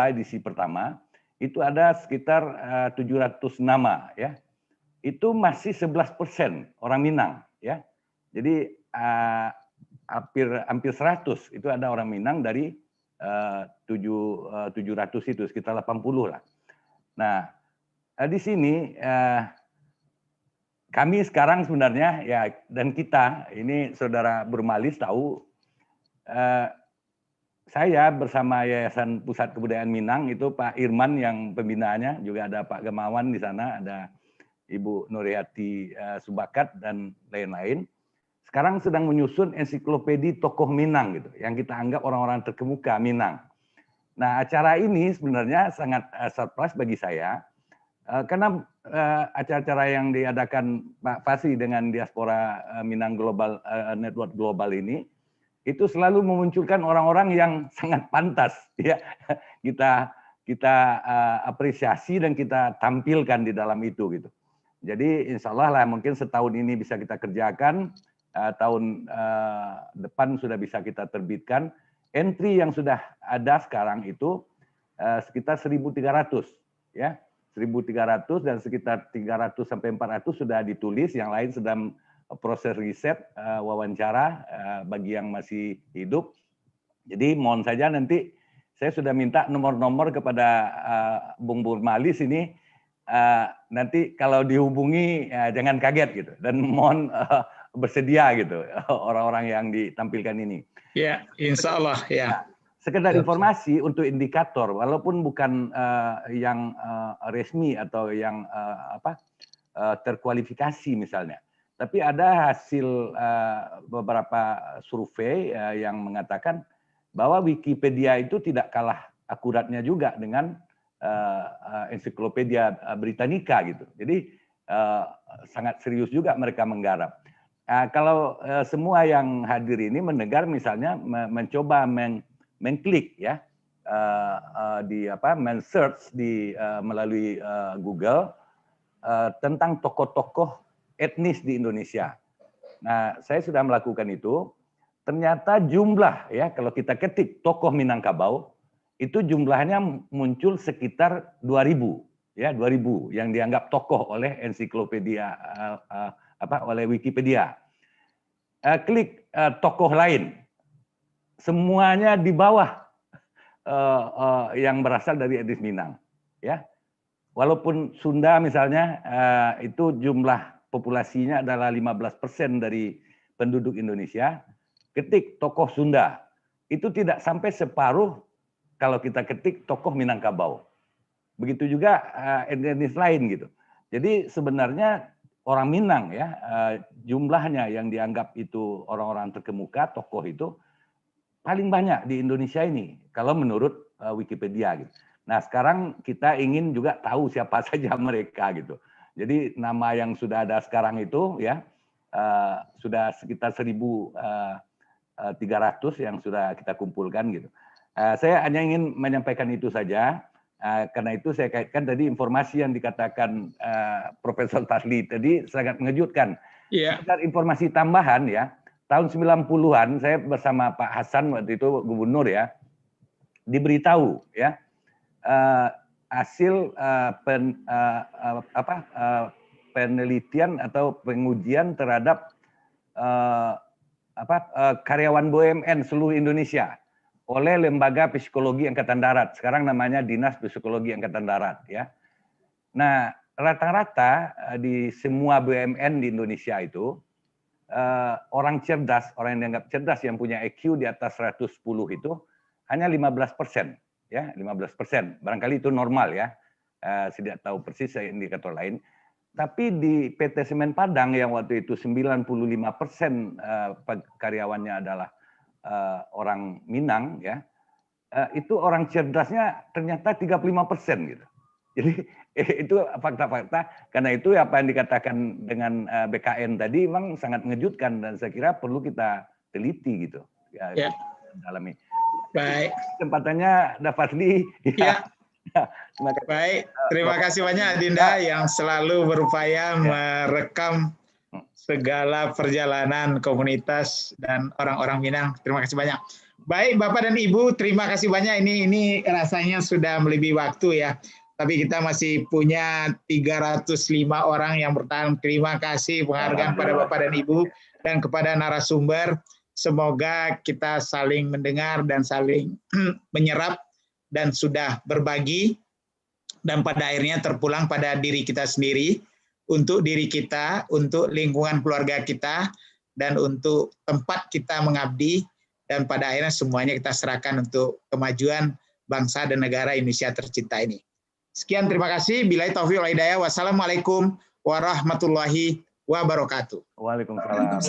edisi pertama, itu ada sekitar 700 nama ya. Itu masih 11% orang Minang ya. Jadi hampir 100 itu ada orang Minang dari 700 itu sekitar 80 lah. Nah, di sini kami sekarang sebenarnya ya, dan kita ini Saudara Burmalis tahu, saya bersama Yayasan Pusat Kebudayaan Minang itu Pak Irman yang pembinaannya, juga ada Pak Gemawan di sana, ada Ibu Nuriyati Subakat dan lain-lain. Sekarang sedang menyusun ensiklopedia tokoh Minang gitu, yang kita anggap orang-orang terkemuka Minang. Nah, acara ini sebenarnya sangat surprise bagi saya. Karena acara-acara yang diadakan Pak Fasli dengan Diaspora Minang Global Network Global ini itu selalu memunculkan orang-orang yang sangat pantas ya kita apresiasi dan kita tampilkan di dalam itu gitu. Jadi insya Allah lah mungkin setahun ini bisa kita kerjakan, tahun depan sudah bisa kita terbitkan. Entry yang sudah ada sekarang itu sekitar 1.300 ya. 1.300 dan sekitar 300 sampai 400 sudah ditulis, yang lain sedang proses riset, wawancara bagi yang masih hidup. Jadi mohon saja nanti saya sudah minta nomor-nomor kepada Bung Burmalis ini, nanti kalau dihubungi jangan kaget gitu, dan mohon bersedia gitu orang-orang yang ditampilkan ini. Ya, insya Allah ya. Sekedar informasi untuk indikator, walaupun bukan yang resmi atau yang terkualifikasi misalnya, tapi ada hasil beberapa survei yang mengatakan bahwa Wikipedia itu tidak kalah akuratnya juga dengan ensiklopedia Britannica gitu. Jadi sangat serius juga mereka menggarap. Kalau semua yang hadir ini mendengar misalnya mencoba mengklik ya men-search melalui Google tentang tokoh-tokoh etnis di Indonesia. Nah, saya sudah melakukan itu. Ternyata jumlah ya kalau kita ketik tokoh Minangkabau itu jumlahnya muncul sekitar 2.000 ya, 2.000 yang dianggap tokoh oleh ensiklopedia oleh Wikipedia. Klik tokoh lain, semuanya di bawah yang berasal dari etnis Minang ya. Walaupun Sunda misalnya itu jumlah populasinya adalah 15% dari penduduk Indonesia, ketik tokoh Sunda, itu tidak sampai separuh kalau kita ketik tokoh Minangkabau. Begitu juga etnis lain gitu. Jadi sebenarnya orang Minang ya, jumlahnya yang dianggap itu orang-orang terkemuka, tokoh itu paling banyak di Indonesia ini, kalau menurut Wikipedia gitu. Nah sekarang kita ingin juga tahu siapa saja mereka gitu. Jadi nama yang sudah ada sekarang itu ya, sudah sekitar 1.300 yang sudah kita kumpulkan gitu. Saya hanya ingin menyampaikan itu saja, karena itu saya kaitkan tadi informasi yang dikatakan Profesor Fazli tadi sangat mengejutkan. Yeah. Informasi tambahan ya, tahun 90-an saya bersama Pak Hasan waktu itu gubernur ya, diberitahu ya hasil penelitian atau pengujian terhadap karyawan BUMN seluruh Indonesia oleh Lembaga Psikologi Angkatan Darat, sekarang namanya Dinas Psikologi Angkatan Darat ya. Nah, rata-rata di semua BUMN di Indonesia itu orang cerdas, orang yang dianggap cerdas yang punya IQ di atas 110 itu hanya 15% ya, 15%. Barangkali itu normal ya. Saya tidak tahu persis indikator lain. Tapi di PT Semen Padang yang waktu itu 95% karyawannya adalah orang Minang ya, itu orang cerdasnya ternyata 35% gitu. Jadi itu fakta-fakta. Karena itu apa yang dikatakan dengan BKN tadi memang sangat mengejutkan dan saya kira perlu kita teliti gitu ya. Dalami. Baik. Kesempatannya Fazli. Ya. Baik, terima kasih banyak Adinda yang selalu berupaya merekam segala perjalanan komunitas dan orang-orang Minang. Terima kasih banyak. Baik, Bapak dan Ibu, terima kasih banyak. Ini rasanya sudah melebihi waktu ya. Tapi kita masih punya 305 orang yang bertahan. Terima kasih penghargaan kepada Bapak dan Ibu dan kepada narasumber. Semoga kita saling mendengar dan saling menyerap dan sudah berbagi dan pada akhirnya terpulang pada diri kita sendiri, untuk diri kita, untuk lingkungan keluarga kita, dan untuk tempat kita mengabdi, dan pada akhirnya semuanya kita serahkan untuk kemajuan bangsa dan negara Indonesia tercinta ini. Sekian, terima kasih. Billahi taufiq wal hidayah. Wassalamualaikum warahmatullahi wabarakatuh. Waalaikumsalam.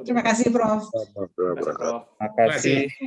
Terima kasih, Prof. Terima kasih.